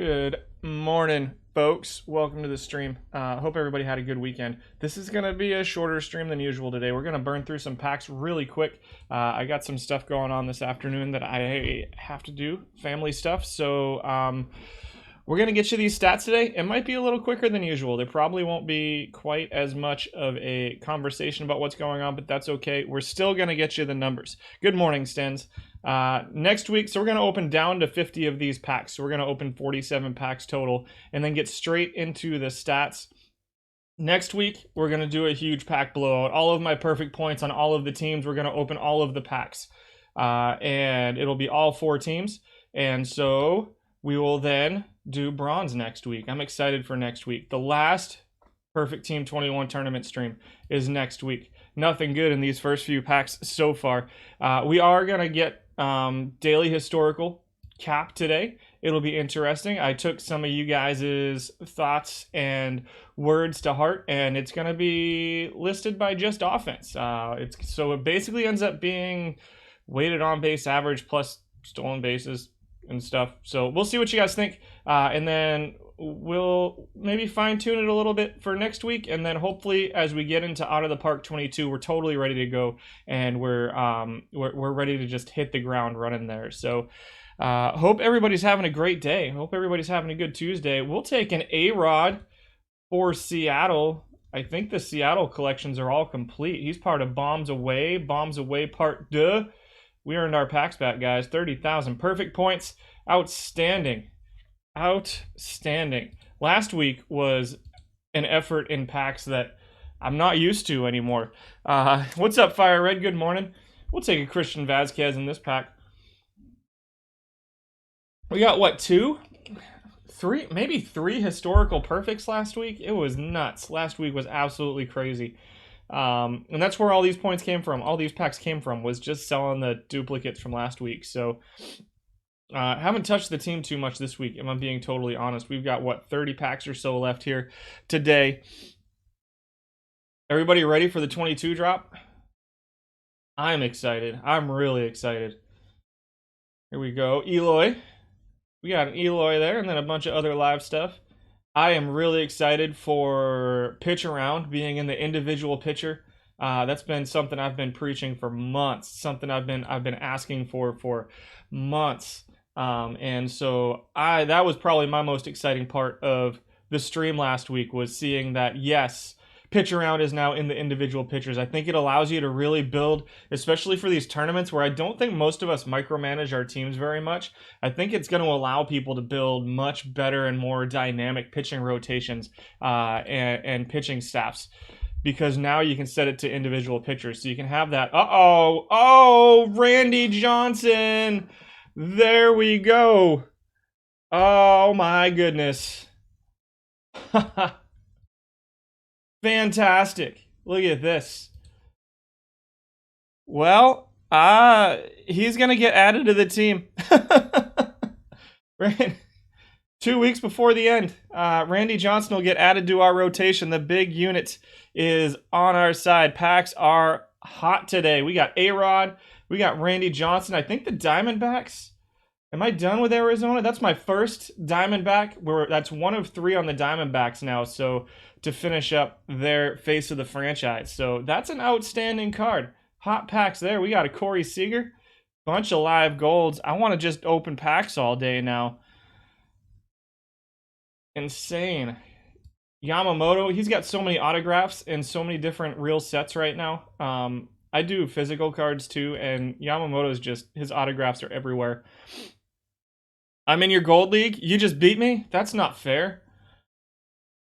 Good morning, folks. Welcome to the stream. Hope everybody had a good weekend. This is going to be a shorter stream than usual today. We're going to burn through some packs really quick. I got some stuff going on this afternoon that I have to do, family stuff. So we're going to get you these stats today. It might be a little quicker than usual. There probably won't be quite as much of a conversation about what's going on, but that's okay. We're still going to get you the numbers. Good morning, Stens. Next week, so we're going to open down to 50 of these packs. So we're going to open 47 packs total and then get straight into the stats. Next week, we're going to do a huge pack blowout. All of my perfect points on all of the teams. We're going to open all of the packs. And it'll be all 4 teams. And so we will then do bronze next week. I'm excited for next week. The last Perfect Team 21 tournament stream is next week. Nothing good in these first few packs so far. We are going to get daily historical cap today. It'll be interesting. I took some of you guys' thoughts and words to heart, and it's going to be listed by just offense. So it basically ends up being weighted on base average plus stolen bases and stuff. So we'll see what you guys think, and then we'll maybe fine-tune it a little bit for next week, and then hopefully as we get into Out of the Park 22, we're totally ready to go, and we're ready to just hit the ground running there. So hope everybody's having a great day. Hope everybody's having a good Tuesday. We'll take an A-Rod for Seattle. I think the Seattle collections are all complete. He's part of Bombs Away Part 2. We earned our packs back, guys. 30,000 perfect points. Outstanding. Last week was an effort in packs that I'm not used to anymore. What's up, Fire Red? Good morning. We'll take a Christian Vazquez in this pack. We got, what, 2? 3? Maybe 3 historical perfects last week? It was nuts. Last week was absolutely crazy. And that's where all these points came from. All these packs came from was just selling the duplicates from last week. So haven't touched the team too much this week, if I'm being totally honest. We've got, what, 30 packs or so left here today. Everybody ready for the 22 drop? I'm excited. I'm really excited. Here we go. Eloy. We got an Eloy there, and then a bunch of other live stuff. I am really excited for pitch around, being in the individual pitcher. That's been something I've been preaching for months. Something I've been asking for months. And so that was probably my most exciting part of the stream last week, was seeing that, yes, pitch around is now in the individual pitchers. I think it allows you to really build, especially for these tournaments where I don't think most of us micromanage our teams very much. I think it's going to allow people to build much better and more dynamic pitching rotations and pitching staffs, because now you can set it to individual pitchers. So you can have that. Randy Johnson. There we go. Oh my goodness. Fantastic. Look at this. Well, he's going to get added to the team. Right? 2 weeks before the end, Randy Johnson will get added to our rotation. The big unit is on our side. Packs are hot today. We got A-Rod. We got Randy Johnson. I think the Diamondbacks. Am I done with Arizona? That's my first Diamondback. That's 1 of 3 on the Diamondbacks now. So to finish up their face of the franchise. So that's an outstanding card. Hot packs there. We got a Corey Seager. Bunch of live golds. I want to just open packs all day now. Insane. Yamamoto. He's got so many autographs and so many different real sets right now. I do physical cards too, and Yamamoto's just, his autographs are everywhere. I'm in your gold league. You just beat me? That's not fair.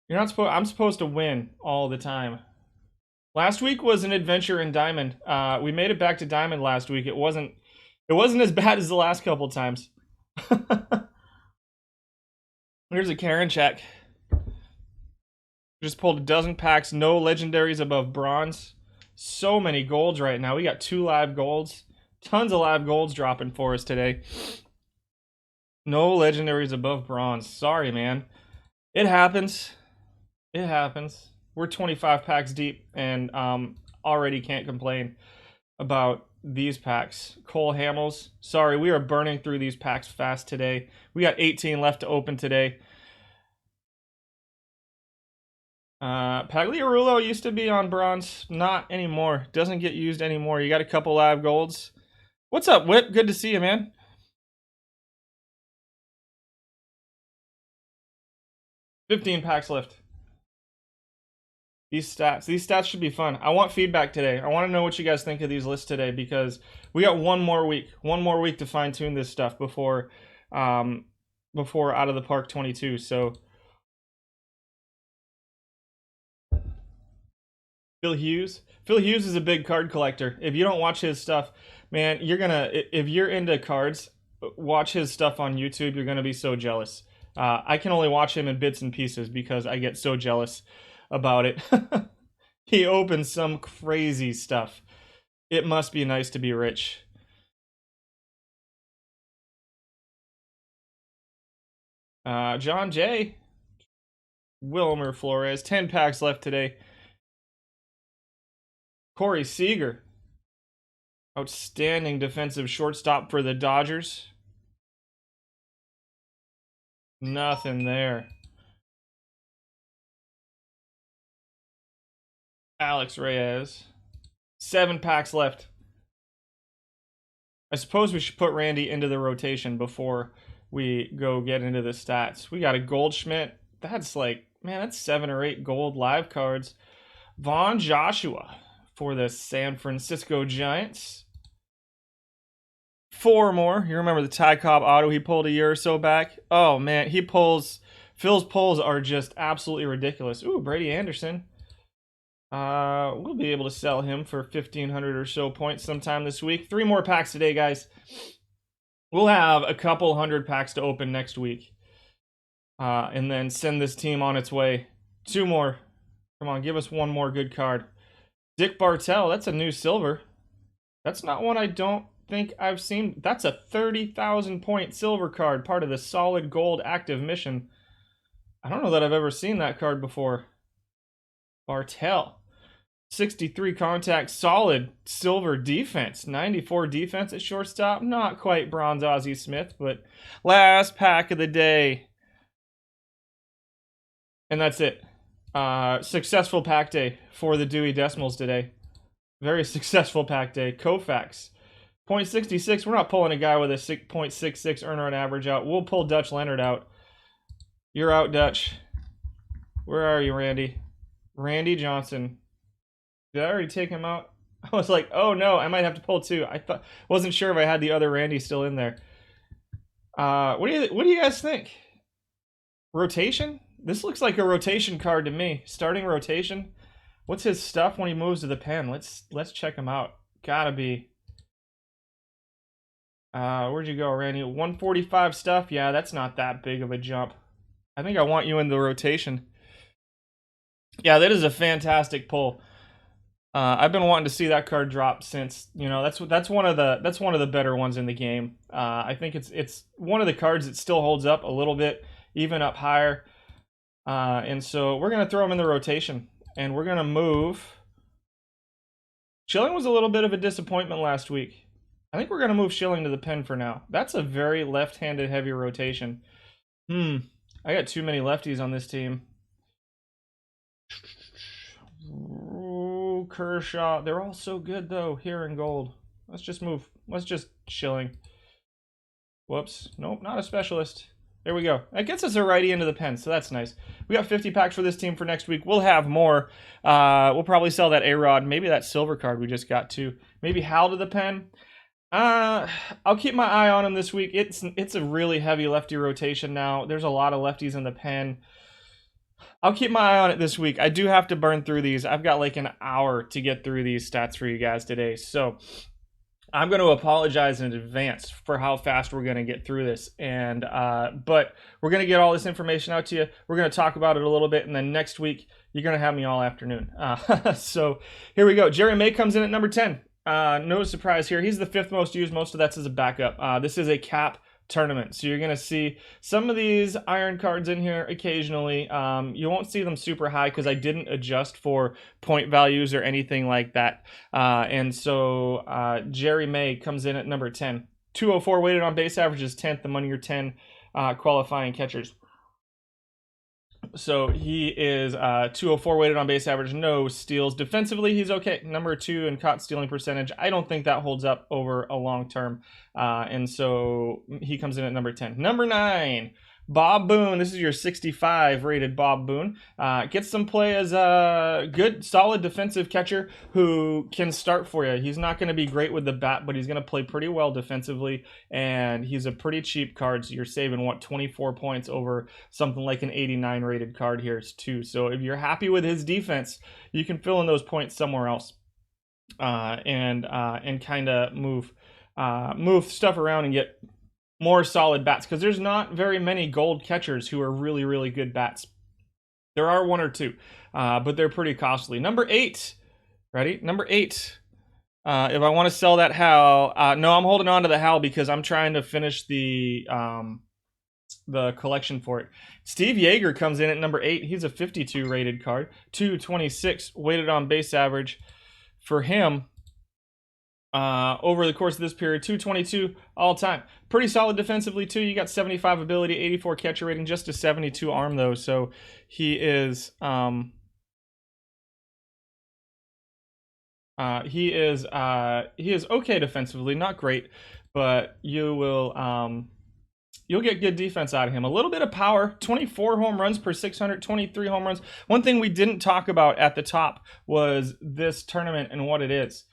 You're not supposed. I'm supposed to win all the time. Last week was an adventure in Diamond. We made it back to Diamond last week. It wasn't as bad as the last couple times. Here's a Karen check. Just pulled a dozen packs. No legendaries above bronze. So many golds right now. We got 2 live golds. Tons of live golds dropping for us today. No legendaries above bronze. Sorry, man. It happens. It happens. We're 25 packs deep and already can't complain about these packs. Cole Hamels. Sorry, we are burning through these packs fast today. We got 18 left to open today. Pagliarulo used to be on bronze. Not anymore. Doesn't get used anymore. You got a couple live golds. What's up, Whip? Good to see you, man. $15 packs left. These stats should be fun. I want feedback today. I want to know what you guys think of these lists today, because we got one more week to fine tune this stuff before Out of the Park 22. So Phil Hughes is a big card collector. If you don't watch his stuff, man, if you're into cards, watch his stuff on YouTube. You're gonna be so jealous. I can only watch him in bits and pieces because I get so jealous about it. He opens some crazy stuff. It must be nice to be rich. John Jay. Wilmer Flores. 10 packs left today. Corey Seager. Outstanding defensive shortstop for the Dodgers. Nothing there. Alex Reyes. 7 packs left. I suppose we should put Randy into the rotation before we go get into the stats. We got a Goldschmidt. That's like, man, that's 7 or 8 gold live cards. Vaughn Joshua for the San Francisco Giants. 4 more. You remember the Ty Cobb auto he pulled a year or so back? Oh, man, Phil's pulls are just absolutely ridiculous. Ooh, Brady Anderson. We'll be able to sell him for 1,500 or so points sometime this week. 3 more packs today, guys. We'll have a couple hundred packs to open next week. And then send this team on its way. 2 more. Come on, give us 1 more good card. Dick Bartell, that's a new silver. That's not one I don't think I've seen. That's a 30,000 point silver card, part of the solid gold active mission. I don't know that I've ever seen that card before. Bartell. 63 contact, solid silver defense. 94 defense at shortstop. Not quite bronze Ozzy Smith, but last pack of the day. And that's it. Successful pack day for the Dewey Decimals today. Very successful pack day. Koufax. 0.66. We're not pulling a guy with a 0.66 earner on average out. We'll pull Dutch Leonard out. You're out, Dutch. Where are you, Randy? Randy Johnson. Did I already take him out? I was like, oh no, I might have to pull 2. Wasn't sure if I had the other Randy still in there. What do you guys think? Rotation? This looks like a rotation card to me. Starting rotation. What's his stuff when he moves to the pen? Let's check him out. Gotta be. Where'd you go, Randy? 145 stuff? Yeah, that's not that big of a jump. I think I want you in the rotation. Yeah, that is a fantastic pull. I've been wanting to see that card drop since, that's one of the better ones in the game. I think it's one of the cards that still holds up a little bit, even up higher. And so we're gonna throw him in the rotation, and we're gonna move. Schilling was a little bit of a disappointment last week. I think we're gonna move Schilling to the pen for now. That's a very left-handed heavy rotation. I got too many lefties on this team. Ooh, Kershaw. They're all so good, though, here in gold. Let's just move. Let's just Schilling. Whoops. Nope, not a specialist. There we go. That gets us a righty into the pen, so that's nice. We got 50 packs for this team for next week. We'll have more. We'll probably sell that A-Rod. Maybe that silver card we just got, too. Maybe Hal to the pen. I'll keep my eye on him this week. It's a really heavy lefty rotation now. There's a lot of lefties in the pen. I'll keep my eye on it this week. I do have to burn through these. I've got like an hour to get through these stats for you guys today. So I'm going to apologize in advance for how fast we're going to get through this. And but we're going to get all this information out to you. We're going to talk about it a little bit. And then next week, you're going to have me all afternoon. So here we go. Jerry May comes in at number 10. No surprise here. He's the 5th most used. Most of that's as a backup. This is a cap tournament. So you're going to see some of these iron cards in here occasionally. You won't see them super high because I didn't adjust for point values or anything like that. And so Jerry May comes in at number 10. 204 weighted on base average is 10th among your 10 qualifying catchers. So he is 204 weighted on base average, no steals. Defensively, he's okay. Number 2 in caught stealing percentage. I don't think that holds up over a long term. And so he comes in at number 10. Number 9, Bob Boone. This is your 65 rated Bob Boone. Gets some play as a good, solid defensive catcher who can start for you. He's not going to be great with the bat, but he's going to play pretty well defensively. And he's a pretty cheap card. So you're saving, 24 points over something like an 89 rated card here too. So if you're happy with his defense, you can fill in those points somewhere else and kind of move stuff around and get more solid bats, because there's not very many gold catchers who are really, really good bats. There are 1 or 2, but they're pretty costly. Number 8, ready? Number 8. If I want to sell that Hal, no, I'm holding on to the Hal because I'm trying to finish the collection for it. Steve Yeager comes in at number 8. He's a 52 rated card, 226 weighted on base average for him. Over the course of this period, 222 all time. Pretty solid defensively too. You got 75 ability, 84 catcher rating, just a 72 arm though. So he is okay defensively, not great, but you'll get good defense out of him. A little bit of power, 24 home runs per 600, 23 home runs. One thing we didn't talk about at the top was this tournament and what it is.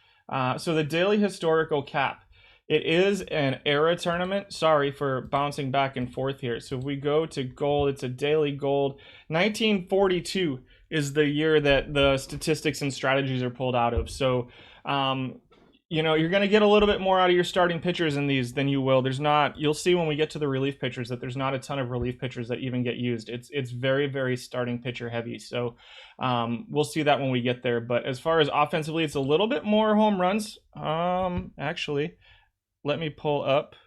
So the daily historical cap, it is an era tournament. Sorry for bouncing back and forth here. So if we go to gold, it's a daily gold. 1942 is the year that the statistics and strategies are pulled out of. So, you're going to get a little bit more out of your starting pitchers in these than you will. You'll see when we get to the relief pitchers that there's not a ton of relief pitchers that even get used. It's very, very starting pitcher heavy. So we'll see that when we get there. But as far as offensively, it's a little bit more home runs. Actually, let me pull up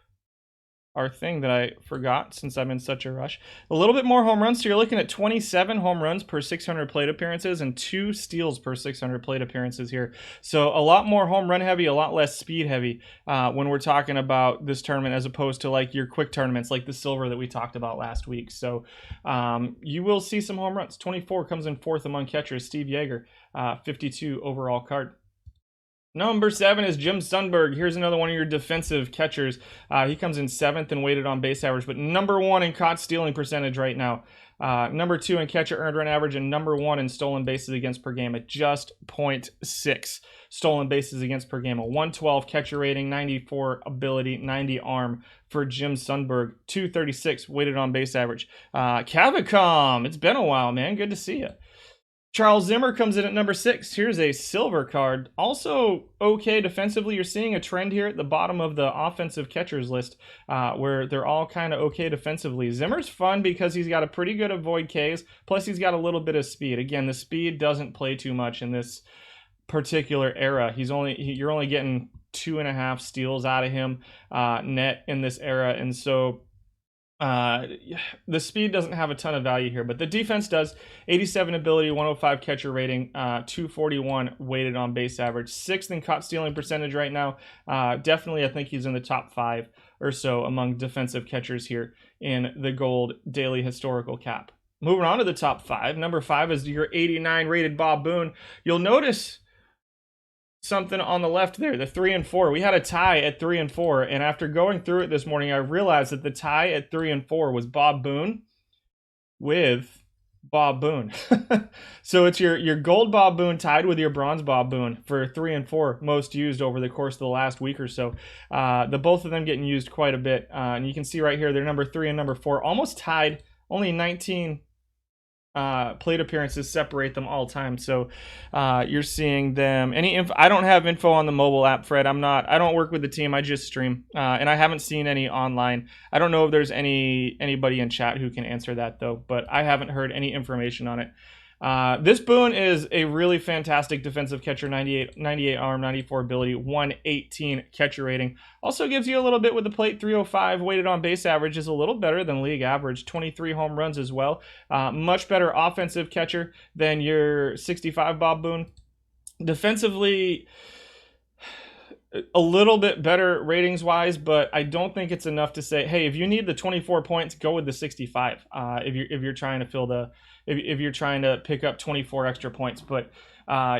our thing that I forgot since I'm in such a rush. A little bit more home runs. So you're looking at 27 home runs per 600 plate appearances and 2 steals per 600 plate appearances here. So a lot more home run heavy, a lot less speed heavy when we're talking about this tournament, as opposed to like your quick tournaments like the silver that we talked about last week. So you will see some home runs. 24 comes in 4th among catchers. Steve Yeager, 52 overall card. Number 7 is Jim Sunberg. Here's another one of your defensive catchers. He comes in 7th and weighted on base average, but number 1 in caught stealing percentage right now. Number 2 in catcher earned run average, and number 1 in stolen bases against per game at just 0.6 stolen bases against per game. A 112 catcher rating, 94 ability, 90 arm for Jim Sunberg. 236 weighted on base average. Cavicom, it's been a while, man. Good to see you. Charles Zimmer comes in at number 6. Here's a silver card. Also okay defensively. You're seeing a trend here at the bottom of the offensive catchers list where they're all kind of okay defensively. Zimmer's fun because he's got a pretty good avoid Ks, plus he's got a little bit of speed. Again, the speed doesn't play too much in this particular era. You're only getting 2.5 steals out of him net in this era, and so the speed doesn't have a ton of value here, but the defense does. 87 ability, 105 catcher rating, 241 weighted on base average, 6th in caught stealing percentage right now. Definitely, I think he's in the top 5 or so among defensive catchers here in the gold daily historical cap. Moving on to the top 5. Number 5 is your 89 rated Bob Boone. You'll notice something on the left there, the 3 and 4. We had a tie at 3 and 4, and after going through it this morning, I realized that the tie at 3 and 4 was Bob Boone with Bob Boone. So it's your gold Bob Boone tied with your bronze Bob Boone for 3 and 4 most used over the course of the last week or so. The both of them getting used quite a bit, and you can see right here they're number 3 and number 4 almost tied. Only 19 plate appearances separate them all time. So you're seeing them. I don't have info on the mobile app, Fred. I don't work with the team. I just stream, and I haven't seen any online. I don't know if there's anybody in chat who can answer that though, but I haven't heard any information on it. This Boone is a really fantastic defensive catcher, 98 arm, 94 ability, 118 catcher rating. Also gives you a little bit with the plate, 305 weighted on base average is a little better than league average, 23 home runs as well. Much better offensive catcher than your 65 Bob Boone. Defensively, a little bit better ratings wise, but I don't think it's enough to say, hey, if you need the 24 points, go with the 65. If you're trying to if you're trying to pick up 24 extra points. But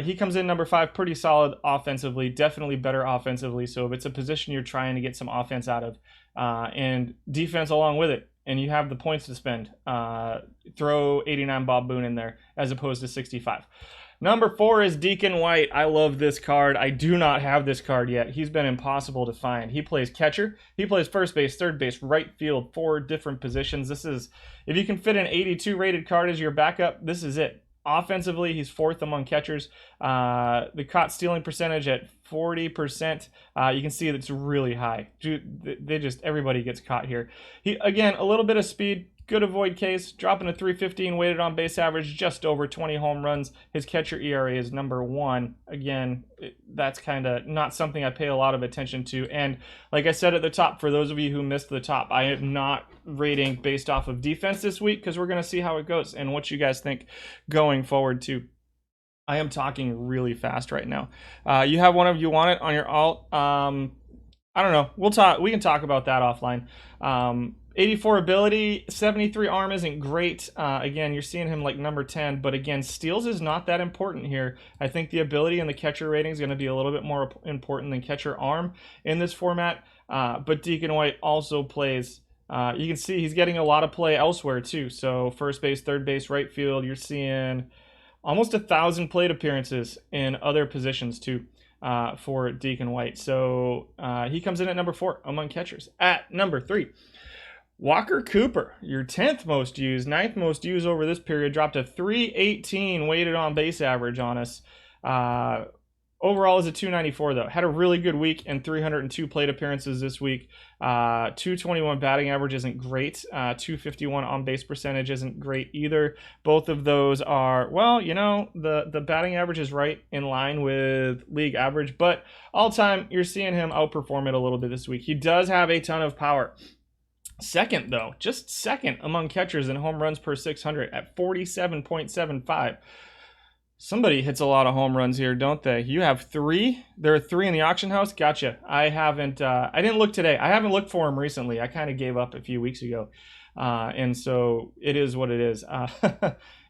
he comes in number 5, pretty solid offensively, definitely better offensively. So if it's a position you're trying to get some offense out of and defense along with it, and you have the points to spend, throw 89 Bob Boone in there as opposed to 65. Number 4 is Deacon White. I love this card. I do not have this card yet. He's been impossible to find. He plays catcher. He plays first base, third base, right field, 4 different positions. This is, if you can fit an 82 rated card as your backup, this is it. Offensively, he's 4th among catchers. The caught stealing percentage at 40%. You can see that's really high. Everybody gets caught here. He, again, a little bit of speed. Good avoid case, dropping a 315 weighted on base average, just over 20 home runs. His catcher ERA is number 1. Again, that's kind of not something I pay a lot of attention to. And like I said at the top, for those of you who missed the top, I am not rating based off of defense this week because we're going to see how it goes and what you guys think going forward too. I am talking really fast right now. You have one of you want it on your alt. I don't know. We can talk about that offline. 84 ability, 73 arm isn't great. Again, you're seeing him like number 10, but again, steals is not that important here. I think the ability and the catcher rating is going to be a little bit more important than catcher arm in this format. But Deacon White also plays, you can see he's getting a lot of play elsewhere too. So first base, third base, right field, you're seeing almost 1,000 plate appearances in other positions too. For Deacon White. So he comes in at number 4 among catchers. At number 3, Walker Cooper, your 10th most used, 9th most used over this period, dropped a 318 weighted on base average on us. Overall is a 294 though. Had a really good week and 302 plate appearances this week. 221 batting average isn't great. 251 on base percentage isn't great either. Both of those are, well, you know, the batting average is right in line with league average, but all time you're seeing him outperform it a little bit this week. He does have a ton of power. Second though, just second among catchers in home runs per 600 at 47.75. Somebody hits a lot of home runs here, don't they? You have 3? There are 3 in the auction house? Gotcha. I didn't look today. I haven't looked for them recently. I kind of gave up a few weeks ago. And so it is what it is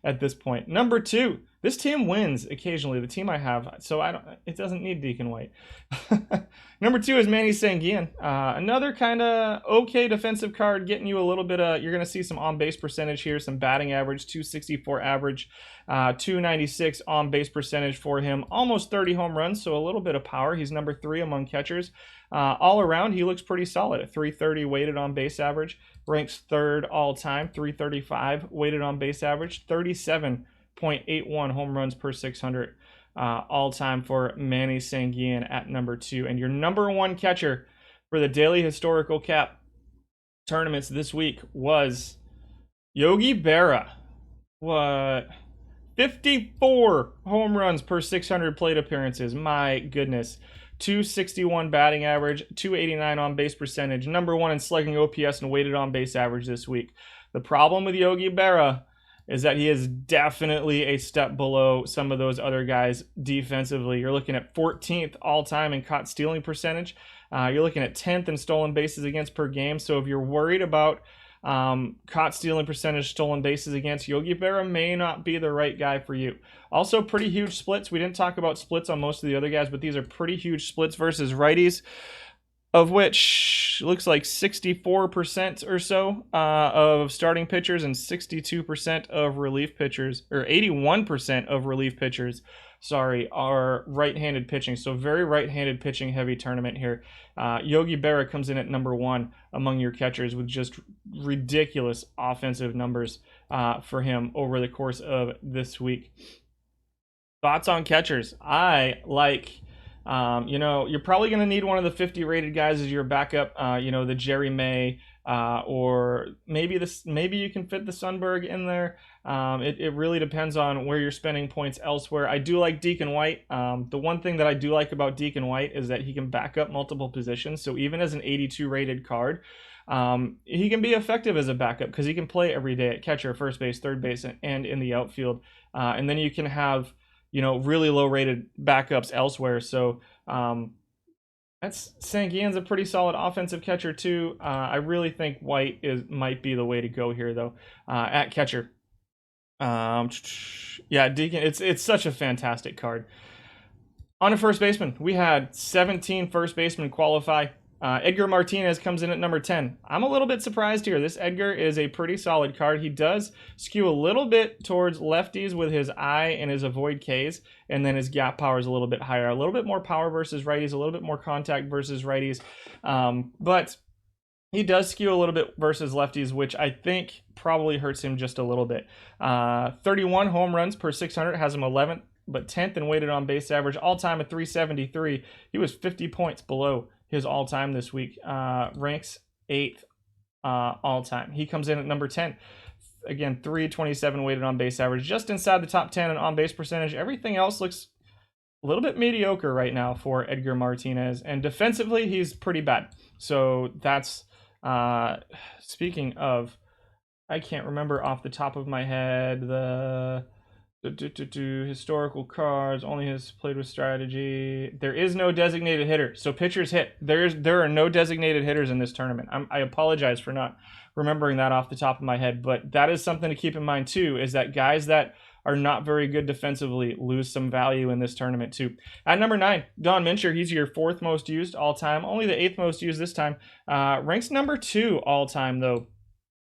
at this point. Number 2, this team wins occasionally, the team I have, so it doesn't need Deacon White. Number 2 is Manny Sanguillen. Another kind of okay defensive card, getting you a little bit of, you're going to see some on-base percentage here, some batting average, 264 average, 296 on-base percentage for him, almost 30 home runs, so a little bit of power. He's number 3 among catchers. All around, he looks pretty solid at 330 weighted on base average, ranks 3rd all time, 335 weighted on base average, 37.81 home runs per 600 all time for Manny Sanguillen at number 2. And your number 1 catcher for the daily historical cap tournaments this week was Yogi Berra. What? 54 home runs per 600 plate appearances. My goodness. 261 batting average, 289 on base percentage, number 1 in slugging OPS and weighted on base average this week. The problem with Yogi Berra is that he is definitely a step below some of those other guys defensively. You're looking at 14th all-time in caught stealing percentage. You're looking at 10th in stolen bases against per game. So if you're worried about caught stealing percentage, stolen bases against, Yogi Berra may not be the right guy for you. Also pretty huge splits. We didn't talk about splits on most of the other guys, but these are pretty huge splits versus righties, of which looks like 64% or so of starting pitchers and 62% of relief pitchers, or 81% of relief pitchers, are right-handed pitching. So very right-handed pitching heavy tournament here. Yogi Berra comes in at number 1 among your catchers with just ridiculous offensive numbers for him over the course of this week. Thoughts on catchers? I like You're probably going to need one of the 50 rated guys as your backup. The Jerry May, or maybe you can fit the Sunberg in there. It really depends on where you're spending points elsewhere. I do like Deacon White. The one thing that I do like about Deacon White is that he can back up multiple positions. So even as an 82 rated card, he can be effective as a backup because he can play every day at catcher, first base, third base, and in the outfield. And then you can have, really low rated backups elsewhere. So Sanguin's a pretty solid offensive catcher too. I really think White might be the way to go here though, at catcher. Deacon, it's such a fantastic card. On a first baseman, we had 17 first basemen qualify. Edgar Martinez comes in at number 10. I'm a little bit surprised here. This Edgar is a pretty solid card. He does skew a little bit towards lefties with his eye and his avoid Ks, and then his gap power is a little bit higher. A little bit more power versus righties, a little bit more contact versus righties. But he does skew a little bit versus lefties, which I think probably hurts him just a little bit. 31 home runs per 600 has him 11th, but 10th in weighted on base average. All-time at 373. He was 50 points below his all-time this week. Ranks 8th all-time. He comes in at number 10. Again, 327 weighted on base average, just inside the top 10 in on-base percentage. Everything else looks a little bit mediocre right now for Edgar Martinez, and defensively, he's pretty bad. So that's, speaking of, I can't remember off the top of my head the historical cards. Only has played with strategy. There is no designated hitter, so pitchers hit. There are no designated hitters in this tournament. I apologize for not remembering that off the top of my head, but that is something to keep in mind too, is that guys that are not very good defensively lose some value in this tournament too. At number 9, Don Mincher. He's your 4th most used all time, only the 8th most used this time. Ranks number 2 all time though,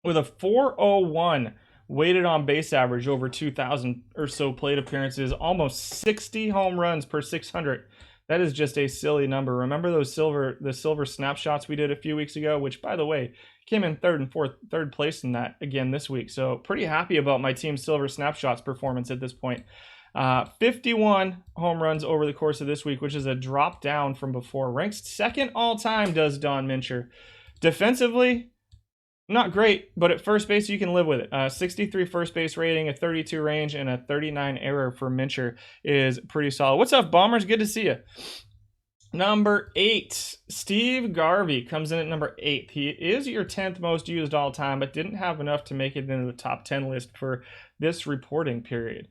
with a 401 weighted on base average over 2,000 or so plate appearances, almost 60 home runs per 600. That is just a silly number. Remember the silver snapshots we did a few weeks ago, which by the way, came in third place in that again this week. So pretty happy about my team's silver snapshots performance at this point. 51 home runs over the course of this week, which is a drop down from before. Ranks 2nd all time does Don Mincher. Defensively, not great, but at first base, you can live with it. 63 first base rating, a 32 range, and a 39 error for Mincher is pretty solid. What's up, Bombers? Good to see you. Number 8, Steve Garvey comes in at number 8. He is your 10th most used all time, but didn't have enough to make it into the top 10 list for this reporting period.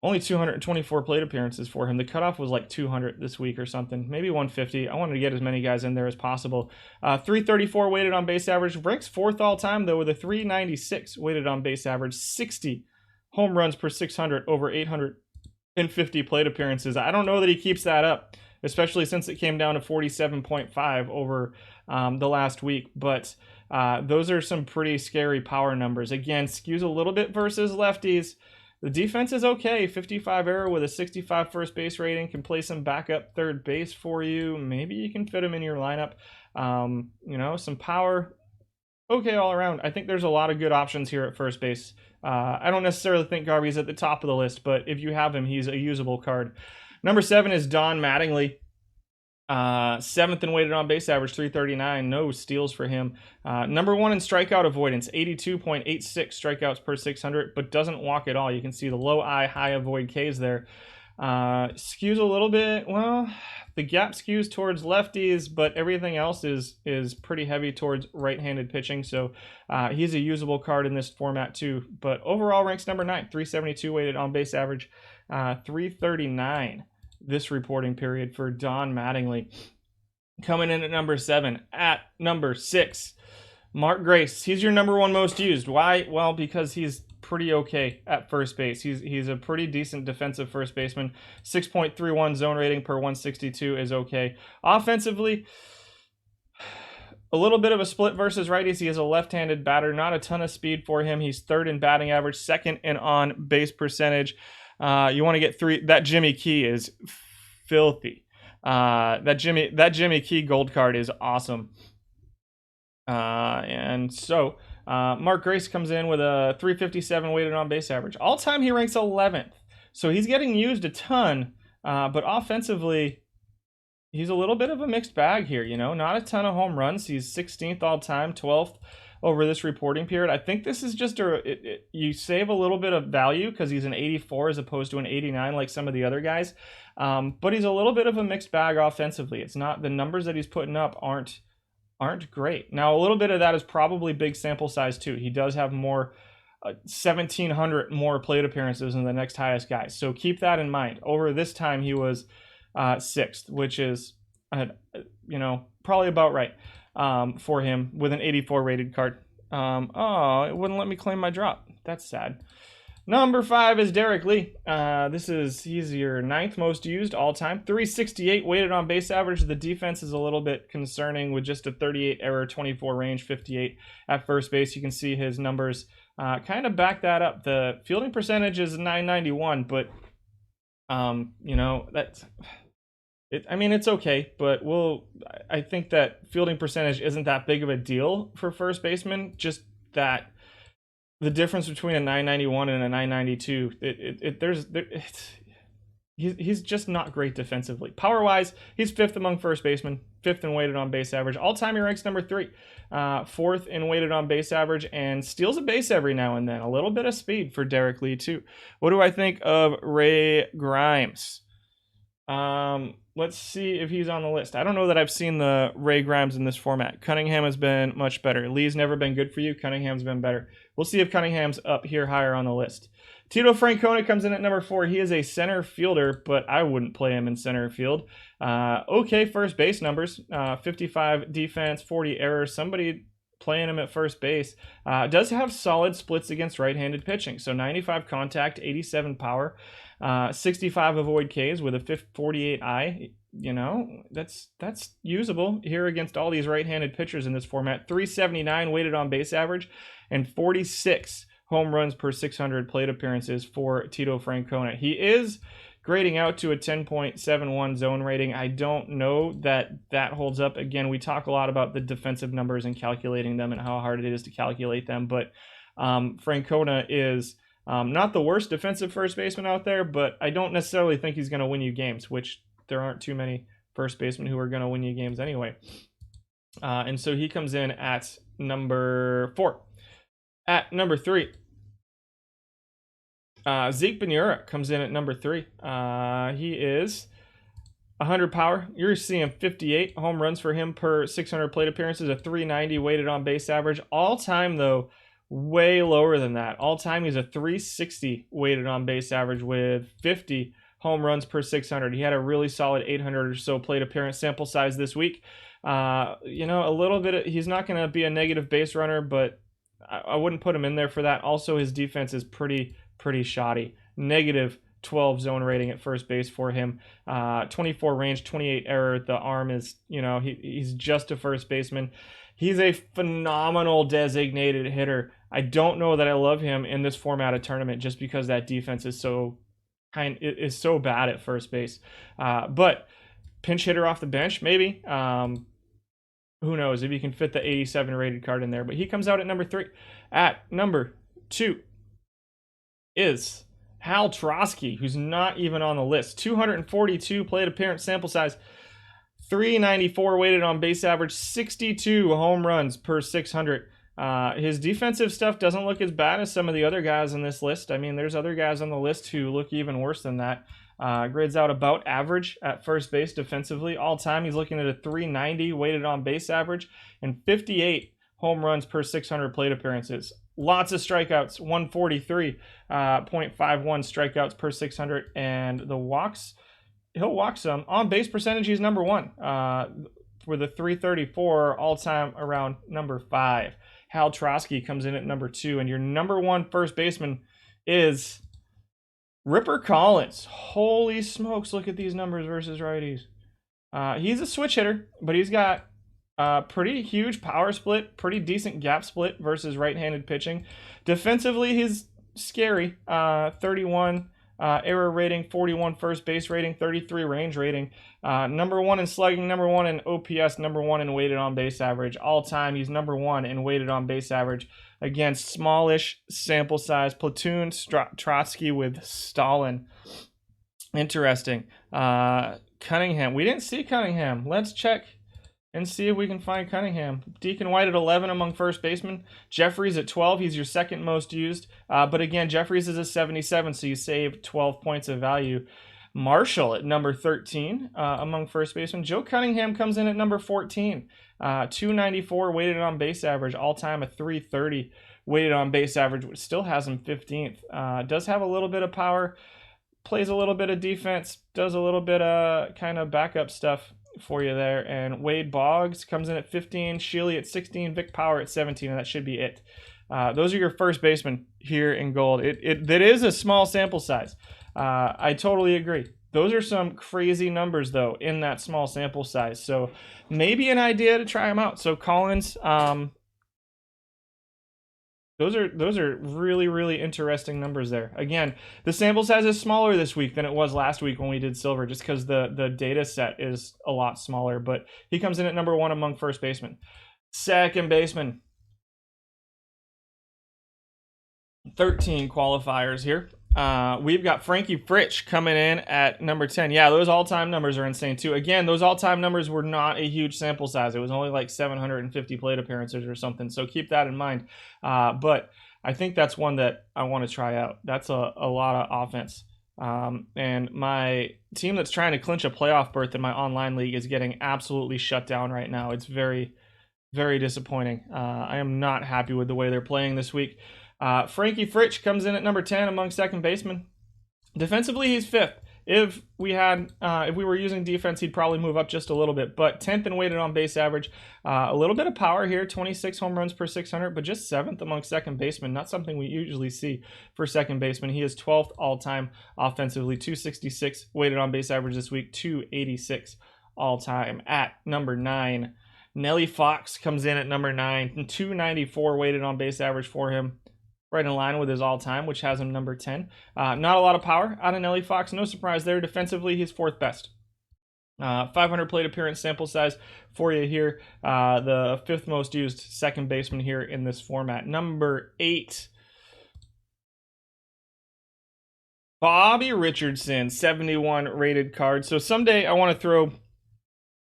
Only 224 plate appearances for him. The cutoff was like 200 this week or something, maybe 150. I wanted to get as many guys in there as possible. 334 weighted on base average. Ranks 4th all time, though, with a 396 weighted on base average. 60 home runs per 600 over 850 plate appearances. I don't know that he keeps that up, especially since it came down to 47.5 over the last week. But those are some pretty scary power numbers. Again, skews a little bit versus lefties. The defense is okay. 55 error with a 65 first base rating. Can play some backup third base for you. Maybe you can fit him in your lineup. Some power. Okay all around. I think there's a lot of good options here at first base. I don't necessarily think Garvey's at the top of the list, but if you have him, he's a usable card. Number 7 is Don Mattingly. 7th in weighted on base average, 339. No steals for him. Number 1 in strikeout avoidance, 82.86 strikeouts per 600, but doesn't walk at all. You can see the low I, high avoid Ks there. Skews a little bit. Well, the gap skews towards lefties, but everything else is pretty heavy towards right-handed pitching. So he's a usable card in this format too. But overall ranks number 9, 372 weighted on base average, 339. This reporting period for Don Mattingly. Coming in at number 7. At number 6, Mark Grace. He's your number 1 most used. Why? Well, because he's pretty okay at first base. He's a pretty decent defensive first baseman. 6.31 zone rating per 162 is okay. Offensively, a little bit of a split versus righties. He is a left-handed batter. Not a ton of speed for him. He's 3rd in batting average, 2nd in on-base percentage. You want to get 3. That Jimmy Key is filthy. That Jimmy Key gold card is awesome. And so Mark Grace comes in with a 357 weighted on base average. All time he ranks 11th. So he's getting used a ton, but offensively he's a little bit of a mixed bag here, you know, not a ton of home runs. He's 16th all time, 12th over this reporting period. I think this is just you save a little bit of value because he's an 84 as opposed to an 89 like some of the other guys. But he's a little bit of a mixed bag offensively. It's not, the numbers that he's putting up aren't great. Now, a little bit of that is probably big sample size too. He does have more 1,700 more plate appearances than the next highest guy. So keep that in mind. Over this time, he was 6th, which is, you know, probably about right for him with an 84 rated card. Oh, it wouldn't let me claim my drop. That's sad. Number 5 is Derrick Lee. He's your 9th most used all time. 368 weighted on base average. The defense is a little bit concerning with just a 38 error, 24 range, 58 at first base. You can see his numbers kind of back that up. The fielding percentage is 991, but you know, it's okay, but I think that fielding percentage isn't that big of a deal for first baseman. Just that the difference between a 991 and a 992, he's just not great defensively. Power wise, he's 5th among first basemen, 5th in weighted on base average. All time he ranks number 3, 4th in weighted on base average, and steals a base every now and then. A little bit of speed for Derrick Lee too. What do I think of Ray Grimes? Let's see if he's on the list. I don't know that I've seen the Ray Grimes in this format. Cunningham has been much better. Lee's never been good for you. Cunningham's been better. We'll see if Cunningham's up here higher on the list. Tito Franconi comes in at number 4. He is a center fielder, but I wouldn't play him in center field. Okay first base numbers. 55 defense, 40 errors. Somebody playing him at first base. Does have solid splits against right-handed pitching. So 95 contact, 87 power. 65 avoid Ks with a 48 I. You know, that's usable here against all these right-handed pitchers in this format. 379 weighted on base average and 46 home runs per 600 plate appearances for Tito Franconi. He is grading out to a 10.71 zone rating. I don't know that holds up. Again, we talk a lot about the defensive numbers and calculating them and how hard it is to calculate them, but Franconi is not the worst defensive first baseman out there, but I don't necessarily think he's going to win you games, which there aren't too many first basemen who are going to win you games anyway. And so he comes in at number 4. At number 3, Zeke Benura comes in at number 3. He is 100 power. You're seeing 58 home runs for him per 600 plate appearances, a 390 weighted on base average. All time, though, way lower than that. All time, he's a 360 weighted on base average with 50 home runs per 600. He had a really solid 800 or so plate appearance sample size this week. You know, a little bit, he's not going to be a negative base runner, but I wouldn't put him in there for that. Also, his defense is pretty shoddy. Negative 12 zone rating at first base for him. 24 range, 28 error. The arm is, you know, he's just a first baseman. He's a phenomenal designated hitter. I don't know that I love him in this format of tournament just because that defense is so bad at first base. But pinch hitter off the bench, maybe. Who knows if he can fit the 87 rated card in there. But he comes out at number 3. At number 2 is Hal Trotsky, who's not even on the list. 242 plate appearance sample size, 394 weighted on base average, 62 home runs per 600. His defensive stuff doesn't look as bad as some of the other guys on this list. I mean, there's other guys on the list who look even worse than that. Grades out about average at first base defensively. All time, he's looking at a 390 weighted on base average and 58 home runs per 600 plate appearances. Lots of strikeouts, 143.51 strikeouts per 600, and the walks, he'll walk some. On base percentage, he's number 1 with a 334, all time around number 5. Hal Trotsky comes in at number 2, and your number 1 first baseman is Ripper Collins. Holy smokes, look at these numbers versus righties. He's a switch hitter, but he's got pretty huge power split, pretty decent gap split versus right-handed pitching. Defensively, he's scary. 31 error rating, 41 first base rating, 33 range rating. Number 1 in slugging, number 1 in OPS, number 1 in weighted on base average. All time, he's number 1 in weighted on base average against smallish sample size. Platoon Trotsky with Stalin. Interesting. Cunningham. We didn't see Cunningham. Let's check and see if we can find Cunningham. Deacon White at 11 among first basemen. Jeffries at 12. He's your second most used. But again, Jeffries is a 77, so you save 12 points of value. Marshall at number 13 among first basemen. Joe Cunningham comes in at number 14. 294 weighted on base average. All-time a 330 weighted on base average, which still has him 15th. Does have a little bit of power. Plays a little bit of defense. Does a little bit of kind of backup stuff for you there. And Wade Boggs comes in at 15, Sheely at 16, Vic Power at 17, and that should be it. Those are your first basemen here in gold. That is a small sample size. I totally agree. Those are some crazy numbers, though, in that small sample size. So maybe an idea to try them out. So Collins, those are really, really interesting numbers there. Again, the sample size is smaller this week than it was last week when we did silver, just because the data set is a lot smaller. But he comes in at number 1 among first basemen. Second baseman. 13 qualifiers here. We've got Frankie Fritsch coming in at number 10. Yeah, those all-time numbers are insane too. Again, those all-time numbers were not a huge sample size. It was only like 750 plate appearances or something. So keep that in mind. But I think that's one that I want to try out. That's a lot of offense. And my team that's trying to clinch a playoff berth in my online league is getting absolutely shut down right now. It's very, very disappointing. I am not happy with the way they're playing this week. Frankie Fritsch comes in at number 10 among second basemen. Defensively, he's 5th. If we were using defense, he'd probably move up just a little bit. But 10th in weighted on base average. A little bit of power here, 26 home runs per 600, but just 7th among second basemen. Not something we usually see for second baseman. He is 12th all-time offensively, 266 weighted on base average this week, 286 all-time. At number 9, Nelly Fox comes in at number 9, 294 weighted on base average for him. Right in line with his all-time, which has him number 10. Not a lot of power out of Nelly Fox. No surprise there. Defensively, he's 4th best. 500 plate appearance sample size for you here. The 5th most used second baseman here in this format. Number 8. Bobby Richardson, 71 rated card. So someday I want to throw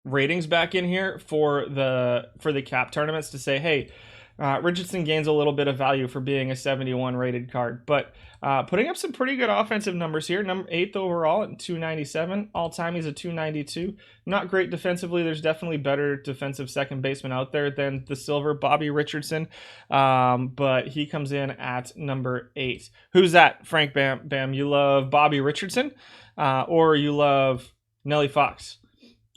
ratings back in here for the cap tournaments to say, hey, Richardson gains a little bit of value for being a 71 rated card, but putting up some pretty good offensive numbers here. Number 8th overall at 297. All-time, he's a 292. Not great defensively. There's definitely better defensive second baseman out there than the silver Bobby Richardson, but he comes in at number 8. Who's that, Frank Bam? You love Bobby Richardson or you love Nelly Fox?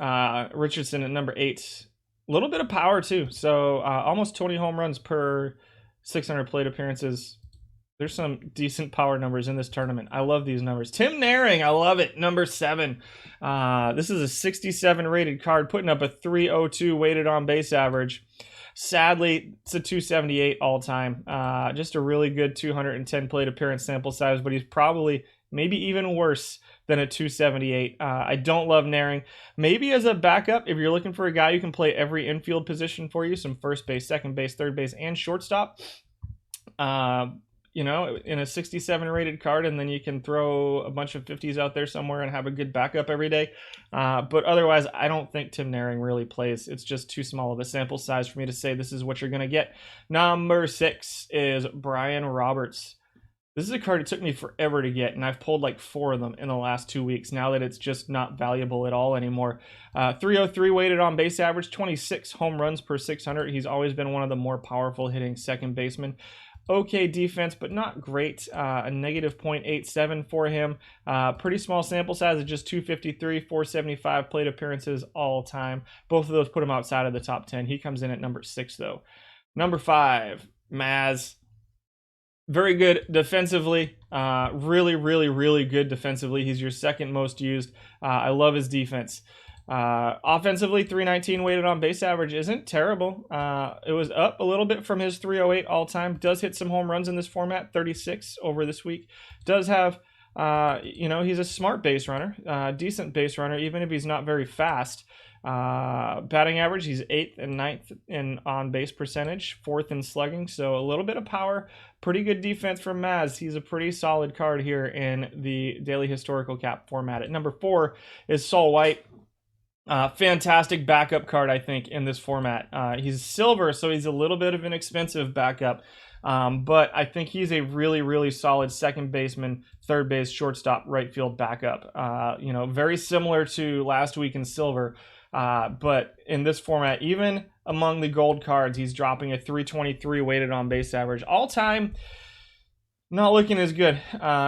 Richardson at number 8. A little bit of power too. So almost 20 home runs per 600 plate appearances. There's some decent power numbers in this tournament. I love these numbers. Tim Naring, I love it. Number 7. This is a 67 rated card, putting up a 302 weighted on base average. Sadly, it's a 278 all time. Just a really good 210 plate appearance sample size, but he's probably maybe even worse than a 278. I don't love Naring. Maybe as a backup, if you're looking for a guy who can play every infield position for you, some first base, second base, third base, and shortstop, in a 67 rated card, and then you can throw a bunch of 50s out there somewhere and have a good backup every day. But otherwise, I don't think Tim Naring really plays. It's just too small of a sample size for me to say this is what you're going to get. Number 6 is Brian Roberts. This is a card it took me forever to get, and I've pulled like 4 of them in the last 2 weeks now that it's just not valuable at all anymore. 303 weighted on base average, 26 home runs per 600. He's always been one of the more powerful hitting second basemen. Okay defense, but not great. A negative 0.87 for him. Pretty small sample size of just 253, 475 plate appearances all time. Both of those put him outside of the top 10. He comes in at number 6 though. Number 5, Maz. Very good defensively, really, really, really good defensively. He's your second most used. I love his defense. Offensively, 319 weighted on base average isn't terrible. It was up a little bit from his 308 all time. Does hit some home runs in this format, 36 over this week. Does have, he's a smart base runner, decent base runner, even if he's not very fast. Batting average, he's 8th and 9th in on base percentage, 4th in slugging, so a little bit of power. Pretty good defense from Maz. He's a pretty solid card here in the daily historical cap format. At number 4 is Saul White. Fantastic backup card, I think, in this format. He's silver, so he's a little bit of an expensive backup. But I think he's a really, really solid second baseman, third base, shortstop, right field backup. Very similar to last week in silver. But in this format, even among the gold cards, he's dropping a 323 weighted on base average. All time, not looking as good.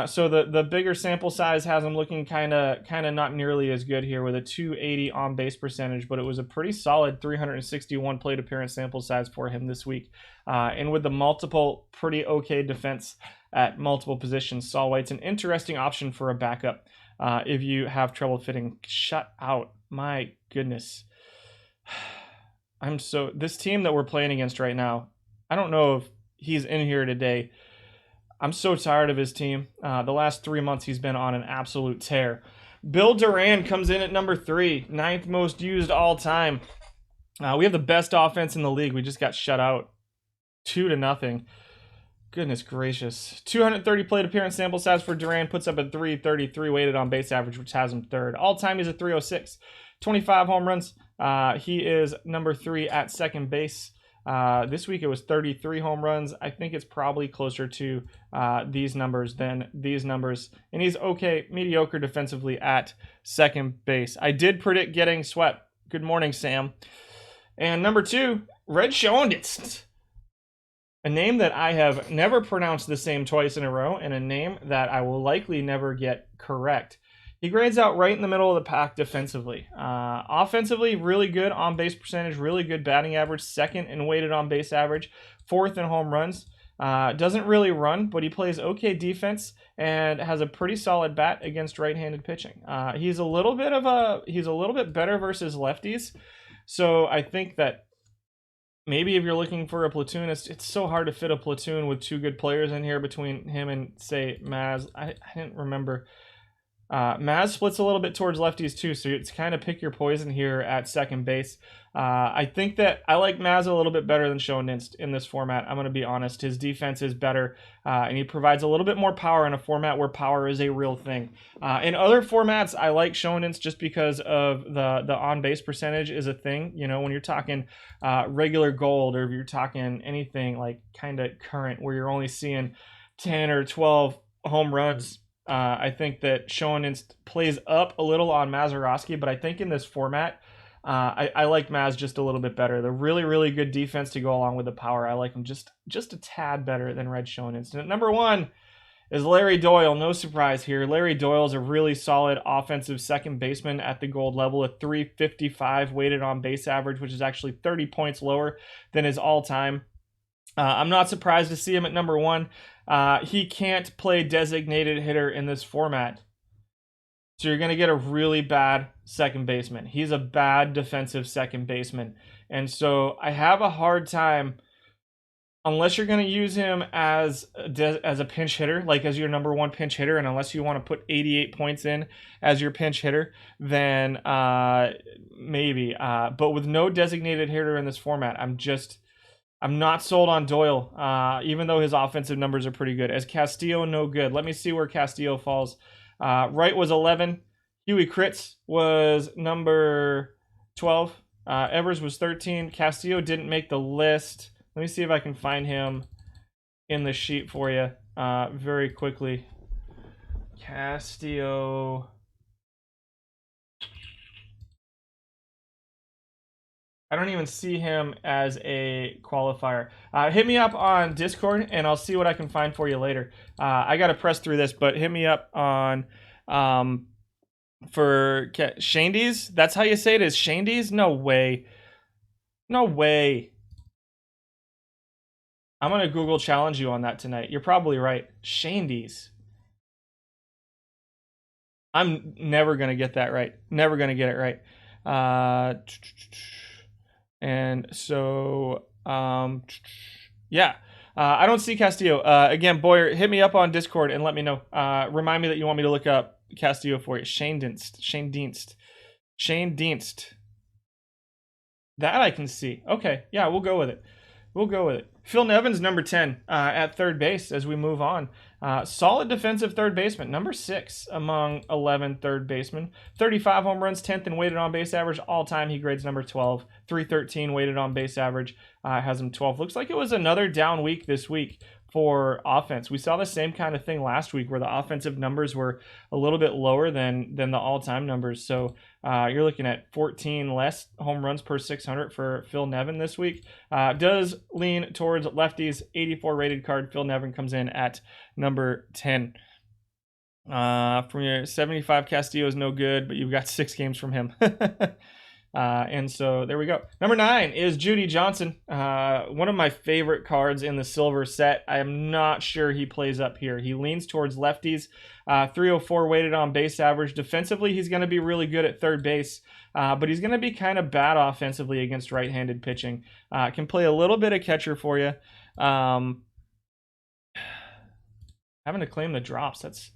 So the bigger sample size has him looking kind of not nearly as good here with a 280 on base percentage, but it was a pretty solid 361 plate appearance sample size for him this week. And with the multiple pretty okay defense at multiple positions, Saul White's an interesting option for a backup if you have trouble fitting. Shut out. My goodness. This team that we're playing against right now, I don't know if he's in here today. I'm so tired of his team. The last 3 months, he's been on an absolute tear. Bill Duran comes in at number 3, 9th most used all time. We have the best offense in the league. We just got shut out 2-0. Goodness gracious. 230 plate appearance sample size for Duran puts up a 333 weighted on base average, which has him third. All time, he's a 306. 25 home runs. He is number 3 at second base. This week it was 33 home runs. I think it's probably closer to these numbers than these numbers. And he's okay, mediocre defensively at second base. I did predict getting swept. Good morning, Sam. And number 2, Red Schoendienst. A name that I have never pronounced the same twice in a row, and a name that I will likely never get correct. He grades out right in the middle of the pack defensively. Offensively, really good on base percentage, really good batting average, second in weighted on base average, fourth in home runs. Doesn't really run, but he plays okay defense and has a pretty solid bat against right-handed pitching. He's a little bit better versus lefties. So I think that maybe if you're looking for a platoon, it's so hard to fit a platoon with 2 good players in here between him and, say, Maz. I didn't remember. Maz splits a little bit towards lefties too, so it's kind of pick your poison here at second base. I think that I like Maz a little bit better than Schoendienst in this format. I'm going to be honest. His defense is better, and he provides a little bit more power in a format where power is a real thing. In other formats, I like Schoendienst just because of the on-base percentage is a thing. You know, when you're talking regular gold, or if you're talking anything like kind of current where you're only seeing 10 or 12 home runs, I think that Schoendienst plays up a little on Mazeroski, but I think in this format, I like Maz just a little bit better. The really, really good defense to go along with the power. I like him just a tad better than Red Schoendienst. And at number 1 is Larry Doyle. No surprise here. Larry Doyle is a really solid offensive second baseman at the gold level, a 355 weighted on base average, which is actually 30 points lower than his all-time. I'm not surprised to see him at number 1. He can't play designated hitter in this format. So you're going to get a really bad second baseman. He's a bad defensive second baseman. And so I have a hard time, unless you're going to use him as a pinch hitter, like as your number 1 pinch hitter, and unless you want to put 88 points in as your pinch hitter, then maybe. But with no designated hitter in this format, I'm not sold on Doyle, even though his offensive numbers are pretty good. As Castillo, no good. Let me see where Castillo falls. Wright was 11. Huey Kritz was number 12. Evers was 13. Castillo didn't make the list. Let me see if I can find him in the sheet for you very quickly. Castillo. I don't even see him as a qualifier. Hit me up on Discord, and I'll see what I can find for you later. I got to press through this, but hit me up on for Shandies. That's how you say it is, Shandies? No way. No way. I'm going to Google challenge you on that tonight. You're probably right. Shandies. I'm never going to get that right. Never going to get it right. And so, yeah, I don't see Castillo. Again, Boyer, hit me up on Discord and let me know. Remind me that you want me to look up Castillo for you. Shane Dienst. That I can see. Okay, yeah, we'll go with it. We'll go with it. Phil Nevin's number 10 at third base as we move on. Solid defensive third baseman, number 6 among 11 third basemen. 35 home runs, 10th in weighted on base average. All time, he grades number 12. 313 weighted on base average, has him 12. Looks like it was another down week this week for offense. We saw the same kind of thing last week where the offensive numbers were a little bit lower than the all-time numbers. So you're looking at 14 less home runs per 600 for Phil Nevin this week. Does lean towards lefties. 84 rated card. Phil Nevin comes in at number 10. From your 75, Castillo is no good, but you've got 6 games from him. And so there we go. Number 9 is Judy Johnson. One of my favorite cards in the silver set. I am not sure he plays up here. He leans towards lefties. 304 weighted on base average. Defensively, he's going to be really good at third base, but he's going to be kind of bad offensively against right-handed pitching. Can play a little bit of catcher for you. Having to claim the drops. That's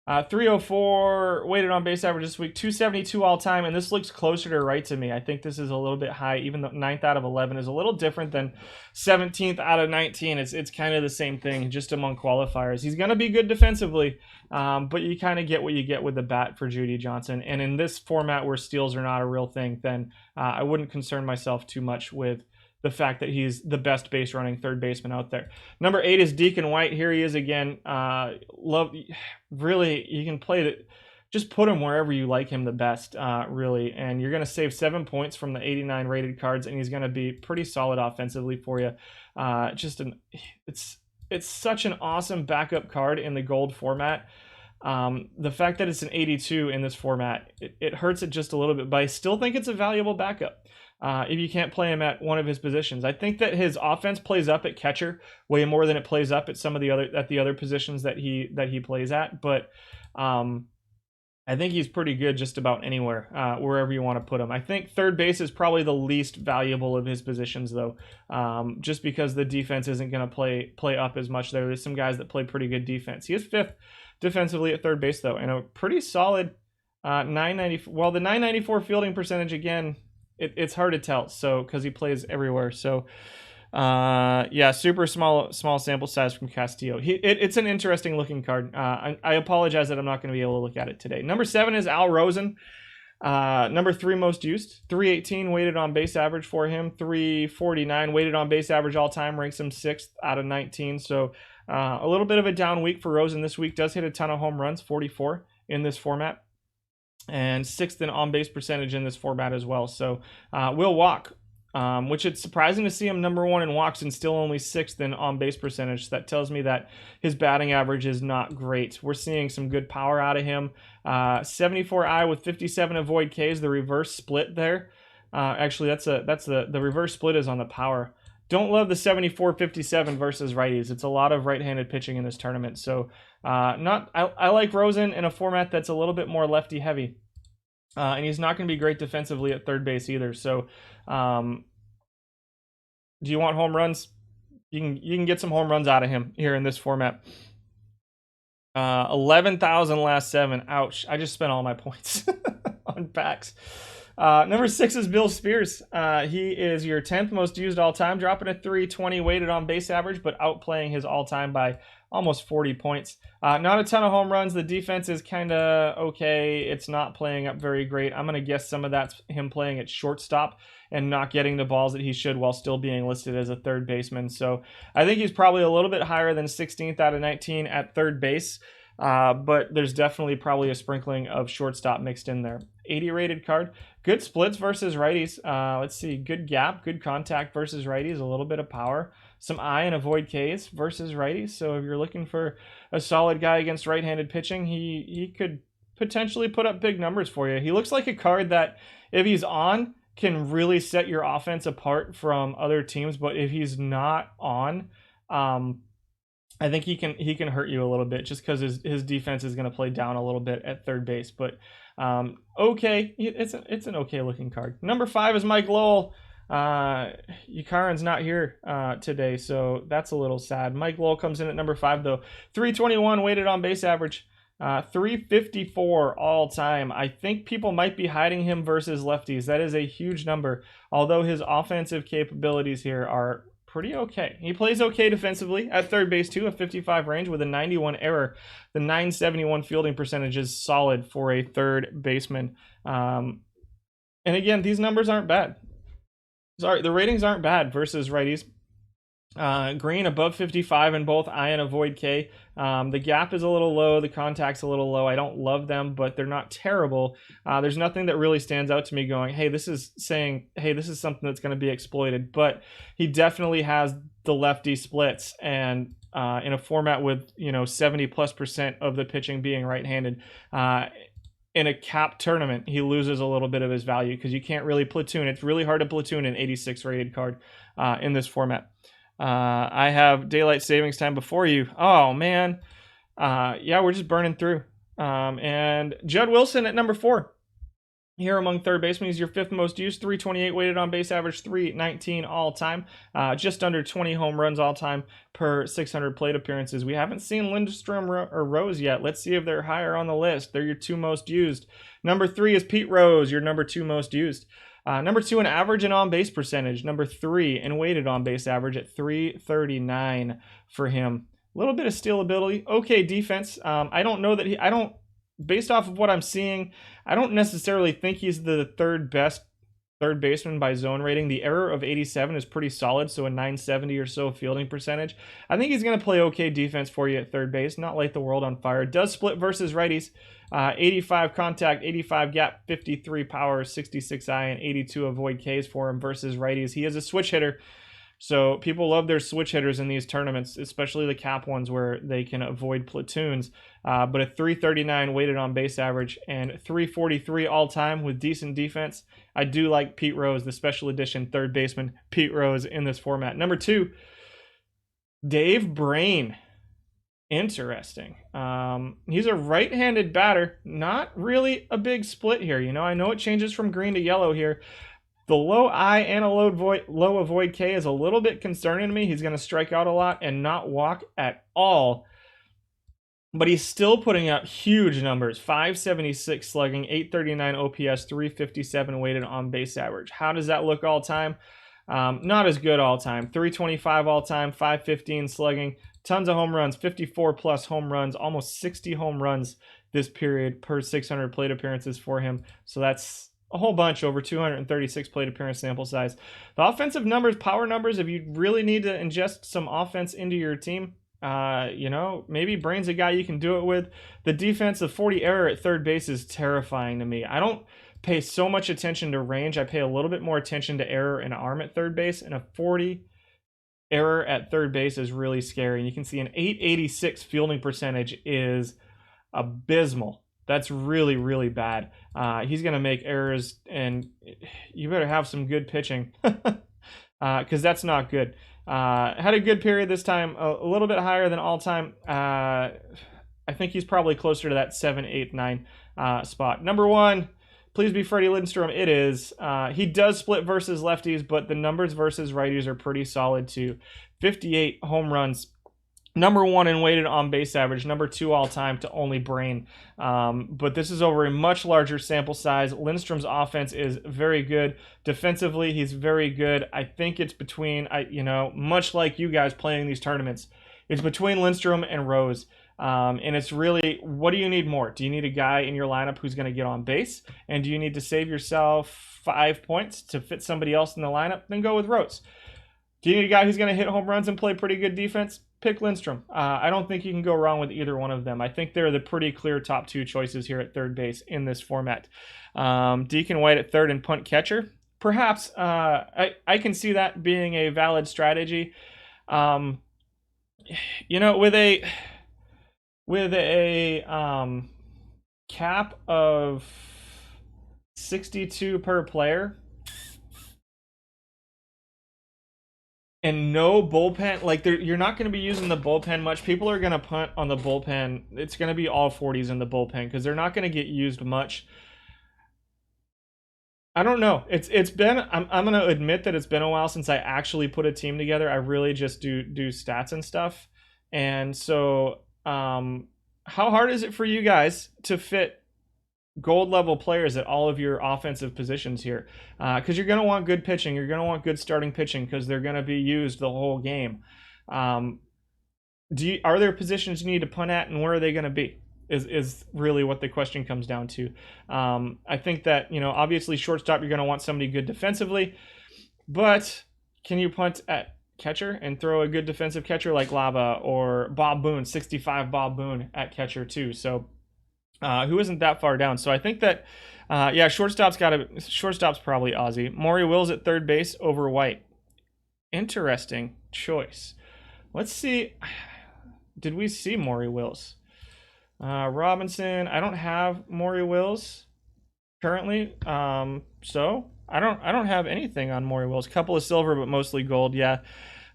304 weighted on base average this week, 272 all time, and this looks closer to right to me. I think this is a little bit high. Even though 9th out of 11 is a little different than 17th out of 19. It's kind of the same thing, just among qualifiers. He's going to be good defensively, but you kind of get what you get with the bat for Judy Johnson. And in this format where steals are not a real thing, then I wouldn't concern myself too much with the fact that he's the best base running third baseman out there. Number 8 is Deacon White. Here he is again. Really, you can play it. Just put him wherever you like him the best, really. And you're going to save 7 points from the 89 rated cards, and he's going to be pretty solid offensively for you. It's such an awesome backup card in the gold format. The fact that it's an 82 in this format, it hurts it just a little bit, but I still think it's a valuable backup. If you can't play him at one of his positions. I think that his offense plays up at catcher way more than it plays up at some of the other positions that he plays at. But I think he's pretty good just about anywhere, wherever you want to put him. I think third base is probably the least valuable of his positions, though, just because the defense isn't going to play up as much there. There's some guys that play pretty good defense. He is 5th defensively at third base, though, and a pretty solid 994. Well, the 994 fielding percentage again. It's hard to tell, so because he plays everywhere. So, yeah, super small sample size from Castillo. It's an interesting looking card. I apologize that I'm not going to be able to look at it today. Number 7 is Al Rosen. Number 3 most used. 318 weighted on base average for him. 349 weighted on base average all time. Ranks him 6th out of 19. So a little bit of a down week for Rosen this week. Does hit a ton of home runs, 44 in this format. And 6th in on-base percentage in this format as well. So will walk, which it's surprising to see him number 1 in walks and still only 6th in on-base percentage. So that tells me that his batting average is not great. We're seeing some good power out of him. 74 I with 57 avoid Ks. The reverse split there. Actually, that's the reverse split is on the power. Don't love the 74-57 versus righties. It's a lot of right-handed pitching in this tournament. So I like Rosen in a format that's a little bit more lefty heavy. And he's not going to be great defensively at third base either. So do you want home runs? You can get some home runs out of him here in this format. 11,000 last 7. Ouch. I just spent all my points on packs. Number 6 is Bill Spears. He is your 10th most used all time, dropping a 320 weighted on base average, but outplaying his all time by almost 40 points. Not a ton of home runs. The defense is kind of okay. It's not playing up very great. I'm going to guess some of that's him playing at shortstop and not getting the balls that he should while still being listed as a third baseman. So I think he's probably a little bit higher than 16th out of 19 at third base. But there's definitely probably a sprinkling of shortstop mixed in there. 80 rated card. Good splits versus righties. Let's see. Good gap, good contact versus righties. A little bit of power. Some I and avoid Ks versus righties. So if you're looking for a solid guy against right-handed pitching, he could potentially put up big numbers for you. He looks like a card that, if he's on, can really set your offense apart from other teams. But if he's not on, I think he can hurt you a little bit just because his defense is going to play down a little bit at third base. But okay, it's an okay looking card. Number 5 is Mike Lowell. Yukarin's not here today, so that's a little sad. Mike Lowell comes in at number 5 though. 321 weighted on base average. 354 all time. I think people might be hiding him versus lefties. That is a huge number. Although his offensive capabilities here are pretty okay. He plays okay defensively at third base too, a 55 range with a 91 error. The 971 fielding percentage is solid for a third baseman. And again, these numbers aren't bad. Sorry, the ratings aren't bad versus righties. Green above 55 in both I and avoid K. The gap is a little low. The contact's a little low. I don't love them, but they're not terrible. There's nothing that really stands out to me going, hey, this is something that's going to be exploited. But he definitely has the lefty splits, and in a format with 70+% of the pitching being right-handed. In a cap tournament, he loses a little bit of his value because you can't really platoon. It's really hard to platoon an 86 rated card in this format. I have daylight savings time before you. Oh man. Yeah, we're just burning through. And Judd Wilson at number 4 here among third basemen. He's your 5th most used, 328 weighted on base average, 319 all time, just under 20 home runs all time per 600 plate appearances. We haven't seen Lindstrom or Rose yet. Let's see if they're higher on the list. They're your 2 most used. Number 3 is Pete Rose, your number 2 most used. Number 2 in average and on-base percentage. Number 3 in weighted on-base average at 339 for him. A little bit of steal ability. Okay defense. I don't know that based off of what I'm seeing, I don't necessarily think he's the third best third baseman by zone rating. The error of 87 is pretty solid, so a 970 or so fielding percentage. I think he's going to play okay defense for you at third base, not light the world on fire. Does split versus righties. 85 contact, 85 gap, 53 power, 66 I, and 82 avoid Ks for him versus righties. He is a switch hitter, so people love their switch hitters in these tournaments, especially the cap ones where they can avoid platoons. But a 339 weighted on base average and 343 all time with decent defense. I do like Pete Rose, the special edition third baseman, Pete Rose in this format. Number 2, Dave Brain. Interesting. He's a right-handed batter. Not really a big split here. I know it changes from green to yellow here. The low I and a low avoid K is a little bit concerning to me. He's going to strike out a lot and not walk at all. But he's still putting up huge numbers. 576 slugging, 839 OPS, 357 weighted on base average. How does that look all time? Not as good all time. 325 all time, 515 slugging, tons of home runs, 54 plus home runs, almost 60 home runs this period per 600 plate appearances for him. So that's a whole bunch over 236 plate appearance sample size. The offensive numbers, power numbers, if you really need to ingest some offense into your team, maybe Brain's a guy you can do it with. The defense of 40 error at third base is terrifying to me. I don't pay so much attention to range. I pay a little bit more attention to error and arm at third base, and a 40 error at third base is really scary. And you can see an 886 fielding percentage is abysmal. That's really, really bad. He's going to make errors, and you better have some good pitching because that's not good. Had a good period this time, a little bit higher than all time. I think he's probably closer to that 7, 8, 9 spot. Number 1, please be Freddie Lindstrom. It is. He does split versus lefties, but the numbers versus righties are pretty solid too. 58 home runs. Number 1 in weighted on base average, number 2 all time to only Brain. But this is over a much larger sample size. Lindstrom's offense is very good. Defensively, he's very good. I think it's between, much like you guys playing these tournaments, it's between Lindstrom and Rose. And it's really, what do you need more? Do you need a guy in your lineup who's going to get on base? And do you need to save yourself 5 points to fit somebody else in the lineup? Then go with Rose. Do you need a guy who's going to hit home runs and play pretty good defense? Pick Lindstrom. I don't think you can go wrong with either one of them. I think they're the pretty clear top 2 choices here at third base in this format. Deacon White at third and punt catcher. Perhaps I can see that being a valid strategy. With a cap of 62 per player, and no bullpen, you're not going to be using the bullpen much. People are going to punt on the bullpen. It's going to be all 40s in the bullpen because they're not going to get used much. I don't know. It's been. I'm going to admit that it's been a while since I actually put a team together. I really just do stats and stuff. And so, how hard is it for you guys to fit gold level players at all of your offensive positions here, because you're going to want good pitching. You're going to want good starting pitching because they're going to be used the whole game. Are there positions you need to punt at, and where are they going to be? Is really what the question comes down to. I think that, obviously shortstop, you're going to want somebody good defensively, but can you punt at catcher and throw a good defensive catcher like Lava or Bob Boone, 65 Bob Boone at catcher too? So who isn't that far down? So I think that, shortstop's probably Ozzy. Maury Wills at third base over White. Interesting choice. Let's see. Did we see Maury Wills? Robinson. I don't have Maury Wills currently. So I don't have anything on Maury Wills. Couple of silver, but mostly gold. Yeah.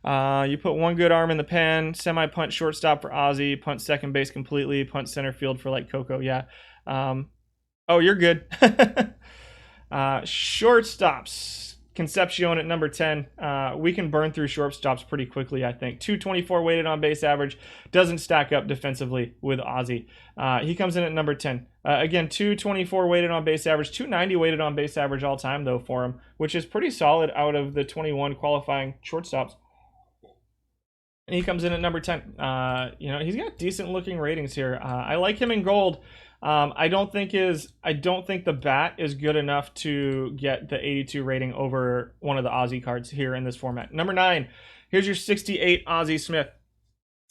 You put one good arm in the pen, semi-punt shortstop for Ozzy, punt second base completely, punt center field for like Coco. Yeah. Oh, you're good. Shortstops. Concepcion at number 10. We can burn through shortstops pretty quickly, I think. 224 weighted on base average. Doesn't stack up defensively with Ozzy. He comes in at number 10. Again, 224 weighted on base average. 290 weighted on base average all time, though, for him, which is pretty solid out of the 21 qualifying shortstops. And he comes in at number 10. He's got decent looking ratings here. I like him in gold. I don't think the bat is good enough to get the 82 rating over one of the Ozzy cards here in this format. Number 9, here's your 68 Ozzy Smith.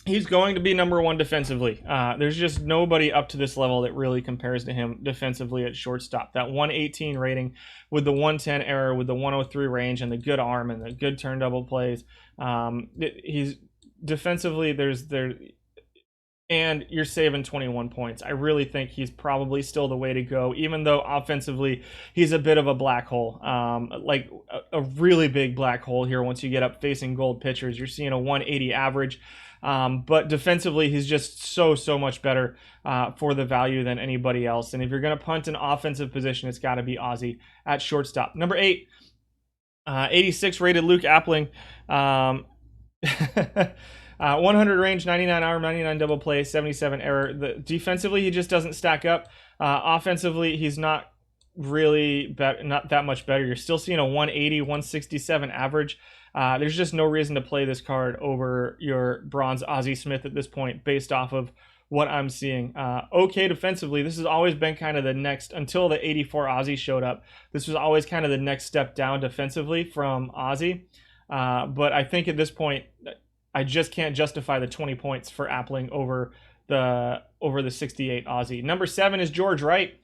He's going to be number 1 defensively. There's just nobody up to this level that really compares to him defensively at shortstop. That 118 rating with the 110 error, with the 103 range, and the good arm and the good turn double plays. He's defensively, and you're saving 21 points. I really think he's probably still the way to go, even though offensively he's a bit of a black hole, like a really big black hole here. Once you get up facing gold pitchers, you're seeing a 180 average, but defensively he's just so much better for the value than anybody else. And if you're going to punt an offensive position, it's got to be Ozzy at shortstop. Number 8, 86 rated Luke Appling. 100 range, 99 arm, 99 double play, 77 error. Defensively, he just doesn't stack up. Offensively, he's not really not that much better. You're still seeing a 180, 167 average. There's just no reason to play this card over your bronze Ozzy Smith at this point, based off of what I'm seeing. Okay, defensively, this has always been kind of the next, until the 84 Ozzy showed up, this was always kind of the next step down defensively from Ozzy. But I think at this point, I just can't justify the 20 points for Appling over the 68 Ozzy. Number 7 is George Wright.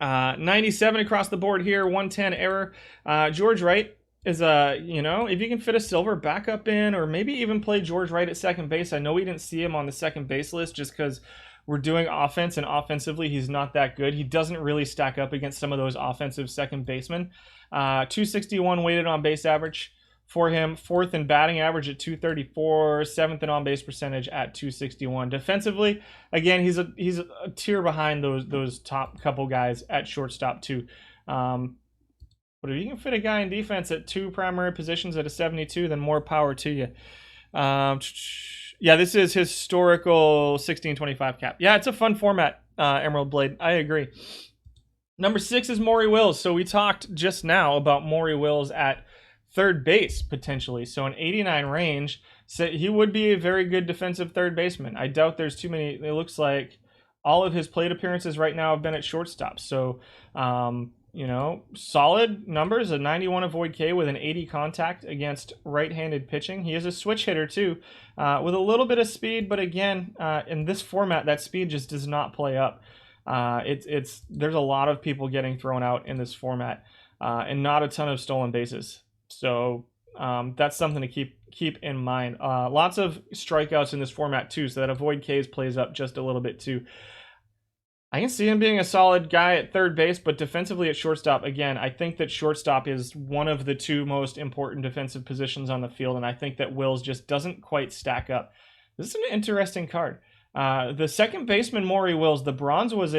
97 across the board here, 110 error. George Wright is if you can fit a silver backup in, or maybe even play George Wright at second base. I know we didn't see him on the second base list just because we're doing offense, and offensively he's not that good. He doesn't really stack up against some of those offensive second basemen. 261 weighted on base average for him, 4th in batting average at 234, 7th in on-base percentage at 261. Defensively, again, he's a tier behind those top couple guys at shortstop too. But if you can fit a guy in defense at 2 primary positions at a 72, then more power to you. This is historical 1625 cap. Yeah, it's a fun format, Emerald Blade. I agree. Number 6 is Maury Wills. So we talked just now about Maury Wills at third base potentially. So an 89 range, so he would be a very good defensive third baseman. I doubt there's too many. It looks like all of his plate appearances right now have been at shortstop. So, solid numbers, a 91 avoid K with an 80 contact against right-handed pitching. He is a switch hitter too, with a little bit of speed, but again, in this format, that speed just does not play up. There's a lot of people getting thrown out in this format, and not a ton of stolen bases. So that's something to keep in mind. Lots of strikeouts in this format too, so that avoid Ks plays up just a little bit too. I can see him being a solid guy at third base, but defensively at shortstop, again, I think that shortstop is one of the 2 most important defensive positions on the field, and I think that Wills just doesn't quite stack up. This is an interesting card. The second baseman, Maury Wills, the bronze was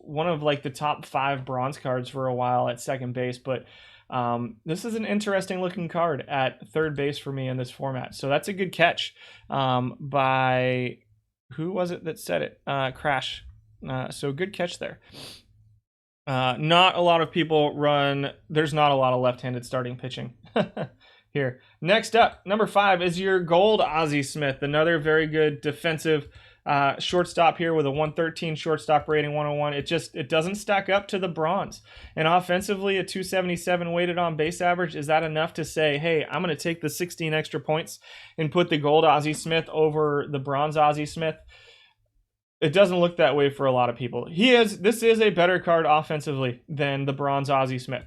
one of like the top 5 bronze cards for a while at second base, but this is an interesting looking card at third base for me in this format. So that's a good catch by, who was it that said it? Crash. So good catch there. Not a lot of people run. There's not a lot of left-handed starting pitching here. Next up, number 5 is your gold Ozzy Smith, another very good defensive shortstop here with a 113 shortstop rating, 101. It doesn't stack up to the bronze. And offensively, a 277 weighted on base average. Is that enough to say, hey, I'm going to take the 16 extra points and put the gold Ozzy Smith over the bronze Ozzy Smith? It doesn't look that way for a lot of people. This is a better card offensively than the bronze Ozzy Smith.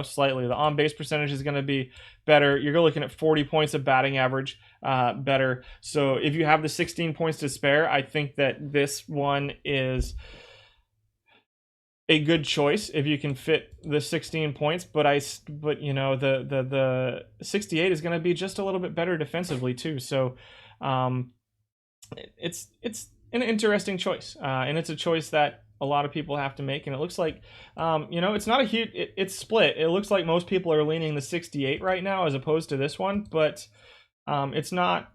Slightly. The on-base percentage is going to be better. You're looking at 40 points of batting average better. So if you have the 16 points to spare, I think that this one is a good choice if you can fit the 16 points. But the 68 is going to be just a little bit better defensively too. So it's an interesting choice, and it's a choice that a lot of people have to make. And it looks like, it's not a huge. It's split. It looks like most people are leaning the 68 right now as opposed to this one, but it's not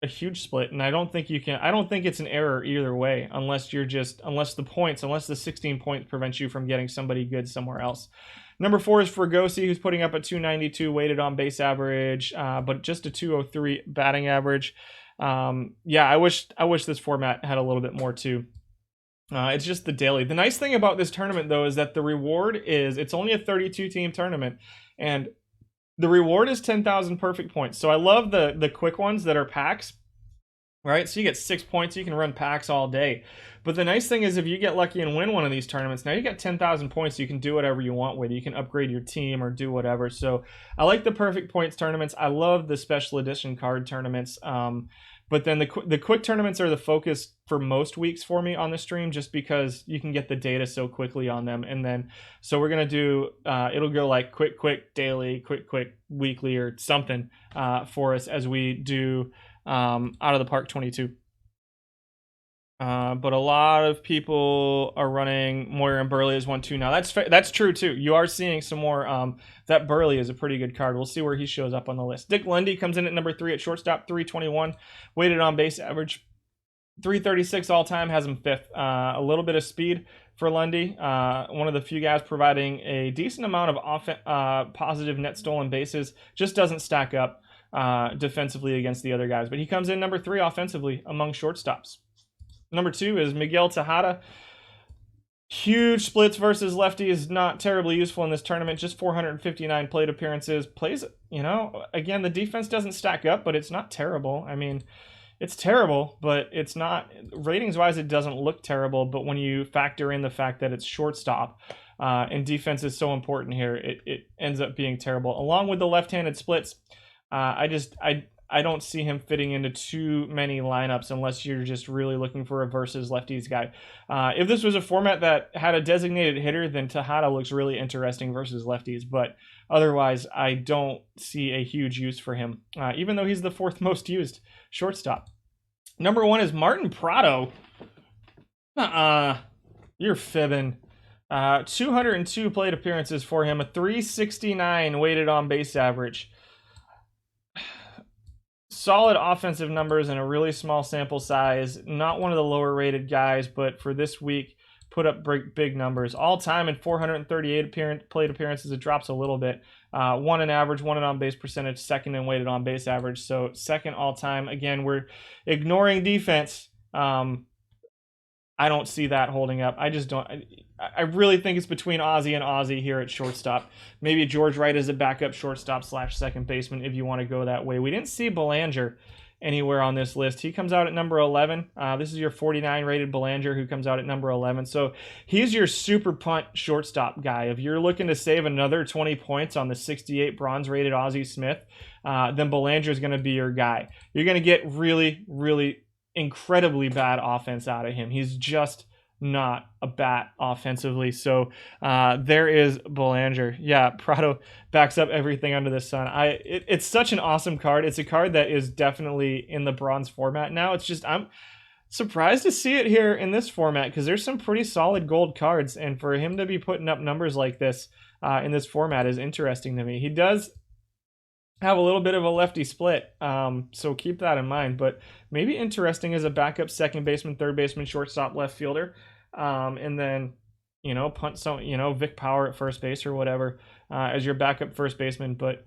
a huge split. And I don't think it's an error either way, unless the 16 points prevents you from getting somebody good somewhere else. Number 4 is Fregosi, who's putting up a 292 weighted on base average, but just a 203 batting average. I wish this format had a little bit more too. It's just the daily. The nice thing about this tournament though is that the reward it's only a 32 team tournament, and the reward is 10,000 perfect points. So I love the quick ones that are packs, right? So you get 6 points, you can run packs all day. But the nice thing is if you get lucky and win one of these tournaments, now you got 10,000 points, you can do whatever you want with it. You can upgrade your team or do whatever. So I like the perfect points tournaments. I love the special edition card tournaments. But then the quick tournaments are the focus for most weeks for me on the stream, just because you can get the data so quickly on them. And then, so we're going to do, it'll go like quick daily, quick weekly or something for us as we do Out of the Park 22. But a lot of people are running Moyer and Burley as 1-2 now. That's true too. You are seeing some more. That Burley is a pretty good card. We'll see where he shows up on the list. Dick Lundy comes in at number 3 at shortstop, 321 weighted on base average, 336 all time, has him 5th. A little bit of speed for Lundy. One of the few guys providing a decent amount of positive net stolen bases. Just doesn't stack up defensively against the other guys. But he comes in number 3 offensively among shortstops. Number 2 is Miguel Tejada. Huge splits versus lefty is not terribly useful in this tournament. Just 459 plate appearances. Plays, again, the defense doesn't stack up, but it's not terrible. I mean, it's terrible, but it's not, ratings-wise, it doesn't look terrible. But when you factor in the fact that it's shortstop and defense is so important here, it ends up being terrible. Along with the left-handed splits, I don't see him fitting into too many lineups unless you're just really looking for a versus lefties guy. If this was a format that had a designated hitter, then Tejada looks really interesting versus lefties. But otherwise, I don't see a huge use for him, even though he's the 4th most used shortstop. Number 1 is Martin Prado. You're fibbing. 202 plate appearances for him, a 369 weighted on base average. Solid offensive numbers in a really small sample size. Not one of the lower rated guys, but for this week, put up big numbers. All time in 438 plate appearances, it drops a little bit. 1 in average, 1 in on base percentage, 2nd in weighted on base average. So 2nd all time. Again, we're ignoring defense. I don't see that holding up. I just don't. I really think it's between Ozzy and Ozzy here at shortstop. Maybe George Wright is a backup shortstop / second baseman if you want to go that way. We didn't see Belanger anywhere on this list. He comes out at number 11. This is your 49 rated Belanger who comes out at number 11. So he's your super punt shortstop guy. If you're looking to save another 20 points on the 68 bronze rated Ozzy Smith, then Belanger is going to be your guy. You're going to get really, really incredibly bad offense out of him. He's just not a bat offensively. So there is Belanger. Yeah, Prado backs up everything under the sun. It's such an awesome card. It's a card that is definitely in the bronze format now. It's just, I'm surprised to see it here in this format because there's some pretty solid gold cards, and for him to be putting up numbers like this in this format is interesting to me. He does have a little bit of a lefty split, so keep that in mind, but maybe interesting as a backup second baseman, third baseman, shortstop, left fielder. And then punt some, Vic Power at first base or whatever as your backup first baseman. But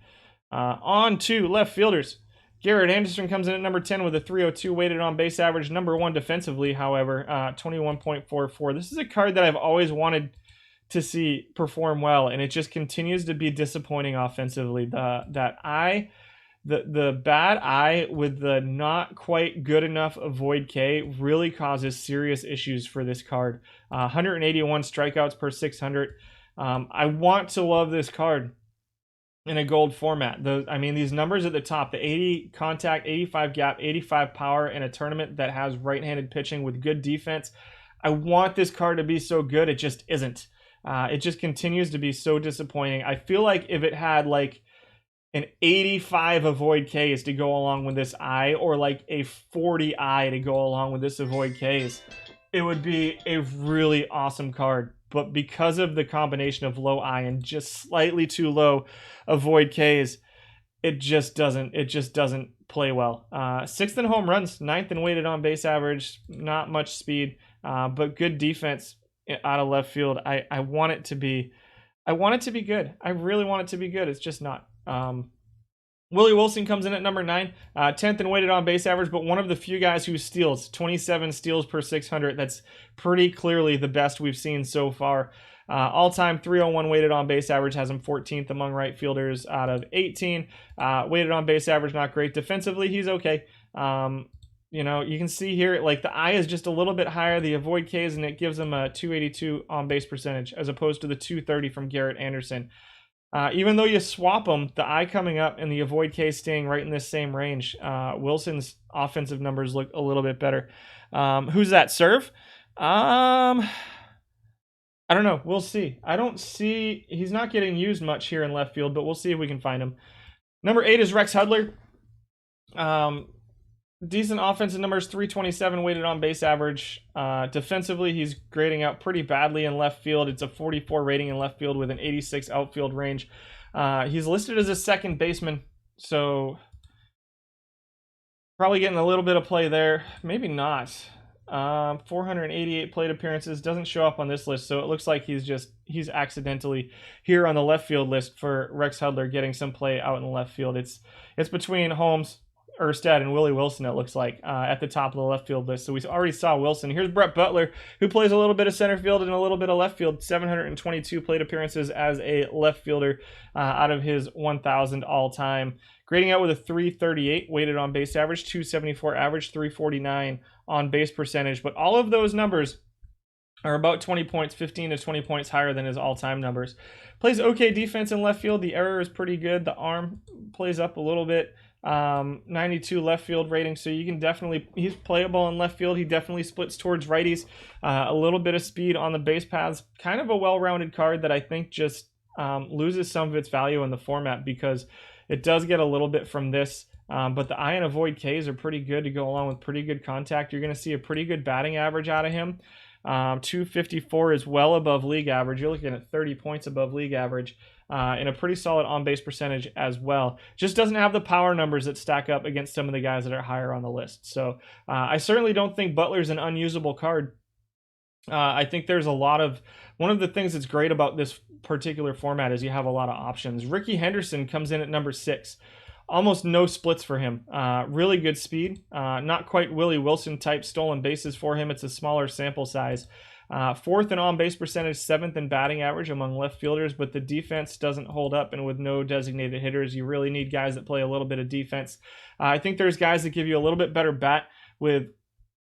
on to left fielders. Garrett Anderson comes in at number 10 with a 302 weighted on base average. Number 1 defensively, however, 21.44. This is a card that I've always wanted to see perform well, and it just continues to be disappointing offensively. The bad eye with the not quite good enough avoid K really causes serious issues for this card. 181 strikeouts per 600. I want to love this card in a gold format. These numbers at the top, the 80 contact, 85 gap, 85 power in a tournament that has right-handed pitching with good defense. I want this card to be so good. It just isn't. It just continues to be so disappointing. I feel like if it had like an 85 avoid Ks to go along with this I, or like a 40 I to go along with this avoid Ks, it would be a really awesome card. But because of the combination of low I and just slightly too low avoid Ks, it just doesn't play well. 6th in home runs, 9th in weighted on base average, not much speed, but good defense out of left field. I want it to be good. I really want it to be good. It's just not. Willie Wilson comes in at number 9, 10th in weighted on base average, but one of the few guys who steals, 27 steals per 600. That's pretty clearly the best we've seen so far. All-time 301 weighted on base average, has him 14th among right fielders out of 18. Weighted on base average, not great. Defensively, he's okay. You can see here, like the I is just a little bit higher, the avoid Ks, and it gives him a 282 on base percentage as opposed to the 230 from Garrett Anderson. Even though you swap them, the I coming up and the avoid K staying right in this same range. Wilson's offensive numbers look a little bit better. Who's that? Serve? I don't know. We'll see. He's not getting used much here in left field, but we'll see if we can find him. Number 8 is Rex Hudler. Decent offensive numbers, 327 weighted on base average. Defensively, he's grading out pretty badly in left field. It's a 44 rating in left field with an 86 outfield range. He's listed as a second baseman, so probably getting a little bit of play there. Maybe not. 488 plate appearances, doesn't show up on this list, so it looks like he's accidentally here on the left field list for Rex Hudler, getting some play out in the left field. It's between Holmes, Erstad, and Willie Wilson, it looks like, at the top of the left field list. So we already saw Wilson. Here's Brett Butler, who plays a little bit of center field and a little bit of left field. 722 plate appearances as a left fielder out of his 1,000 all-time. Grading out with a 338 weighted on base average, 274 average, 349 on base percentage. But all of those numbers are about 20 points, 15 to 20 points higher than his all-time numbers. Plays okay defense in left field. The error is pretty good. The arm plays up a little bit. 92 left field rating, so you can he's playable in left field. He definitely splits towards righties. A little bit of speed on the base paths. Kind of a well-rounded card that I think just loses some of its value in the format because it does get a little bit from this. But the I and avoid Ks are pretty good to go along with pretty good contact. You're going to see a pretty good batting average out of him. 254 is well above league average. You're looking at 30 points above league average. And a pretty solid on-base percentage as well. Just doesn't have the power numbers that stack up against some of the guys that are higher on the list. So I certainly don't think Butler's an unusable card. I think there's one of the things that's great about this particular format is you have a lot of options. Ricky Henderson comes in at number 6. Almost no splits for him. Really good speed. Not quite Willie Wilson type stolen bases for him. It's a smaller sample size. 4th in on-base percentage, 7th in batting average among left fielders, but the defense doesn't hold up, and with no designated hitters, you really need guys that play a little bit of defense. I think there's guys that give you a little bit better bat with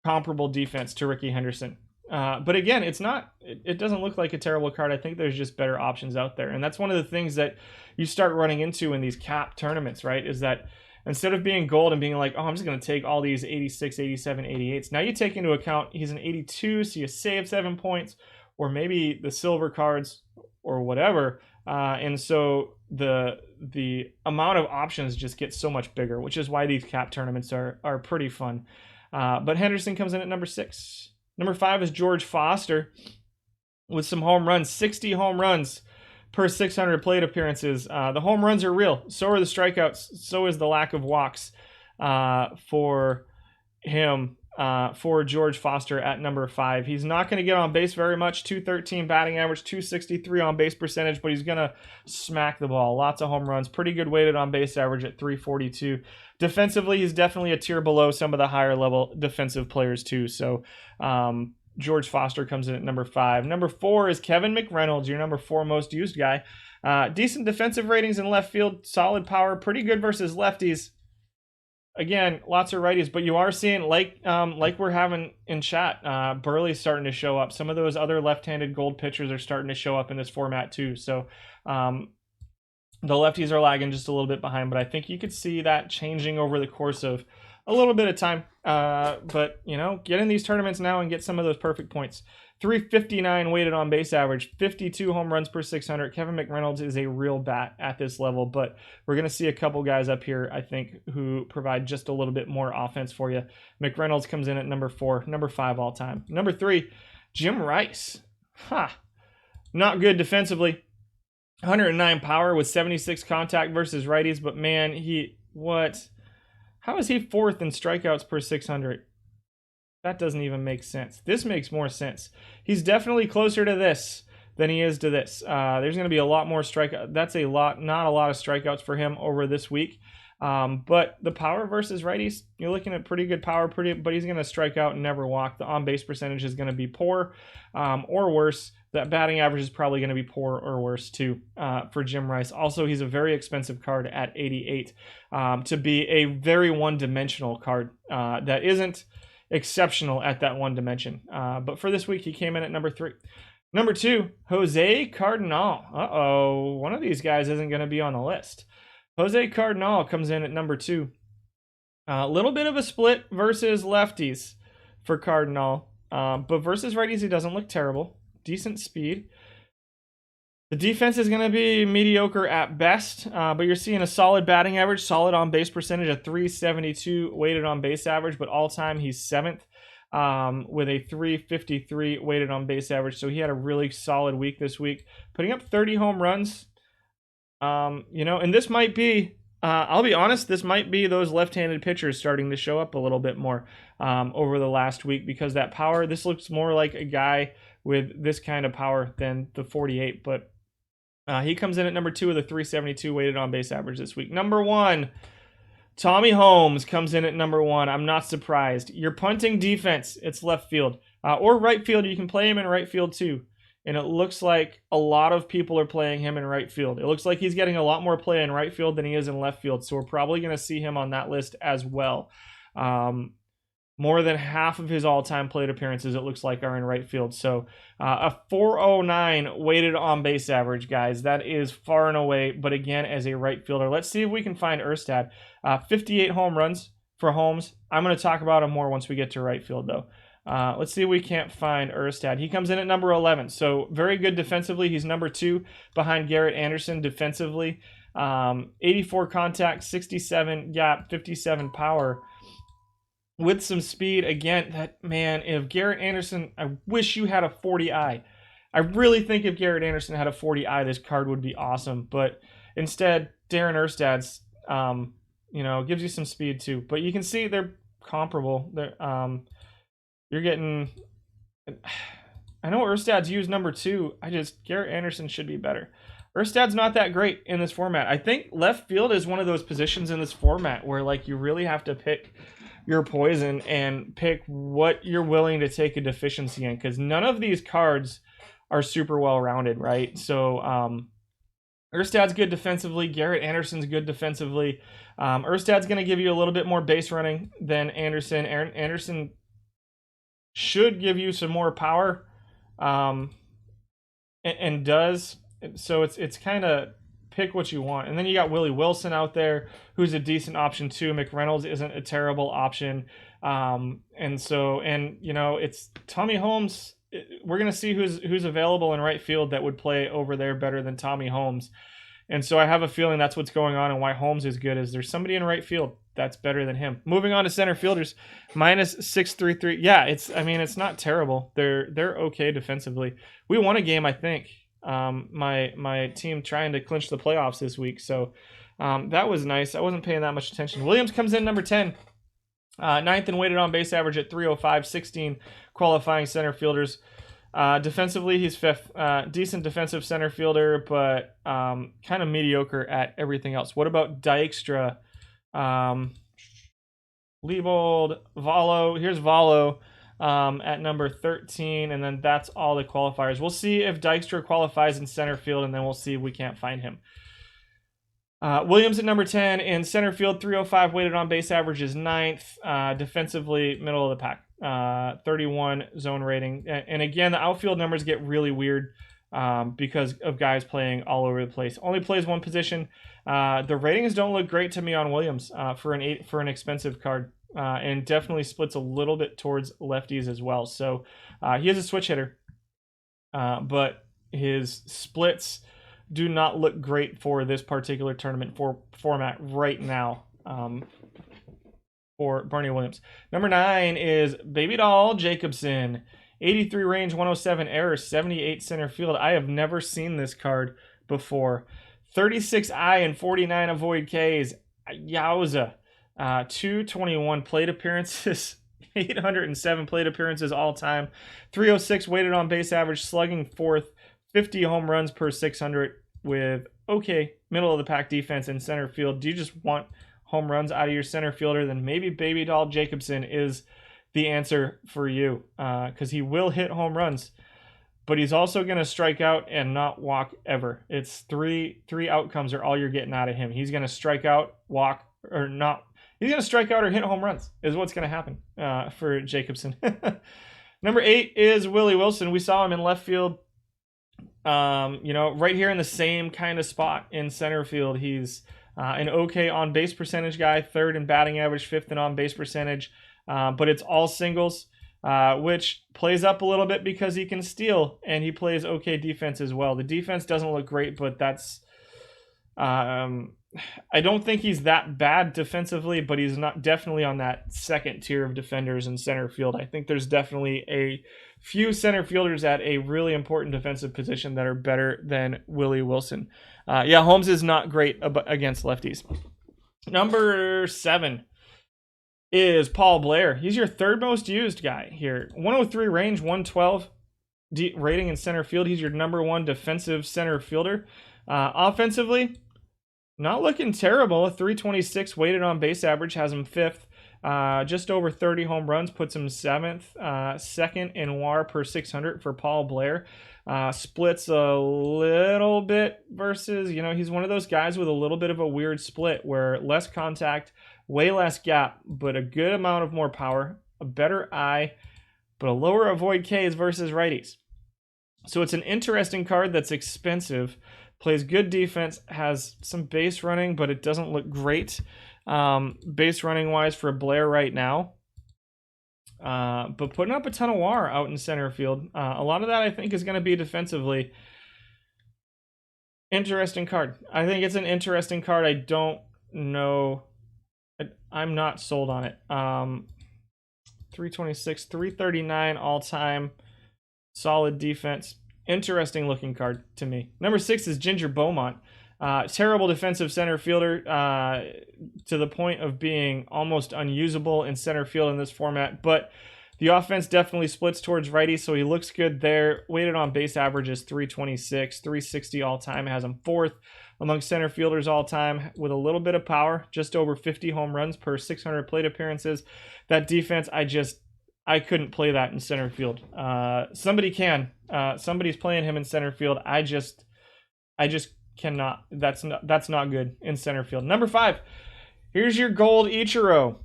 comparable defense to Ricky Henderson. But again, it doesn't look like a terrible card. I think there's just better options out there, and that's one of the things that you start running into in these cap tournaments, right, is that instead of being gold and being like, oh, I'm just going to take all these 86, 87, 88s, now you take into account he's an 82, so you save 7 points, or maybe the silver cards or whatever. And so the amount of options just gets so much bigger, which is why these cap tournaments are pretty fun. But Henderson comes in at number 6. Number 5 is George Foster with some home runs, 60 home runs per 600 plate appearances. The home runs are real. So are the strikeouts. So is the lack of walks for him. for George Foster at number 5. He's not going to get on base very much, 213 batting average, 263 on base percentage, but he's going to smack the ball. Lots of home runs, pretty good weighted on base average at 342. Defensively, he's definitely a tier below some of the higher level defensive players too. So George Foster comes in at number 5. Number 4 is Kevin McReynolds, your number 4 most used guy. Decent defensive ratings in left field, solid power, pretty good versus lefties. Again, lots of righties, but you are seeing, like we're having in chat, Burley's starting to show up. Some of those other left-handed gold pitchers are starting to show up in this format too. So the lefties are lagging just a little bit behind, but I think you could see that changing over the course of a little bit of time. But, you know, get in these tournaments now and get some of those perfect points. 359 weighted on base average, 52 home runs per 600. Kevin McReynolds is a real bat at this level, but we're going to see a couple guys up here, I think, who provide just a little bit more offense for you. McReynolds comes in at number 4, number 5 all time. Number 3, Jim Rice. Not good defensively. 109 power with 76 contact versus righties, but man, how is he 4th in strikeouts per 600? That doesn't even make sense. This makes more sense. He's definitely closer to this than he is to this. There's going to be a lot more strikeout. That's not a lot of strikeouts for him over this week. But the power versus righties, you're looking at pretty good power, but he's going to strike out and never walk. The on-base percentage is going to be poor or worse. That batting average is probably going to be poor or worse too for Jim Rice. Also, he's a very expensive card at 88 to be a very one-dimensional card that isn't exceptional at that one dimension. But for this week, he came in at number 3. Number 2, Jose Cardinal. One of these guys isn't going to be on the list. Jose Cardinal comes in at number 2. A little bit of a split versus lefties for Cardinal, but versus righties, he doesn't look terrible. Decent speed. The defense is going to be mediocre at best, but you're seeing a solid batting average, solid on base percentage, a 372 weighted on base average, but all time he's 7th with a 353 weighted on base average. So he had a really solid week this week, putting up 30 home runs. And this might be, I'll be honest, this might be those left-handed pitchers starting to show up a little bit more over the last week because that power, this looks more like a guy with this kind of power than the 48, but he comes in at number 2 with a 372 weighted on base average this week. Number 1, Tommy Holmes comes in at number 1. I'm not surprised. Your punting defense, it's left field or right field. You can play him in right field too. And it looks like a lot of people are playing him in right field. It looks like he's getting a lot more play in right field than he is in left field. So we're probably going to see him on that list as well. More than half of his all-time plate appearances, it looks like, are in right field. So a 409 weighted on-base average, guys. That is far and away, but again, as a right fielder. Let's see if we can find Erstad. 58 home runs for Holmes. I'm going to talk about him more once we get to right field, though. Let's see if we can't find Erstad. He comes in at number 11, so very good defensively. He's number 2 behind Garrett Anderson defensively. 84 contact, 67 gap, 57 power. With some speed, again, if Garrett Anderson, I wish you had a 40i. I really think if Garrett Anderson had a 40i, this card would be awesome. But instead, Darren Erstad's, gives you some speed too. But you can see they're comparable. You're getting, I know Erstad's used number 2. Garrett Anderson should be better. Erstad's not that great in this format. I think left field is one of those positions in this format where you really have to pick your poison and pick what you're willing to take a deficiency in, because none of these cards are super well rounded, right? So Erstad's good defensively. Garrett Anderson's good defensively. Erstad's going to give you a little bit more base running than Anderson. Anderson should give you some more power, and does. So it's kind of pick what you want. And then you got Willie Wilson out there, who's a decent option too. McReynolds isn't a terrible option. It's Tommy Holmes. We're going to see who's available in right field that would play over there better than Tommy Holmes. And so I have a feeling that's what's going on, and why Holmes is good is there's somebody in right field that's better than him. Moving on to center fielders, minus 633. Yeah, it's not terrible. They're okay defensively. We won a game, I think. My team trying to clinch the playoffs this week, so that was nice. I wasn't paying that much attention. Williams comes in number 10. Ninth in weighted on base average at 305, 16 qualifying center fielders. Defensively, he's fifth. Decent defensive center fielder, but kind of mediocre at everything else. What about Dykstra? Liebold, Valo. Here's Valo at number 13, and then that's all the qualifiers. We'll see if Dykstra qualifies in center field, and then we'll see if we can't find him. Williams at number 10 in center field, 305 weighted on base average is ninth. Defensively, middle of the pack. 31 zone rating. And again, the outfield numbers get really weird because of guys playing all over the place. Only plays one position. The ratings don't look great to me on Williams for an expensive card. And definitely splits a little bit towards lefties as well. So he is a switch hitter. But his splits do not look great for this particular tournament format right now for Bernie Williams. Number 9 is Baby Doll Jacobson. 83 range, 107 errors, 78 center field. I have never seen this card before. 36 I and 49 avoid Ks. Yowza. 221 plate appearances. 807 plate appearances all time. 306 weighted on base average, slugging fourth. 50 home runs per 600 with okay middle of the pack defense in center field. Do you just want home runs out of your center fielder? Then maybe Baby Doll Jacobson is the answer for you because he will hit home runs, but he's also going to strike out and not walk ever. It's three outcomes are all you're getting out of him. He's going to strike out, walk, or not. He's going to strike out or hit home runs is what's going to happen for Jacobson. Number 8 is Willie Wilson. We saw him in left field. Right here in the same kind of spot in center field. He's an okay on base percentage guy, third in batting average, fifth in on base percentage, but it's all singles, which plays up a little bit because he can steal and he plays okay defense as well. The defense doesn't look great, but that's I don't think he's that bad defensively, but he's not definitely on that second tier of defenders in center field. I think there's definitely a few center fielders at a really important defensive position that are better than Willie Wilson. Holmes is not great against lefties. Number 7 is Paul Blair. He's your third most used guy here. 103 range, 112 rating in center field. He's your number 1 defensive center fielder. Offensively, not looking terrible. 326 weighted on base average has him 5th. Just over 30 home runs puts him 7th. Second in WAR per 600 for Paul Blair. Splits a little bit versus, he's one of those guys with a little bit of a weird split where less contact, way less gap, but a good amount of more power, a better eye, but a lower avoid Ks versus righties. So it's an interesting card that's expensive. Plays good defense, has some base running, but it doesn't look great base running wise for Blair right now. But putting up a ton of WAR out in center field. A lot of that I think is going to be defensively. Interesting card. I think it's an interesting card. I don't know. I'm not sold on it. 326, 339 all time. Solid defense. Interesting looking card to me. Number 6 is Ginger Beaumont. Terrible defensive center fielder to the point of being almost unusable in center field in this format, but the offense definitely splits towards righty, so he looks good there. Weighted on base average is 326, 360 all time. Has him 4th among center fielders all time with a little bit of power, just over 50 home runs per 600 plate appearances. That defense, I couldn't play that in center field. Somebody can. Somebody's playing him in center field. I just cannot. That's not good in center field. Number 5. Here's your gold Ichiro.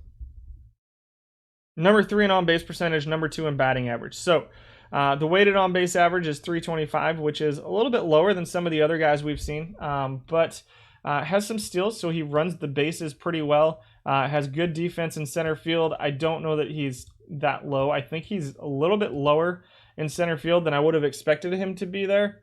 Number 3 in on base percentage. Number 2 in batting average. So the weighted on base average is 325, which is a little bit lower than some of the other guys we've seen, but has some steals, so he runs the bases pretty well. Has good defense in center field. I don't know that he's that low. I think he's a little bit lower in center field than I would have expected him to be there.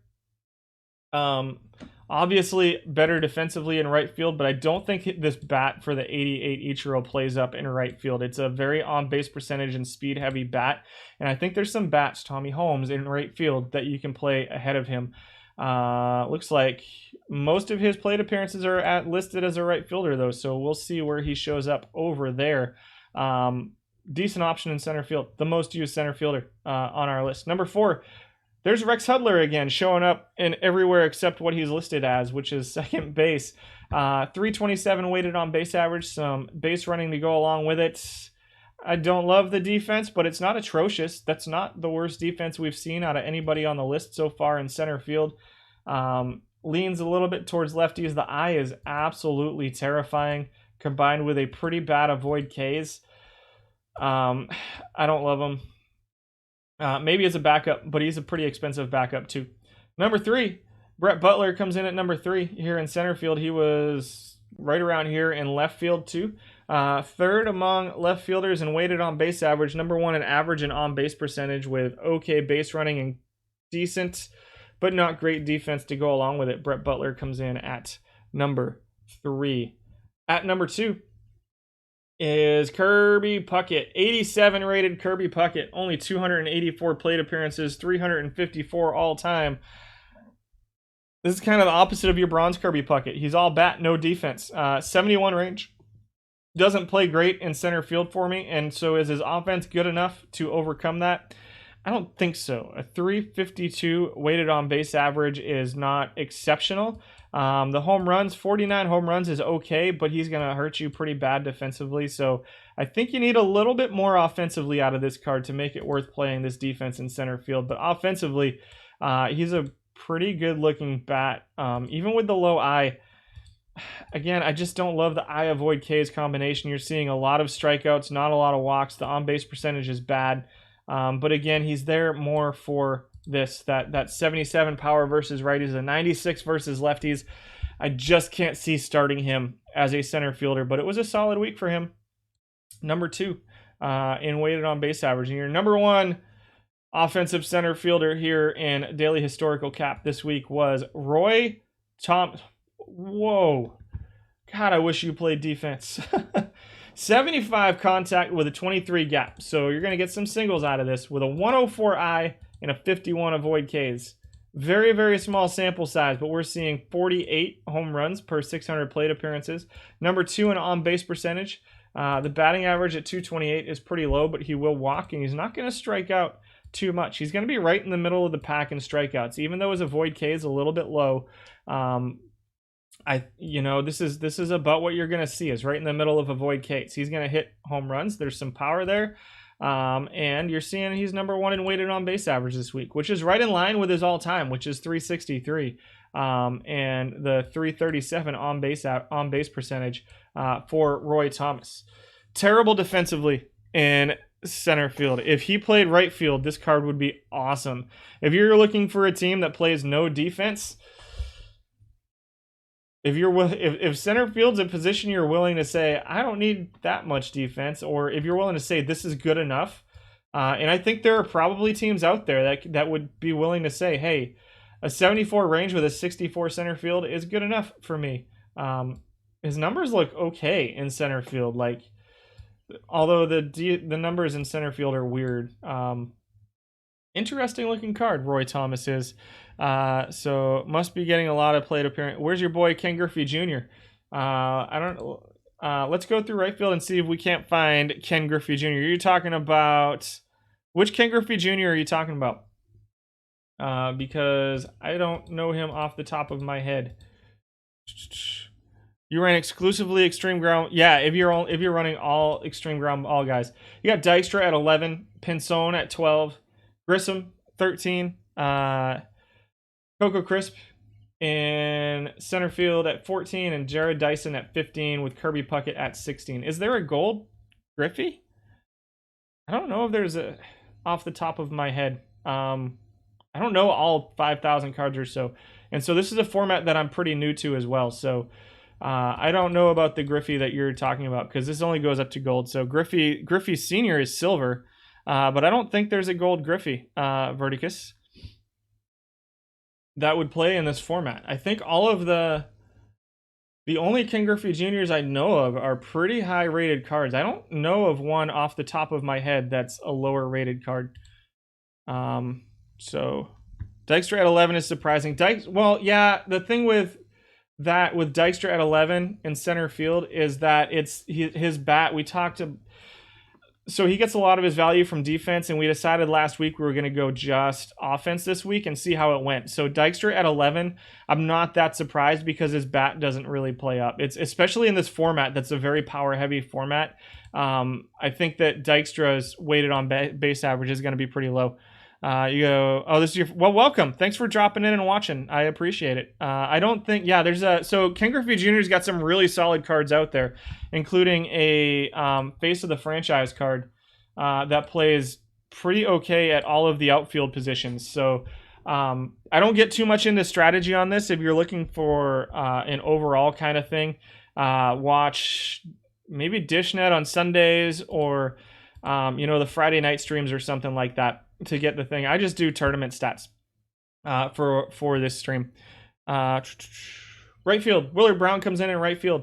Obviously better defensively in right field, but I don't think this bat for the 88 Ichiro plays up in right field. It's a very on base percentage and speed heavy bat, and I think there's some bats, Tommy Holmes, in right field that you can play ahead of him. Looks like most of his plate appearances are listed as a right fielder though, so we'll see where he shows up over there. Decent option in center field. The most used center fielder on our list. Number 4, there's Rex Hudler again, showing up in everywhere except what he's listed as, which is second base. 327 weighted on base average, some base running to go along with it. I don't love the defense, but it's not atrocious. That's not the worst defense we've seen out of anybody on the list so far in center field. Leans a little bit towards lefties. The eye is absolutely terrifying, combined with a pretty bad avoid Ks. I don't love him. Maybe as a backup, but he's a pretty expensive backup too. Number 3, Brett Butler comes in at number 3 here in center field. He was right around here in left field too. Third among left fielders and weighted on base average. Number 1 in average and on base percentage with okay base running and decent, but not great defense to go along with it. Brett Butler comes in at number 3. At number 2 is Kirby Puckett. 87 rated Kirby Puckett. Only 284 plate appearances, 354 all time. This is kind of the opposite of your bronze Kirby Puckett. He's all bat, no defense. 71 range. Doesn't play great in center field for me, and so is his offense good enough to overcome that? I don't think so. A 352 weighted on base average is not exceptional. The home runs, 49 home runs is okay, but he's going to hurt you pretty bad defensively. So I think you need a little bit more offensively out of this card to make it worth playing this defense in center field. But offensively, he's a pretty good looking bat, even with the low eye. Again, I just don't love the eye avoid Ks combination. You're seeing a lot of strikeouts, not a lot of walks. The on-base percentage is bad. But again, he's there more for this, that 77 power versus righties, a 96 versus lefties. I just can't see starting him as a center fielder, but it was a solid week for him. Number 2 in weighted on base average. And your number 1 offensive center fielder here in Daily Historical Cap this week was Roy Thomas. Whoa. God, I wish you played defense. 75 contact with a 23 gap. So you're going to get some singles out of this with a 104 I and a 51 avoid Ks. Very, very small sample size, but we're seeing 48 home runs per 600 plate appearances. Number 2 in on-base percentage. The batting average at 228 is pretty low, but he will walk, and he's not going to strike out too much. He's going to be right in the middle of the pack in strikeouts, even though his avoid K is a little bit low. This is about what you're going to see, is right in the middle of avoid Ks. He's going to hit home runs. There's some power there. And you're seeing he's number 1 in weighted on base average this week, which is right in line with his all time, which is 363. And the 337 on base percentage for Roy Thomas. Terrible defensively in center field. If he played right field, this card would be awesome. If you're looking for a team that plays no defense, if center field's a position you're willing to say, I don't need that much defense, or if you're willing to say this is good enough, and I think there are probably teams out there that would be willing to say, hey, a 74 range with a 64 center field is good enough for me. His numbers look okay in center field, although the numbers in center field are weird. Interesting looking card, Roy Thomas is. So must be getting a lot of plate appearance. Where's your boy Ken Griffey Jr.? Let's go through right field and see if we can't find Ken Griffey Jr. Are you talking about which Ken Griffey Jr. are you talking about? Because I don't know him off the top of my head. You ran exclusively extreme ground. Yeah, if you're running all extreme ground ball guys, you got Dykstra at 11, Pinzone at 12, Grissom 13, Coco Crisp in center field at 14, and Jared Dyson at 15 with Kirby Puckett at 16. Is there a gold Griffey? I don't know if there's a off the top of my head. I don't know all 5,000 cards or so. And so this is a format that I'm pretty new to as well. So I don't know about the Griffey that you're talking about, because this only goes up to gold. So Griffey Sr. is silver, but I don't think there's a gold Griffey, Verticus, that would play in this format. I think all of the only Ken Griffey Jr.'s I know of are pretty high rated cards. I don't know of one off the top of my head that's a lower rated card. So Dykstra at 11 is surprising. Well, yeah, the thing with Dykstra at 11 in center field is that it's his bat. We talked So he gets a lot of his value from defense, and we decided last week we were going to go just offense this week and see how it went. So Dykstra at 11, I'm not that surprised because his bat doesn't really play up. It's especially in this format that's a very power-heavy format. I think that Dykstra's weighted on base average is going to be pretty low. You go, oh, this is your, well, welcome. Thanks for dropping in and watching. I appreciate it. I don't think, yeah, so Ken Griffey Jr.'s got some really solid cards out there, including a face of the franchise card that plays pretty okay at all of the outfield positions. So I don't get too much into strategy on this. If you're looking for an overall kind of thing, watch maybe DishNet on Sundays or, the Friday night streams or something like that to get the thing. I just do tournament stats for this stream. Right field, Willard Brown comes in right field.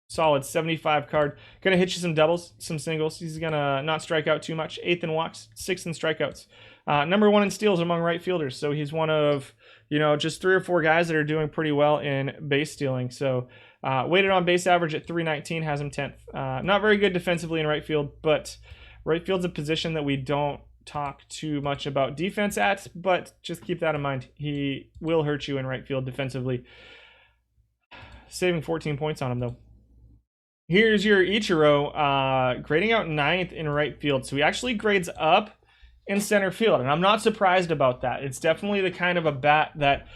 Solid 75 card. Gonna hit you some doubles, some singles. He's gonna not strike out too much. 8th in walks, 6th in strikeouts. Number 1 in steals among right fielders. So he's one of, just 3 or 4 guys that are doing pretty well in base stealing. So weighted on base average at 319, has him 10th. Not very good defensively in right field, but right field's a position that we don't talk too much about defense at, but just keep that in mind. He will hurt you in right field defensively. Saving 14 points on him, though. Here's your Ichiro, grading out 9th in right field. So he actually grades up in center field, and I'm not surprised about that. It's definitely the kind of a bat that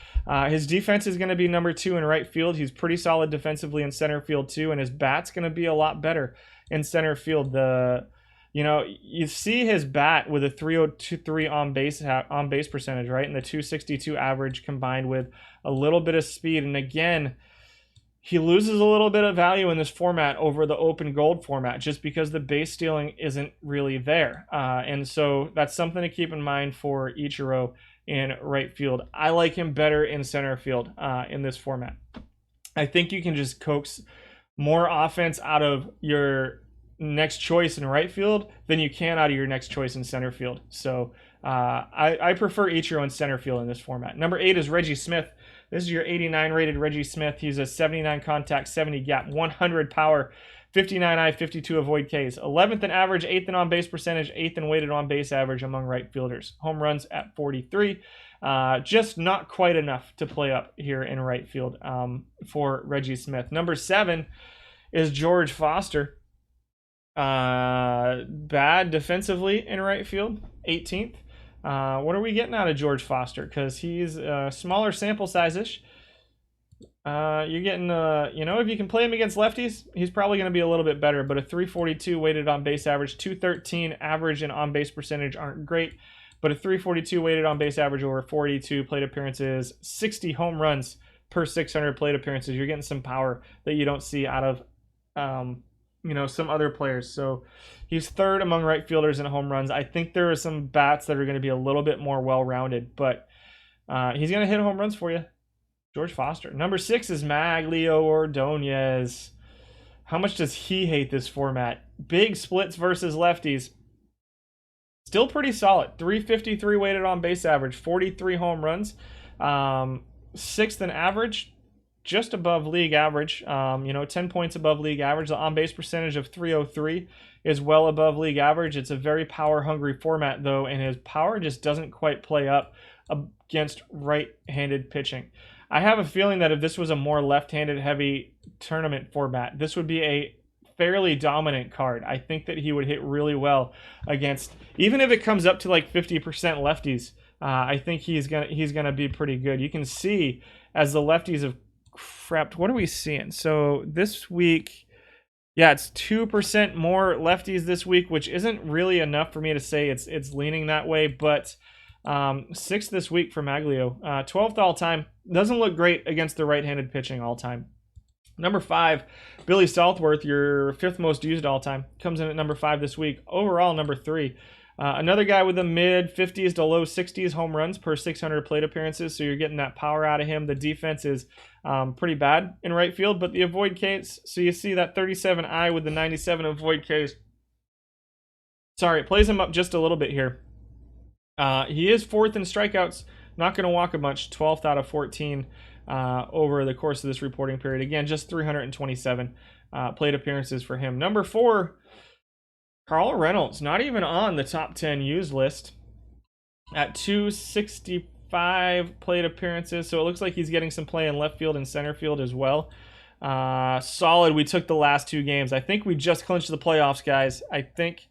his defense is going to be number 2 in right field. He's pretty solid defensively in center field too, and his bat's going to be a lot better in center field. You see his bat with a 303 on base percentage, right? And the 262 average combined with a little bit of speed. And again, he loses a little bit of value in this format over the open gold format just because the base stealing isn't really there. And so that's something to keep in mind for Ichiro in right field. I like him better in center field in this format. I think you can just coax more offense out of your next choice in right field than you can out of your next choice in center field. So I prefer Ichiro in center field in this format. Number 8 is Reggie Smith. This is your 89 rated Reggie Smith. He's a 79 contact, 70 gap, 100 power, 59 eye, 52 avoid Ks. 11th in average, 8th in on base percentage, 8th in weighted on base average among right fielders. Home runs at 43. Just not quite enough to play up here in right field for Reggie Smith. Number 7 is George Foster. Bad defensively in right field, 18th. What are we getting out of George Foster? Because he's smaller sample size-ish. You're getting, if you can play him against lefties, he's probably going to be a little bit better. But a 342 weighted on base average, 213 average and on base percentage aren't great. But a 342 weighted on base average over 42 plate appearances, 60 home runs per 600 plate appearances. You're getting some power that you don't see out of some other players. So he's 3rd among right fielders in home runs. I think there are some bats that are going to be a little bit more well-rounded, but he's going to hit home runs for you. George Foster. Number 6 is Maglio Ordonez. How much does he hate this format? Big splits versus lefties. Still pretty solid. 353 weighted on base average, 43 home runs. 6th in average, just above league average, 10 points above league average. The on-base percentage of 303 is well above league average. It's a very power-hungry format, though, and his power just doesn't quite play up against right-handed pitching. I have a feeling that if this was a more left-handed heavy tournament format, this would be a fairly dominant card. I think that he would hit really well against, even if it comes up to like 50% lefties, I think he's gonna be pretty good. You can see as the lefties have crept. What are we seeing? So this week, yeah, it's 2% more lefties this week, which isn't really enough for me to say it's leaning that way, but 6th this week for Maglio. 12th all time. Doesn't look great against the right-handed pitching all time. Number 5, Billy Southworth, your 5th most used all time, comes in at number 5 this week. Overall, number 3. Another guy with the mid 50s to low 60s home runs per 600 plate appearances, so you're getting that power out of him. The defense is pretty bad in right field, but the avoid Ks, so you see that 37 eye with the 97 avoid Ks. Sorry, it plays him up just a little bit here. He is 4th in strikeouts, not going to walk a bunch, 12th out of 14 over the course of this reporting period. Again, just 327 plate appearances for him. Number 4, Carl Reynolds, not even on the top 10 used list at 265 plate appearances. So it looks like he's getting some play in left field and center field as well. Solid. We took the last 2 games. I think we just clinched the playoffs, guys. I think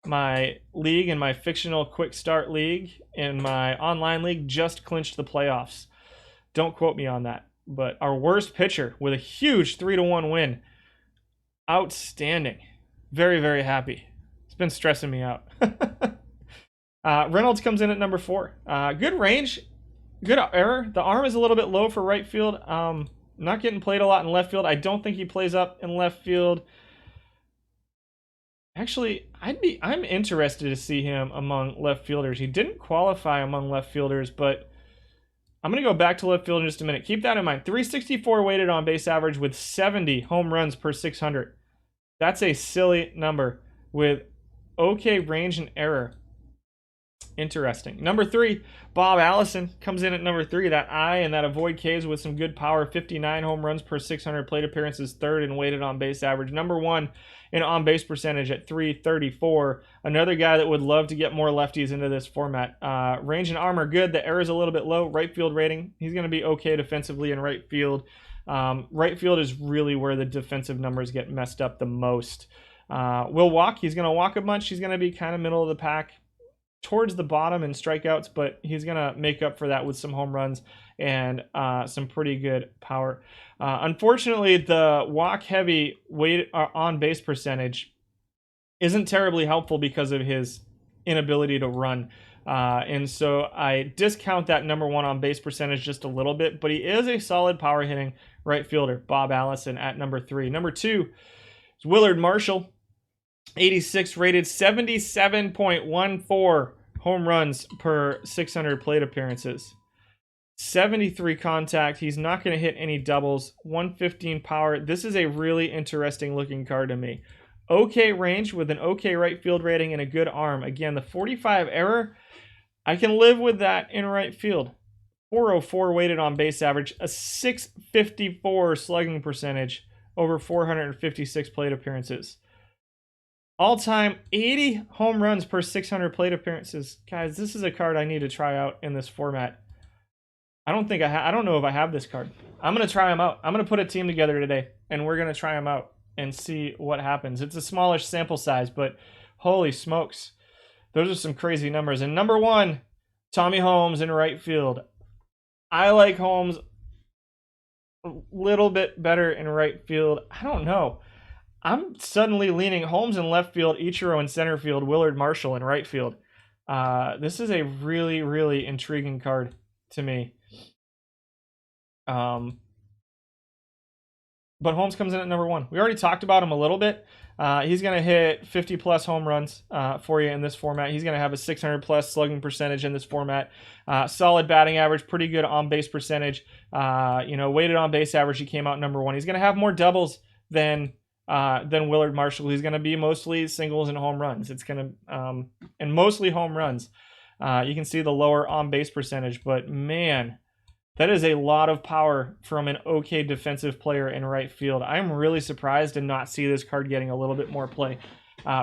my league and my fictional quick start league and my online league just clinched the playoffs. Don't quote me on that. But our worst pitcher with a huge 3-1 win. Outstanding. Very, very happy. It's been stressing me out. Reynolds comes in at number 4. Good range. Good error. The arm is a little bit low for right field. Not getting played a lot in left field. I don't think he plays up in left field. Actually, I'm interested to see him among left fielders. He didn't qualify among left fielders, but I'm going to go back to left field in just a minute. Keep that in mind. 364 weighted on base average with 70 home runs per 600. That's a silly number with okay range and error. Interesting. Number 3, Bob Allison comes in at number 3. That eye and that avoid Ks with some good power. 59 home runs per 600 plate appearances, 3rd in weighted on base average. Number 1 in on base percentage at 334. Another guy that would love to get more lefties into this format. Range and arm are good. The error is a little bit low. Right field rating, he's going to be okay defensively in right field. Right field is really where the defensive numbers get messed up the most. Will walk. He's going to walk a bunch. He's going to be kind of middle of the pack, towards the bottom in strikeouts, but he's going to make up for that with some home runs and some pretty good power. Unfortunately, the walk-heavy weight on-base percentage isn't terribly helpful because of his inability to run. And so I discount that number 1 on-base percentage just a little bit, but he is a solid power-hitting right fielder, Bob Allison, at number 3. Number 2 is Willard Marshall. 86 rated, 77.14 home runs per 600 plate appearances. 73 contact. He's not going to hit any doubles. 115 power. This is a really interesting looking card to me. Okay range with an okay right field rating and a good arm. Again, the 45 error, I can live with that in right field. 404 weighted on base average, a 654 slugging percentage over 456 plate appearances. All-time 80 home runs per 600 plate appearances. Guys, this is a card I need to try out in this format. I don't know if I have this card. I'm going to try him out. I'm going to put a team together today, and we're going to try him out and see what happens. It's a smallish sample size, but holy smokes. Those are some crazy numbers. And number 1, Tommy Holmes in right field. I like Holmes a little bit better in right field. I don't know. I'm suddenly leaning Holmes in left field, Ichiro in center field, Willard Marshall in right field. This is a really, really intriguing card to me. But Holmes comes in at number 1. We already talked about him a little bit. He's going to hit 50-plus home runs for you in this format. He's going to have a 600-plus slugging percentage in this format. Solid batting average, pretty good on-base percentage. Weighted on-base average, he came out number 1. He's going to have more doubles than Willard Marshall. He's going to be mostly singles and home runs. It's going to and mostly home runs. You can see the lower on-base percentage, but man, that is a lot of power from an okay defensive player in right field. I'm really surprised to not see this card getting a little bit more play.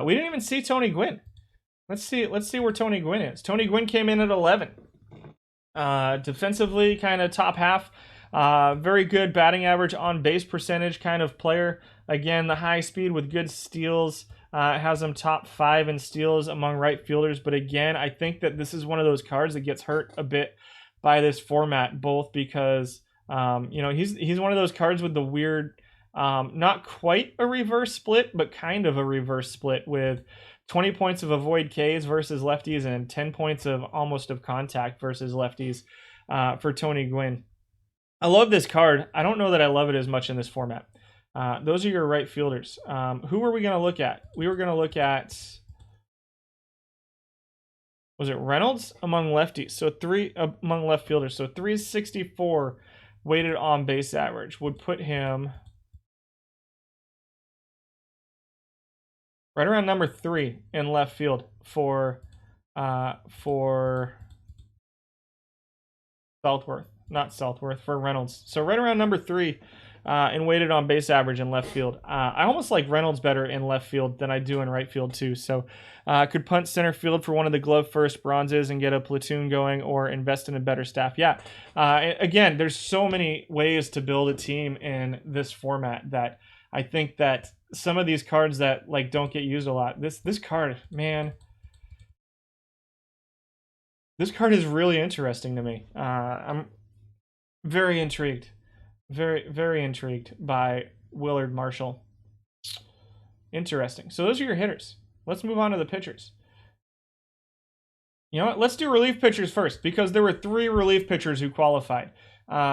We didn't even see Tony Gwynn. Let's see where Tony Gwynn is. Tony Gwynn came in at 11. Defensively, kind of top half. Very good batting average, on base percentage kind of player. Again, the high speed with good steals has him top 5 in steals among right fielders. But again, I think that this is one of those cards that gets hurt a bit by this format, both because he's one of those cards with the weird, not quite a reverse split, but kind of a reverse split with 20 points of avoid Ks versus lefties and 10 points of almost of contact versus lefties for Tony Gwynn. I love this card. I don't know that I love it as much in this format. Those are your right fielders. Who were we going to look at? We were going to look at, was it Reynolds among lefties? So 3 among left fielders. So 364 weighted on base average would put him right around number 3 in left field for Southworth. Not Southworth, for Reynolds. So right around number 3 and weighted on base average in left field. I almost like Reynolds better in left field than I do in right field too. So could punt center field for one of the glove first bronzes and get a platoon going, or invest in a better staff. Yeah. Again, there's so many ways to build a team in this format that I think that some of these cards that like don't get used a lot. This card, man. This card is really interesting to me. I'm very intrigued. Very, very intrigued by Willard Marshall. Interesting. So those are your hitters. Let's move on to the pitchers. You know what? Let's do relief pitchers first, because there were 3 relief pitchers who qualified.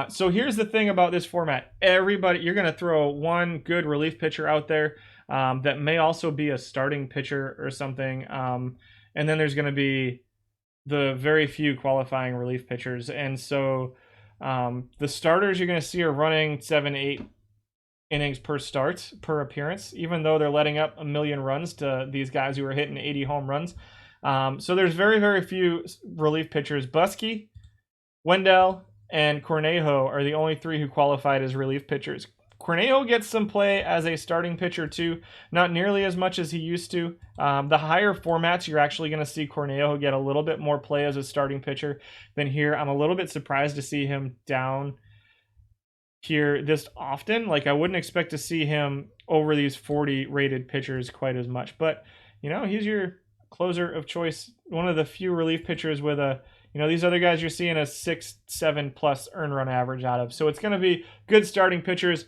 So here's the thing about this format. Everybody, you're going to throw one good relief pitcher out there that may also be a starting pitcher or something. And then there's going to be the very few qualifying relief pitchers. And so the starters you're going to see are running 7-8 innings per start, per appearance, even though they're letting up 1 million runs to these guys who are hitting 80 home runs. So there's very, very few relief pitchers. Buskey, Wendell, and Cornejo are the only 3 who qualified as relief pitchers. Cornejo gets some play as a starting pitcher too, not nearly as much as he used to. The higher formats, you're actually going to see Cornejo get a little bit more play as a starting pitcher than here. I'm a little bit surprised to see him down here this often. Like, I wouldn't expect to see him over these 40 rated pitchers quite as much, but you know, he's your closer of choice. One of the few relief pitchers with a, you know, these other guys you're seeing a 6-7 plus earned run average out of. So it's going to be good starting pitchers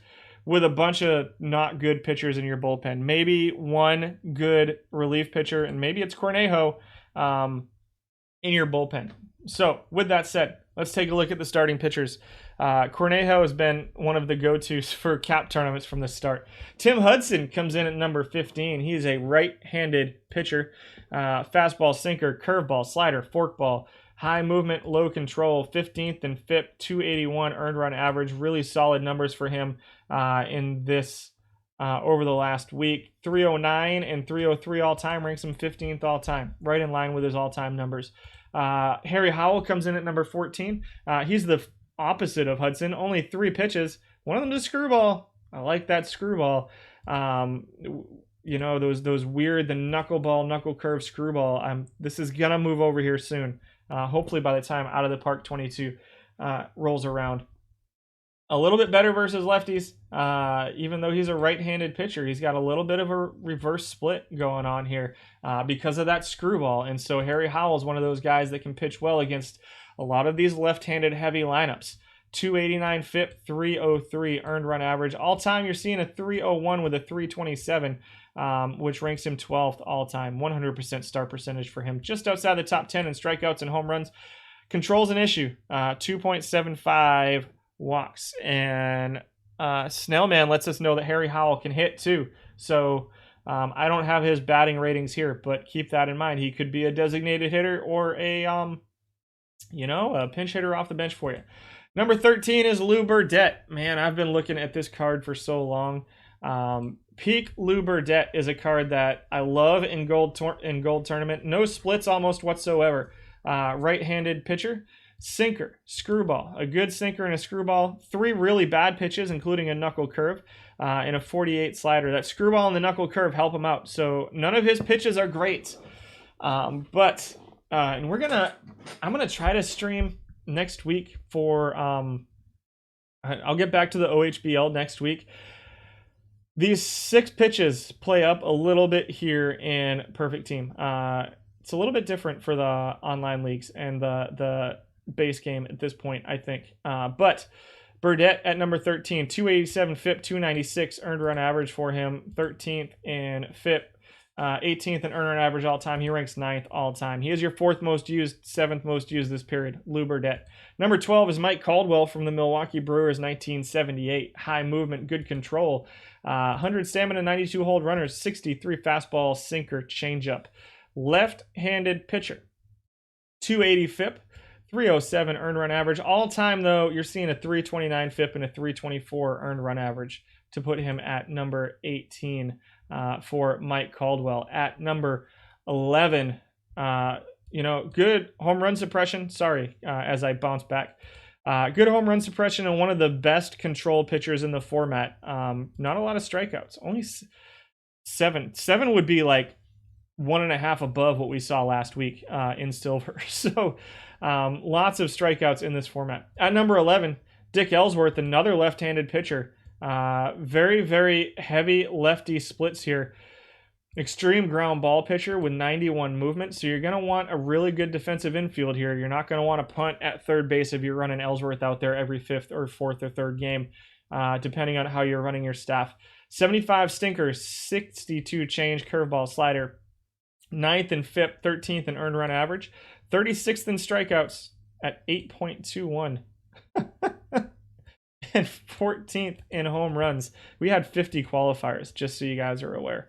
with a bunch of not good pitchers in your bullpen. Maybe one good relief pitcher, and maybe it's Cornejo in your bullpen. So with that said, let's take a look at the starting pitchers. Cornejo has been one of the go-tos for cap tournaments from the start. Tim Hudson comes in at number 15. He is a right-handed pitcher. Fastball, sinker, curveball, slider, forkball, high movement, low control, 15th and FIP, 281 earned run average. Really solid numbers for him in this over the last week. 309 and 303 all-time, ranks him 15th all-time, right in line with his all-time numbers. Harry Howell comes in at number 14. He's the opposite of Hudson. Only 3 pitches. One of them is a screwball. I like that screwball. You know, those weird, the knuckleball, knuckle curve screwball. This is going to move over here soon. Hopefully by the time Out of the Park 22 rolls around. A little bit better versus lefties. Even though he's a right-handed pitcher, he's got a little bit of a reverse split going on here because of that screwball. And so Harry Howell is one of those guys that can pitch well against a lot of these left-handed heavy lineups. 289 FIP, 303 earned run average. All-time, you're seeing a 301 with a 327, which ranks him 12th all-time. 100% start percentage for him. Just outside the top 10 in strikeouts and home runs. Control's an issue. 2.75 walks. And Snellman lets us know that Harry Howell can hit too. So I don't have his batting ratings here, but keep that in mind. He could be a designated hitter or a pinch hitter off the bench for you. Number 13 is Lou Burdett. Man, I've been looking at this card for so long. Peak Lou Burdett is a card that I love in gold tournament. No splits almost whatsoever. Right-handed pitcher, sinker, screwball. A good sinker and a screwball. 3 really bad pitches, including a knuckle curve and a 48 slider. That screwball and the knuckle curve help him out. So none of his pitches are great. And I'm gonna try to stream next week for I'll get back to the OHBL next week. These 6 pitches play up a little bit here in Perfect Team. It's a little bit different for the online leagues and the base game at this point, I think. But Burdett at number 13, 287 FIP, 296 earned run average for him, 13th in FIP. 18th in earned run average all time. He ranks 9th all time. He is your 4th most used, 7th most used this period. Lou Burdett. Number 12 is Mike Caldwell from the Milwaukee Brewers, 1978. High movement, good control. 100 stamina, 92 hold runners, 63 fastball, sinker, changeup. Left-handed pitcher. 280 FIP, 307 earned run average. All time, though, you're seeing a 329 FIP and a 324 earned run average to put him at number 18. For Mike Caldwell. At number 11, good home run suppression. Sorry, as I bounce back. Good home run suppression and one of the best control pitchers in the format. Not a lot of strikeouts. Only 7. 7 would be like 1.5 above what we saw last week in silver. So lots of strikeouts in this format. At number 11, Dick Ellsworth, another left-handed pitcher. Very, very heavy lefty splits here. Extreme ground ball pitcher with 91 movement. So you're going to want a really good defensive infield here. You're not going to want to punt at third base if you're running Ellsworth out there every 5th or 4th or 3rd game, depending on how you're running your staff. 75 stinkers, 62 change curveball slider. 9th in FIP, 13th in earned run average. 36th in strikeouts at 8.21. And 14th in home runs. We had 50 qualifiers, just so you guys are aware.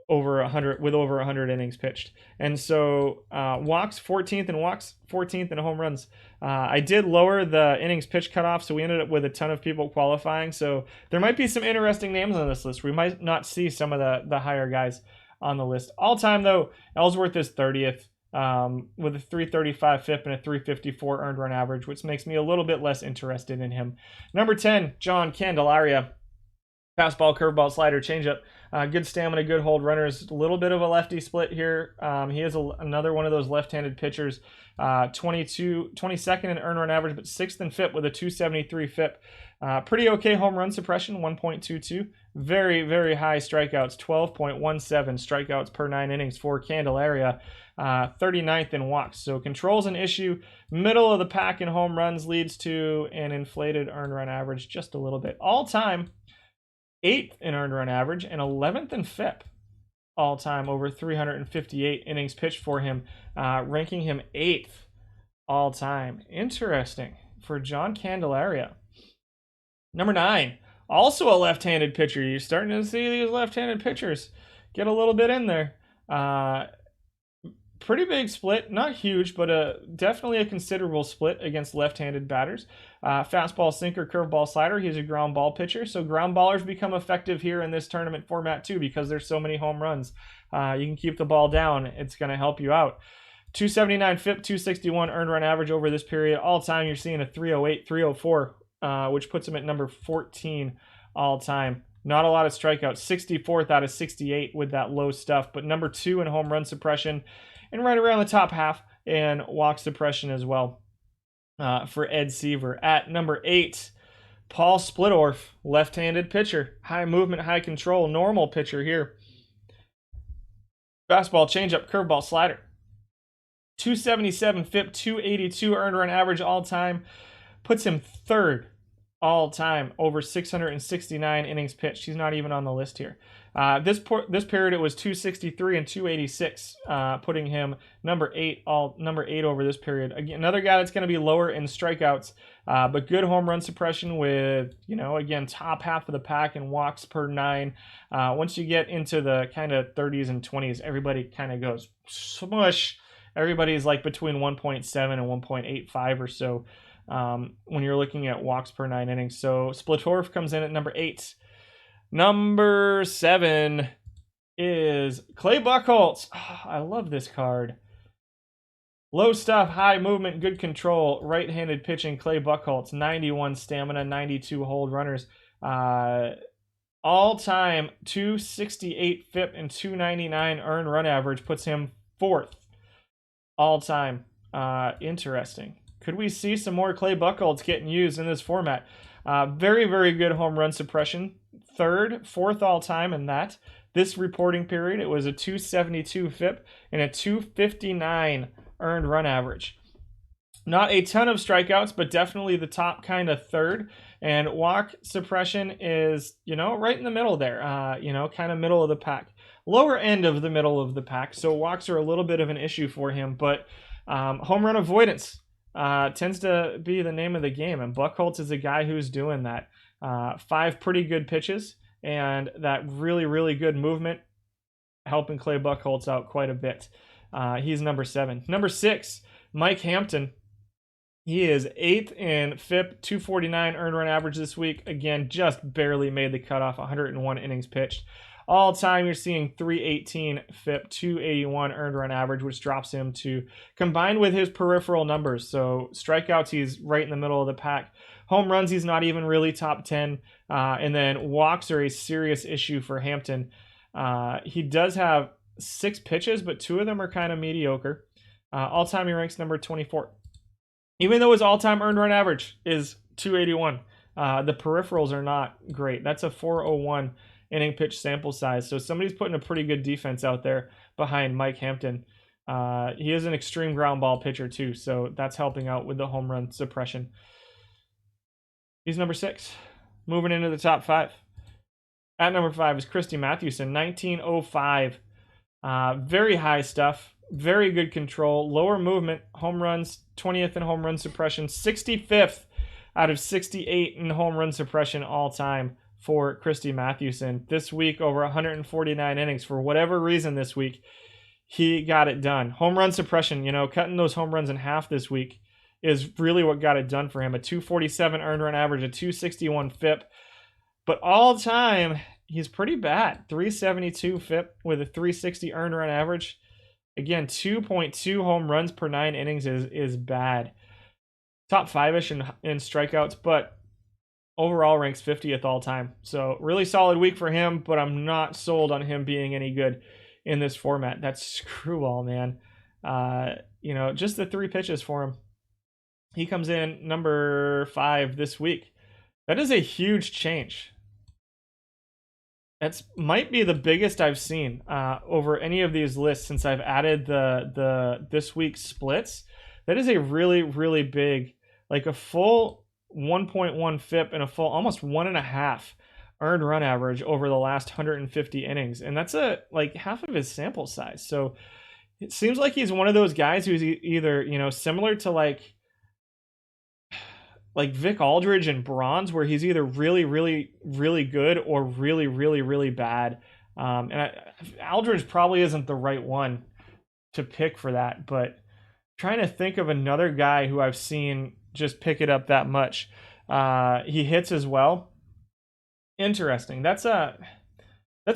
Over 100 innings pitched. And so walks 14th in walks, 14th in home runs. I did lower the innings pitch cutoff, so we ended up with a ton of people qualifying. So there might be some interesting names on this list. We might not see some of the higher guys on the list. All time though, Ellsworth is 30th with a 335 FIP and a 354 earned run average, which makes me a little bit less interested in him. Number 10, John Candelaria. Fastball, curveball, slider, changeup. Good stamina, good hold runners. A little bit of a lefty split here. He is another one of those left-handed pitchers. 22nd in earned run average, but 6th in FIP with a 273 FIP. Pretty okay home run suppression, 1.22. Very, very high strikeouts, 12.17 strikeouts per 9 innings for Candelaria. 39th in walks. So control's an issue. Middle of the pack in home runs leads to an inflated earned run average just a little bit. All time, 8th in earned run average and 11th in FIP all time, over 358 innings pitched for him, ranking him 8th all time. Interesting for John Candelaria. Number 9, also a left-handed pitcher. You're starting to see these left-handed pitchers get a little bit in there. Pretty big split, not huge, but definitely a considerable split against left-handed batters. Fastball, sinker, curveball, slider. He's a ground ball pitcher, so ground ballers become effective here in this tournament format too because there's so many home runs. You can keep the ball down. It's going to help you out. 279 FIP, 261 earned run average over this period. All time, you're seeing a 308, 304, which puts him at number 14 all time. Not a lot of strikeouts. 64th out of 68 with that low stuff, but number 2 in home run suppression. And right around the top half in walk suppression as well for Ed Seaver. At number 8, Paul Splittorff, left-handed pitcher. High movement, high control, normal pitcher here. Fastball, changeup, curveball, slider. 277 FIP, 282 earned run average all time. Puts him 3rd all time, over 669 innings pitched. He's not even on the list here. This period it was 263 and 286, putting him number 8 over this period. Again, another guy that's going to be lower in strikeouts, but good home run suppression with, again, top half of the pack and walks per 9. Once you get into the kind of 30s and 20s, everybody kind of goes smush. Everybody's like between 1.7 and 1.85 or so when you're looking at walks per 9 innings. So Splittorff comes in at number 8. Number 7 is Clay Buchholz. Oh, I love this card. Low stuff, high movement, good control, right-handed pitching. Clay Buchholz, 91 stamina, 92 hold runners. All-time 268 FIP and 299 earned run average puts him 4th all-time. Interesting. Could we see some more Clay Buchholz getting used in this format? Very, very good home run suppression. 3rd, 4th all-time in that. This reporting period, it was a 272 FIP and a 259 earned run average. Not a ton of strikeouts, but definitely the top kind of 3rd. And walk suppression is, right in the middle there, kind of middle of the pack. Lower end of the middle of the pack, so walks are a little bit of an issue for him, but home run avoidance tends to be the name of the game, and Buchholz is a guy who's doing that. 5 pretty good pitches, and that really, really good movement, helping Clay Buchholz out quite a bit. He's number 7. Number 6, Mike Hampton. He is 8th in FIP, 249 earned run average this week. Again, just barely made the cutoff, 101 innings pitched. All time, you're seeing 318 FIP, 281 earned run average, which drops him to, combined with his peripheral numbers. So strikeouts, he's right in the middle of the pack. Home runs, he's not even really top 10. And then walks are a serious issue for Hampton. He does have 6 pitches, but 2 of them are kind of mediocre. All-time, he ranks number 24. Even though his all-time earned run average is 281, the peripherals are not great. That's a 401 inning pitch sample size. So somebody's putting a pretty good defense out there behind Mike Hampton. He is an extreme ground ball pitcher too, so that's helping out with the home run suppression. He's number 6. Moving into the top 5. At number 5 is Christy Matthewson, 1905. Very high stuff. Very good control. Lower movement. Home runs, 20th in home run suppression. 65th out of 68 in home run suppression all time for Christy Matthewson. This week, over 149 innings. For whatever reason this week, he got it done. Home run suppression, cutting those home runs in half this week is really what got it done for him. A 247 earned run average, a 261 FIP. But all time, he's pretty bad. 372 FIP with a 360 earned run average. Again, 2.2 home runs per 9 innings is bad. Top 5-ish in strikeouts, but overall ranks 50th all time. So really solid week for him, but I'm not sold on him being any good in this format. That's screwball, man. Just the 3 pitches for him. He comes in number 5 this week. That is a huge change. That's might be the biggest I've seen over any of these lists since I've added the this week's splits. That is a really, really big, like a full 1.1 FIP and a full almost 1.5 earned run average over the last 150 innings. And that's half of his sample size. So it seems like he's one of those guys who's either, similar to like Vic Aldridge and Bronze, where he's either really, really, really good or really, really, really bad. Aldridge probably isn't the right one to pick for that, but trying to think of another guy who I've seen just pick it up that much. He hits as well. Interesting. That's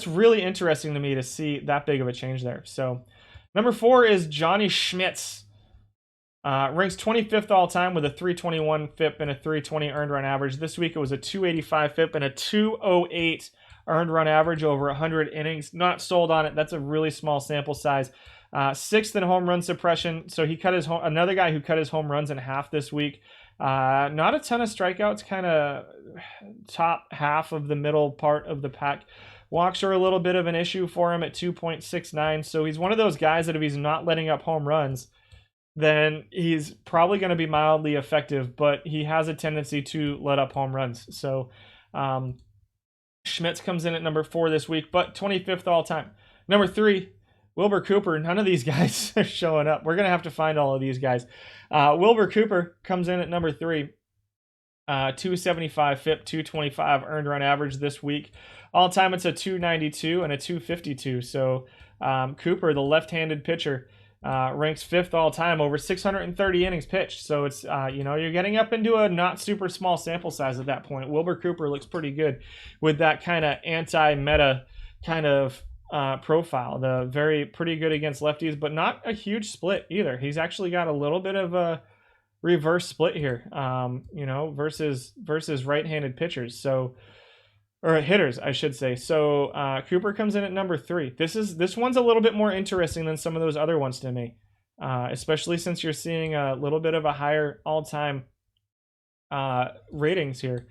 really interesting to me to see that big of a change there. So number 4 is Johnny Schmitz. Ranks 25th all time with a 321 FIP and a 320 earned run average. This week it was a 285 FIP and a 208 earned run average over 100 innings. Not sold on it. That's a really small sample size. 6th in home run suppression. So he cut another guy who cut his home runs in half this week. Not a ton of strikeouts, kind of top half of the middle part of the pack. Walks are a little bit of an issue for him at 2.69. So he's one of those guys that if he's not letting up home runs, then he's probably going to be mildly effective, but he has a tendency to let up home runs. So Schmitz comes in at number 4 this week, but 25th all time. Number 3, Wilbur Cooper. None of these guys are showing up. We're going to have to find all of these guys. Wilbur Cooper comes in at number 3. 275 FIP, 225 earned run average this week. All time it's a 292 and a 252. So Cooper, the left-handed pitcher, ranks 5th all time, over 630 innings pitched. So it's, you're getting up into a not super small sample size at that point. Wilbur Cooper looks pretty good with that kind of anti-meta kind of profile. Pretty good against lefties, but not a huge split either. He's actually got a little bit of a reverse split here, versus right-handed pitchers. Or hitters, I should say. So Cooper comes in at number 3. This one's a little bit more interesting than some of those other ones to me, especially since you're seeing a little bit of a higher all-time ratings here.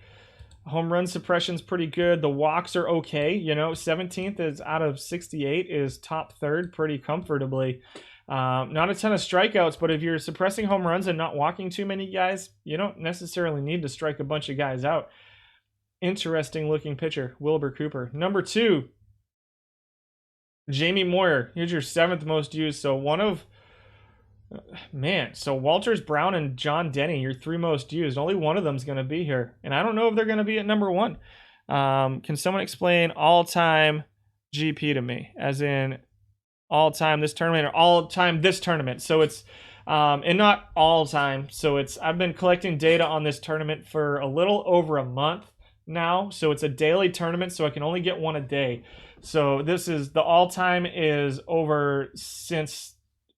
Home run suppression's pretty good. The walks are okay. 17th is out of 68 is top 3rd pretty comfortably. Not a ton of strikeouts, but if you're suppressing home runs and not walking too many guys, you don't necessarily need to strike a bunch of guys out. Interesting looking pitcher, Wilbur Cooper. Number 2, Jamie Moyer. Here's your 7th most used. So Walters, Brown, and John Denny, your 3 most used. Only one of them's going to be here. And I don't know if they're going to be at number 1. Can someone explain all-time GP to me? As in all-time this tournament or all-time this tournament? So it's, and not all-time. So I've been collecting data on this tournament for a little over a month. now, so it's a daily tournament, so I can only get one a day. So this is the all-time is over since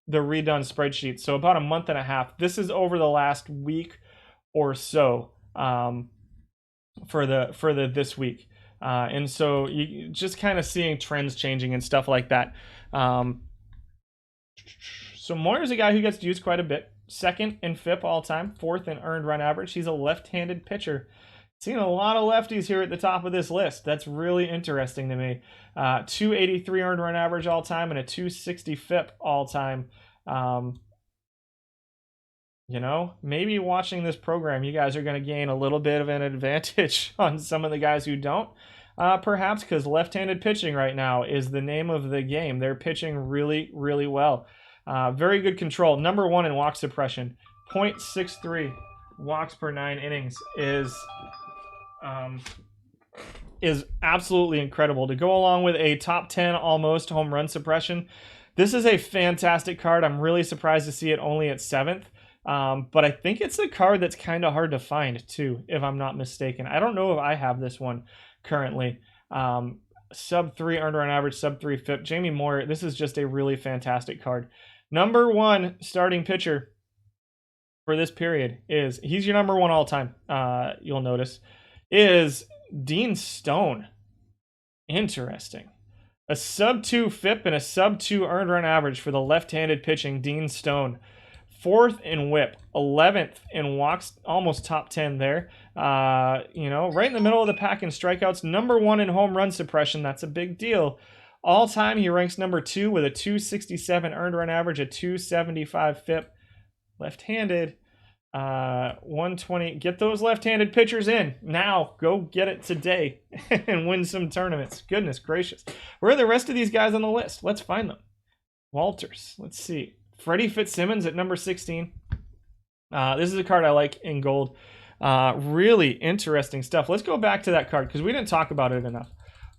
the redone spreadsheet, so about a month and a half. This is over the last week or so for the this week, and so you just kind of seeing trends changing and stuff like that. So Moyer's a guy who gets used quite a bit. Second in FIP all time, fourth in earned run average. He's a left-handed pitcher. Seeing a lot of lefties here at the top of this list. That's really interesting to me. 283 earned run average all time and a 260 FIP all time. You know, maybe watching this program, you guys are going to gain a little bit of an advantage on some of the guys who don't. Perhaps because left-handed pitching right now is the name of the game. They're pitching really, really well. Very good control. Number one in walk suppression. 0.63 walks per 9 innings is absolutely incredible. To go along with a top 10 almost home run suppression, this is a fantastic card. I'm really surprised to see it only at 7th. But I think it's a card that's kind of hard to find too, if I'm not mistaken. I don't know if I have this one currently. Sub 3 earned run average, sub 3 FIP. Jamie Moyer, this is just a really fantastic card. Number one starting pitcher for this period he's your number one all time, you'll notice, is Dean Stone. Interesting. A sub 2 FIP and a sub 2 earned run average for the left-handed pitching Dean Stone. 4th in whip, 11th in walks, almost top 10 there. You know, right in the middle of the pack in strikeouts. Number one in home run suppression. That's a big deal. All time, he ranks number 2 with a 267 earned run average, a 275 FIP. Left-handed, 120. Get those left-handed pitchers in now. Go get it today and win some tournaments. Goodness gracious. Where are the rest of these guys on the list? Let's find them. Walters. Let's see. Freddy Fitzsimmons at number 16. This is a card I like in gold. Really interesting stuff. Let's go back to that card because we didn't talk about it enough.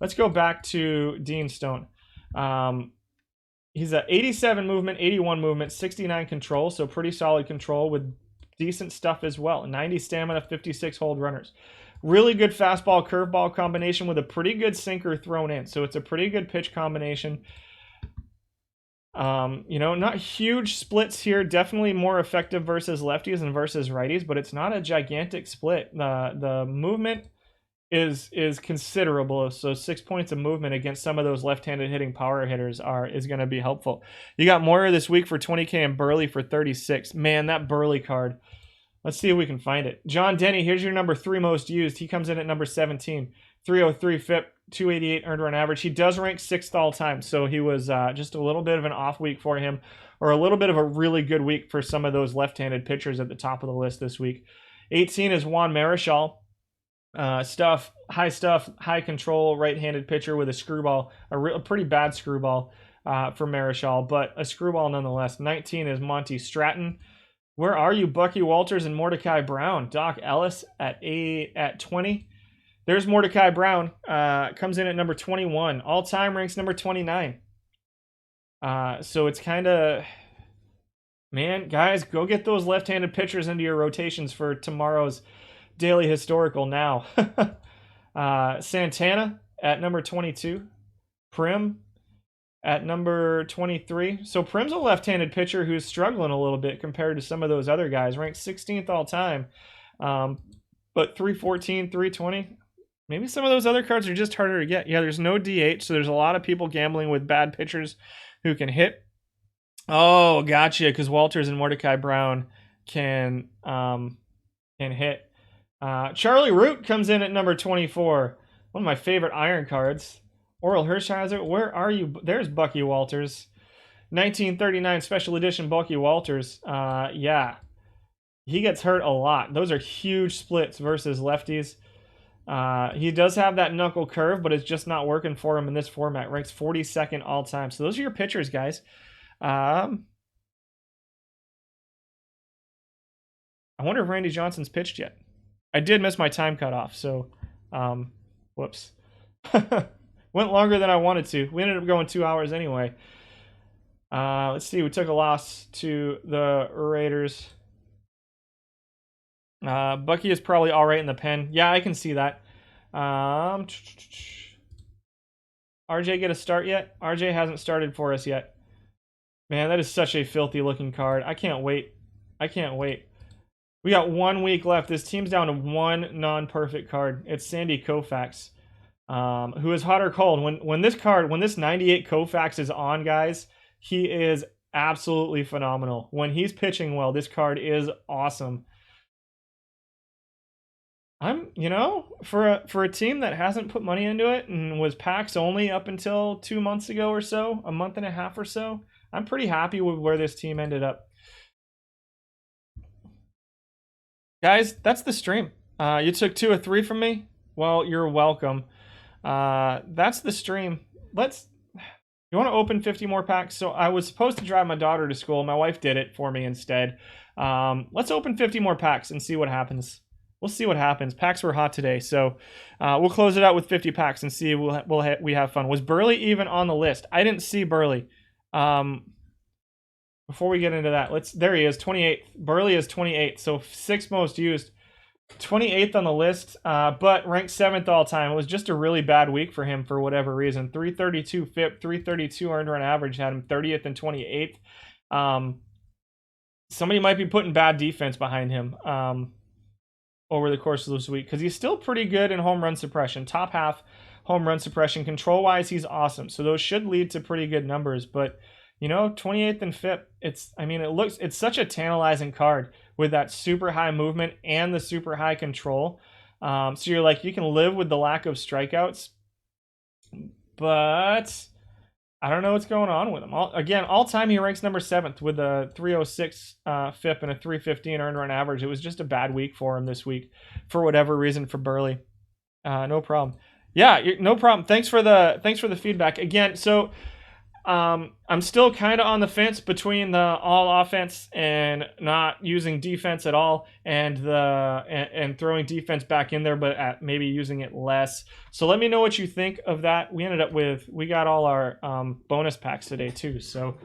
Let's go back to Dean Stone. He's at 87 movement, 81 movement, 69 control, so pretty solid control with decent stuff as well. 90 stamina, 56 hold runners. Really good fastball curveball combination with a pretty good sinker thrown in. So it's a pretty good pitch combination. You know, not huge splits here. Definitely more effective versus lefties and versus righties, but it's not a gigantic split. The movement is considerable. So 6 points of movement against some of those left-handed hitting power hitters is going to be helpful. You got Moyer this week for 20K and Burley for 36. Man, that Burley card. Let's see if we can find it. John Denny, here's your number 3 most used. He comes in at number 17. 303 FIP, 288 earned run average. He does rank 6th all time, so he was just a little bit of an off week for him, or a little bit of a really good week for some of those left-handed pitchers at the top of the list this week. 18 is Juan Marichal. High control, right-handed pitcher with a screwball, a pretty bad screwball for Marichal, but a screwball nonetheless. 19 is Monty Stratton. Where are you, Bucky Walters and Mordecai Brown? Doc Ellis at 20. There's Mordecai Brown, comes in at number 21. All-time ranks number 29. So it's kind of, man, guys, go get those left-handed pitchers into your rotations for tomorrow's Daily Historical now. Santana at number 22. Prim at number 23. So Prim's a left-handed pitcher who's struggling a little bit compared to some of those other guys. Ranked 16th all-time. But 314, 320... Maybe some of those other cards are just harder to get. Yeah, there's no DH, so there's a lot of people gambling with bad pitchers who can hit. Oh, gotcha, because Walters and Mordecai Brown can hit. Charlie Root comes in at number 24. One of my favorite iron cards. Oral Hershiser, where are you? There's Bucky Walters. 1939 Special Edition Bucky Walters. Yeah, he gets hurt a lot. Those are huge splits versus lefties. He does have that knuckle curve, but it's just not working for him in this format. Ranks 42nd all time. So those are your pitchers, guys. I wonder if Randy Johnson's pitched yet. I did miss my time cutoff, so whoops. Went longer than I wanted to. We ended up going 2 hours anyway. Let's see. We took a loss to the Raiders. Bucky is probably all right in the pen. Yeah, I can see that. RJ get a start yet? RJ hasn't started for us yet. Man, that is such a filthy looking card. I can't wait. I can't wait. We got 1 week left. This team's down to one non-perfect card. It's Sandy Koufax, who is hot or cold. When this 98 Koufax is on, guys, he is absolutely phenomenal. When he's pitching well, this card is awesome. For a team that hasn't put money into it and was packs only up until 2 months ago or so, a month and a half or so, I'm pretty happy with where this team ended up. Guys, that's the stream. You took 2 or 3 from me? Well, you're welcome. That's the stream. You want to open 50 more packs? So I was supposed to drive my daughter to school. My wife did it for me instead. Let's open 50 more packs and see what happens. We'll see what happens. Packs were hot today, so we'll close it out with 50 packs and see if we have fun. Was Burley even on the list? I didn't see Burley. Before we get into that, there he is, 28th. Burley is 28th, so 6th most used. 28th on the list, but ranked 7th all time. It was just a really bad week for him for whatever reason. 332 FIP, 332 earned run average, had him 30th and 28th. Somebody might be putting bad defense behind him over the course of this week, because he's still pretty good in home run suppression. Top half home run suppression. Control-wise, he's awesome. So those should lead to pretty good numbers, but 28th and FIP, it's such a tantalizing card with that super high movement and the super high control. So you're like, you can live with the lack of strikeouts, but I don't know what's going on with him. All time he ranks number 7th with a 306 FIP and a 315 earned run average. It was just a bad week for him this week for whatever reason for Burley. No problem. Yeah, no problem. Thanks for the feedback again. So I'm still kind of on the fence between the all offense and not using defense at all, and throwing defense back in there, but maybe using it less. So let me know what you think of that. We got all our bonus packs today too. So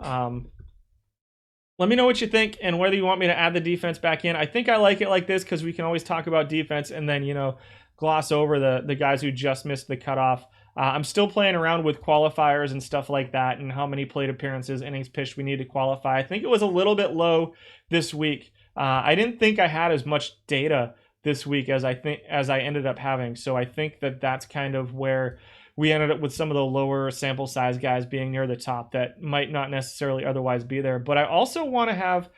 let me know what you think and whether you want me to add the defense back in. I think I like it like this because we can always talk about defense and then gloss over the guys who just missed the cutoff. I'm still playing around with qualifiers and stuff like that and how many plate appearances, innings pitched we need to qualify. I think it was a little bit low this week. I didn't think I had as much data this week as I ended up having. So I think that's kind of where we ended up with some of the lower sample size guys being near the top that might not necessarily otherwise be there. But I also want to have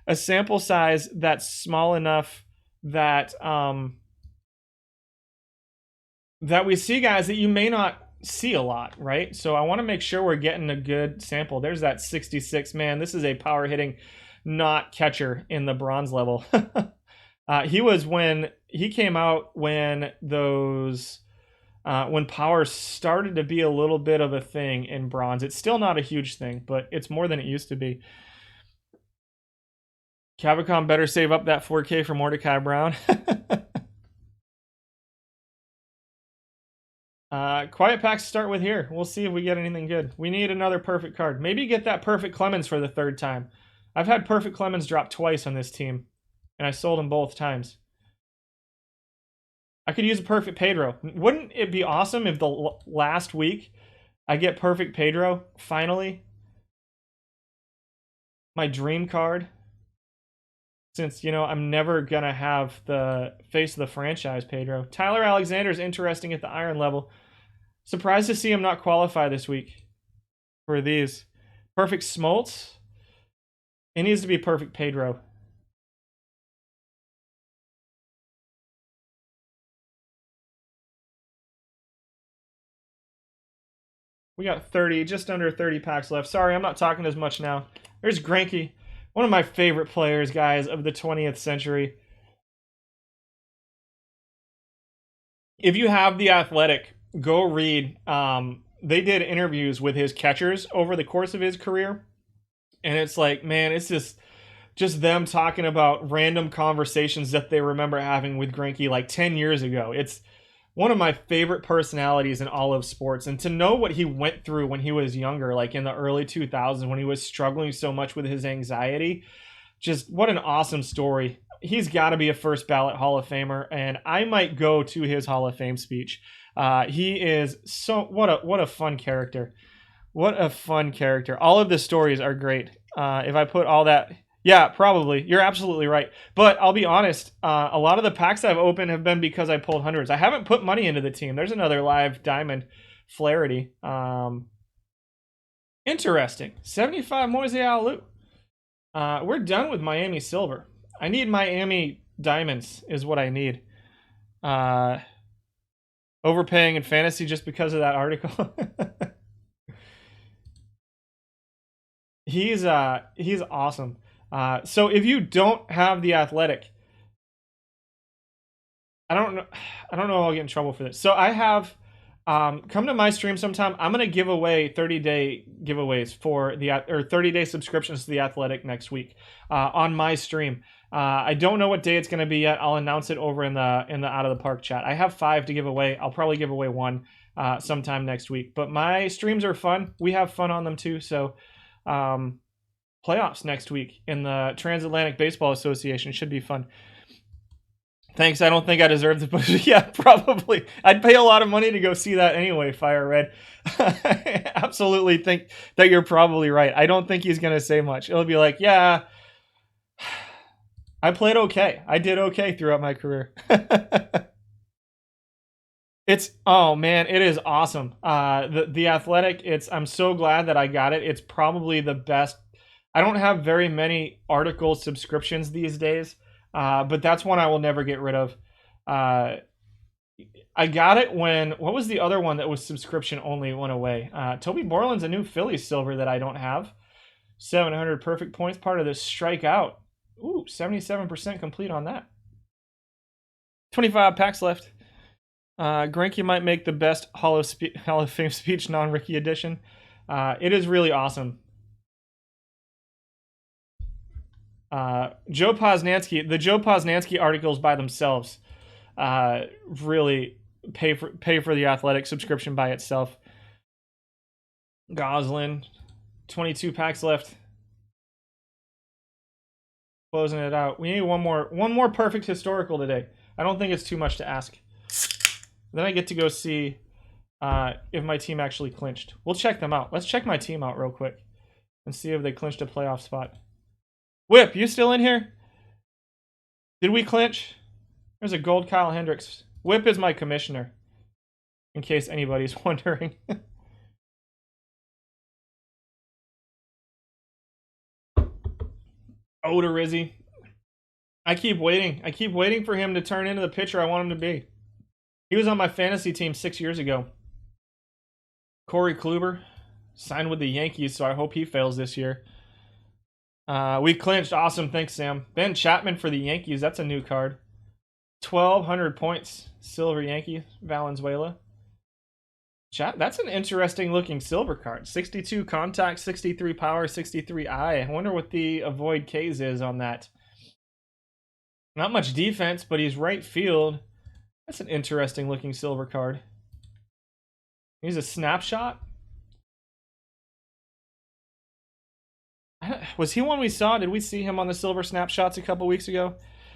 a sample size that's small enough that that we see guys that you may not see a lot, right? So I want to make sure we're getting a good sample. There's that 66. Man, this is a power hitting not catcher in the bronze level. He was when he came out when power started to be a little bit of a thing in bronze. It's still not a huge thing, but it's more than it used to be. Cavicom better save up that 4K for Mordecai Brown. Quiet packs to start with here. We'll see if we get anything good. We need another perfect card. Maybe get that perfect Clemens for the 3rd time. I've had perfect Clemens drop twice on this team, and I sold him both times. I could use a perfect Pedro. Wouldn't it be awesome if the last week I get perfect Pedro, finally? My dream card. Since, I'm never going to have the face of the franchise, Pedro. Tyler Alexander is interesting at the iron level. Surprised to see him not qualify this week for these. Perfect Smoltz. It needs to be perfect Pedro. We got just under 30 packs left. Sorry, I'm not talking as much now. There's Greinke. One of my favorite players, guys, of the 20th century. If you have The Athletic, go read. They did interviews with his catchers over the course of his career. And it's like, man, it's just them talking about random conversations that they remember having with Greinke like 10 years ago. It's one of my favorite personalities in all of sports. And to know what he went through when he was younger, like in the early 2000s, when he was struggling so much with his anxiety, just what an awesome story. he's got to be a first ballot Hall of Famer, and I might go to his Hall of Fame speech. He is what a fun character. What a fun character. All of the stories are great. If I put all that, yeah, probably. You're absolutely right. But I'll be honest, a lot of the packs I've opened have been because I pulled hundreds. I haven't put money into the team. There's another live diamond, Flaherty. Interesting. 75 Moise Alou. We're done with Miami Silver. I need Miami Diamonds is what I need. Overpaying in fantasy just because of that article. He's awesome. So if you don't have the Athletic, I don't know if I'll get in trouble for this. So I have come to my stream sometime. I'm gonna give away 30-day giveaways for the 30-day subscriptions to the Athletic next week on my stream. I don't know what day it's gonna be yet. I'll announce it over in the Out of the Park chat. I have 5 to give away. I'll probably give away 1 sometime next week. But my streams are fun. We have fun on them too. So playoffs next week in the Transatlantic Baseball Association should be fun. Thanks. I don't think I deserve the push. Yeah, probably. I'd pay a lot of money to go see that anyway, Fire Red. I absolutely think that you're probably right. I don't think he's going to say much. It'll be like, yeah, I played okay. I did okay throughout my career. Oh man, it is awesome. The Athletic, I'm so glad that I got it. It's probably the best. I don't have very many article subscriptions these days. But that's one I will never get rid of. I got it what was the other one that was subscription only went away? Toby Borland's a new Phillies silver that I don't have. 700 perfect points, part of this strikeout. Ooh, 77% complete on that. 25 packs left. Greinke might make the best Hall of Fame speech non-Ricky edition. It is really awesome. Joe Posnanski, the Joe Posnanski articles by themselves really pay for the Athletic subscription by itself. Goslin, 22 packs left. Closing it out. We need one more perfect historical today. I don't think it's too much to ask. Then I get to go see if my team actually clinched. We'll check them out. Let's check my team out real quick and see if they clinched a playoff spot. Whip, you still in here? Did we clinch? There's a gold Kyle Hendricks. Whip is my commissioner, in case anybody's wondering. Odorizzi. I keep waiting. I keep waiting for him to turn into the pitcher I want him to be. He was on my fantasy team 6 years ago. Corey Kluber signed with the Yankees, so I hope he fails this year. We clinched. Awesome. Thanks, Sam. Ben Chapman for the Yankees. That's a new card. 1,200 points. Silver Yankee. Valenzuela. That's an interesting looking silver card. 62 contact, 63 power, 63 eye. I wonder what the avoid Ks is on that. Not much defense, but he's right field. That's an interesting looking silver card. He's a snapshot. Was he one we saw? Did we see him on the silver snapshots a couple weeks ago?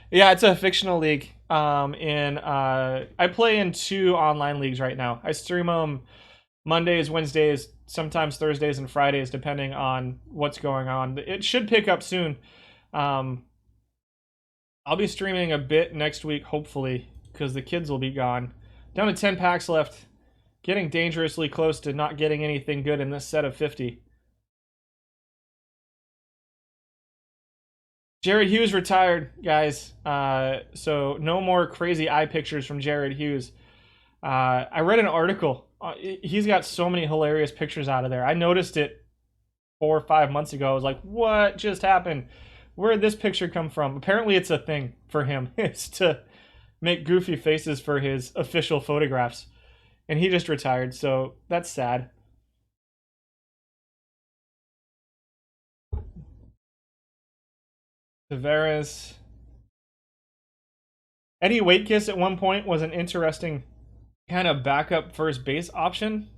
Yeah, it's a fictional league. I play in 2 online leagues right now. I stream them Mondays, Wednesdays, sometimes Thursdays and Fridays, depending on what's going on. It should pick up soon. I'll be streaming a bit next week, hopefully, because the kids will be gone. Down to 10 packs left. Getting dangerously close to not getting anything good in this set of 50. Jared Hughes retired, guys. So no more crazy eye pictures from Jared Hughes. I read an article. He's got so many hilarious pictures out of there. I noticed it 4 or 5 months ago. I was like, what just happened? Where did this picture come from? Apparently it's a thing for him. It's to make goofy faces for his official photographs. And he just retired, so that's sad. Tavares. Eddie Waitkiss at one point was an interesting kind of backup first base option.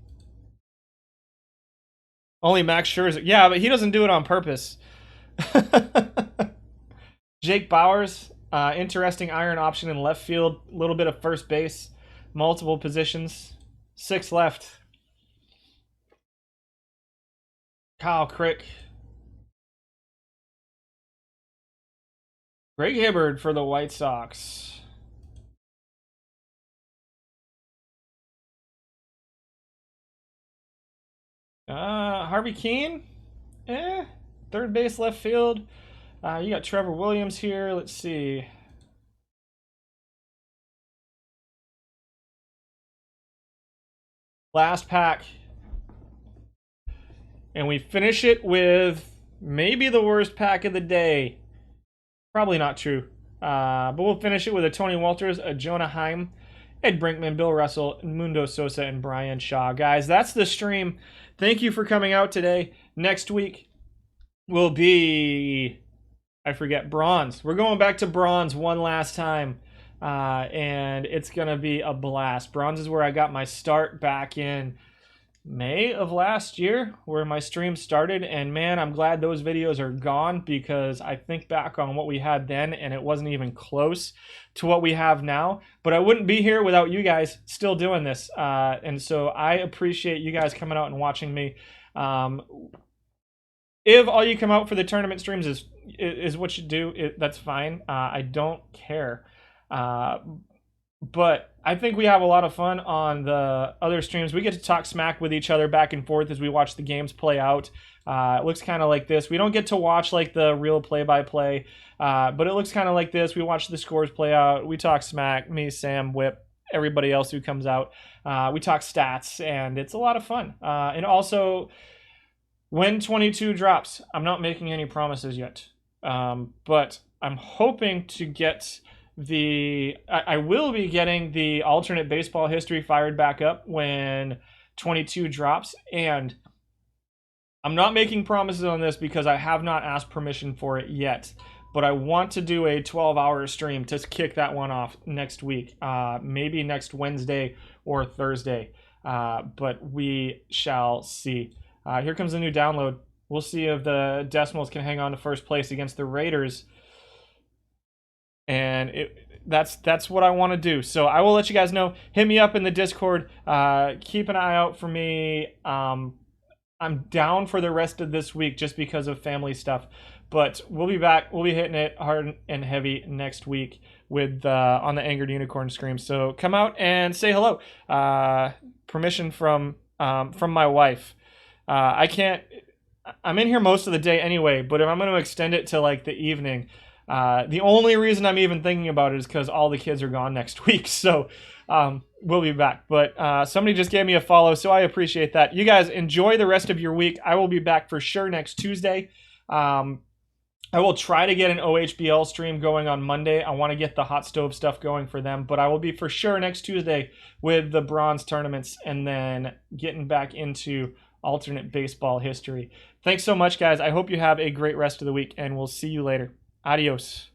Only Max Scherzer. Yeah, but he doesn't do it on purpose. Jake Bowers. Interesting iron option in left field. A little bit of first base. Multiple positions. 6 left. Kyle Crick. Greg Hibbard for the White Sox. Harvey Keene. Third base, left field. You got Trevor Williams here. Let's see. Last pack. And we finish it with maybe the worst pack of the day. Probably not true. But we'll finish it with a Tony Walters, a Jonah Heim, Ed Brinkman, Bill Russell, Mundo Sosa, and Brian Shaw. Guys, that's the stream. Thank you for coming out today. Next week will be, I forget, bronze. We're going back to bronze one last time. And it's going to be a blast. Bronze is where I got my start back in May of last year, where my stream started. And man, I'm glad those videos are gone, because I think back on what we had then and it wasn't even close to what we have now. But I wouldn't be here without you guys still doing this. And so I appreciate you guys coming out and watching me. If all you come out for the tournament streams is what you do, that's fine. I don't care. But I think we have a lot of fun on the other streams. We get to talk smack with each other back and forth as we watch the games play out. It looks kind of like this. We don't get to watch like the real play-by-play, but it looks kind of like this. We watch the scores play out. We talk smack, me, Sam, Whip, everybody else who comes out. We talk stats, and it's a lot of fun. And also, when 22 drops, I'm not making any promises yet, but I'm hoping to get I will be getting the alternate baseball history fired back up when 22 drops, and I'm not making promises on this because I have not asked permission for it yet, but I want to do a 12-hour stream to kick that one off next week, maybe next Wednesday or Thursday, but we shall see. Here comes the new download. We'll see if the Decimals can hang on to first place against the Raiders. And that's what I want to do. So I will let you guys know. Hit me up in the Discord. Keep an eye out for me. I'm down for the rest of this week just because of family stuff. But we'll be back. We'll be hitting it hard and heavy next week with on the Angered Unicorn stream. So come out and say hello. Permission from my wife. I can't. I'm in here most of the day anyway. But if I'm going to extend it to like the evening. The only reason I'm even thinking about it is because all the kids are gone next week. So we'll be back. But somebody just gave me a follow, so I appreciate that. You guys enjoy the rest of your week. I will be back for sure next Tuesday. I will try to get an OHBL stream going on Monday. I want to get the hot stove stuff going for them. But I will be for sure next Tuesday with the bronze tournaments and then getting back into alternate baseball history. Thanks so much, guys. I hope you have a great rest of the week, and we'll see you later. Adios.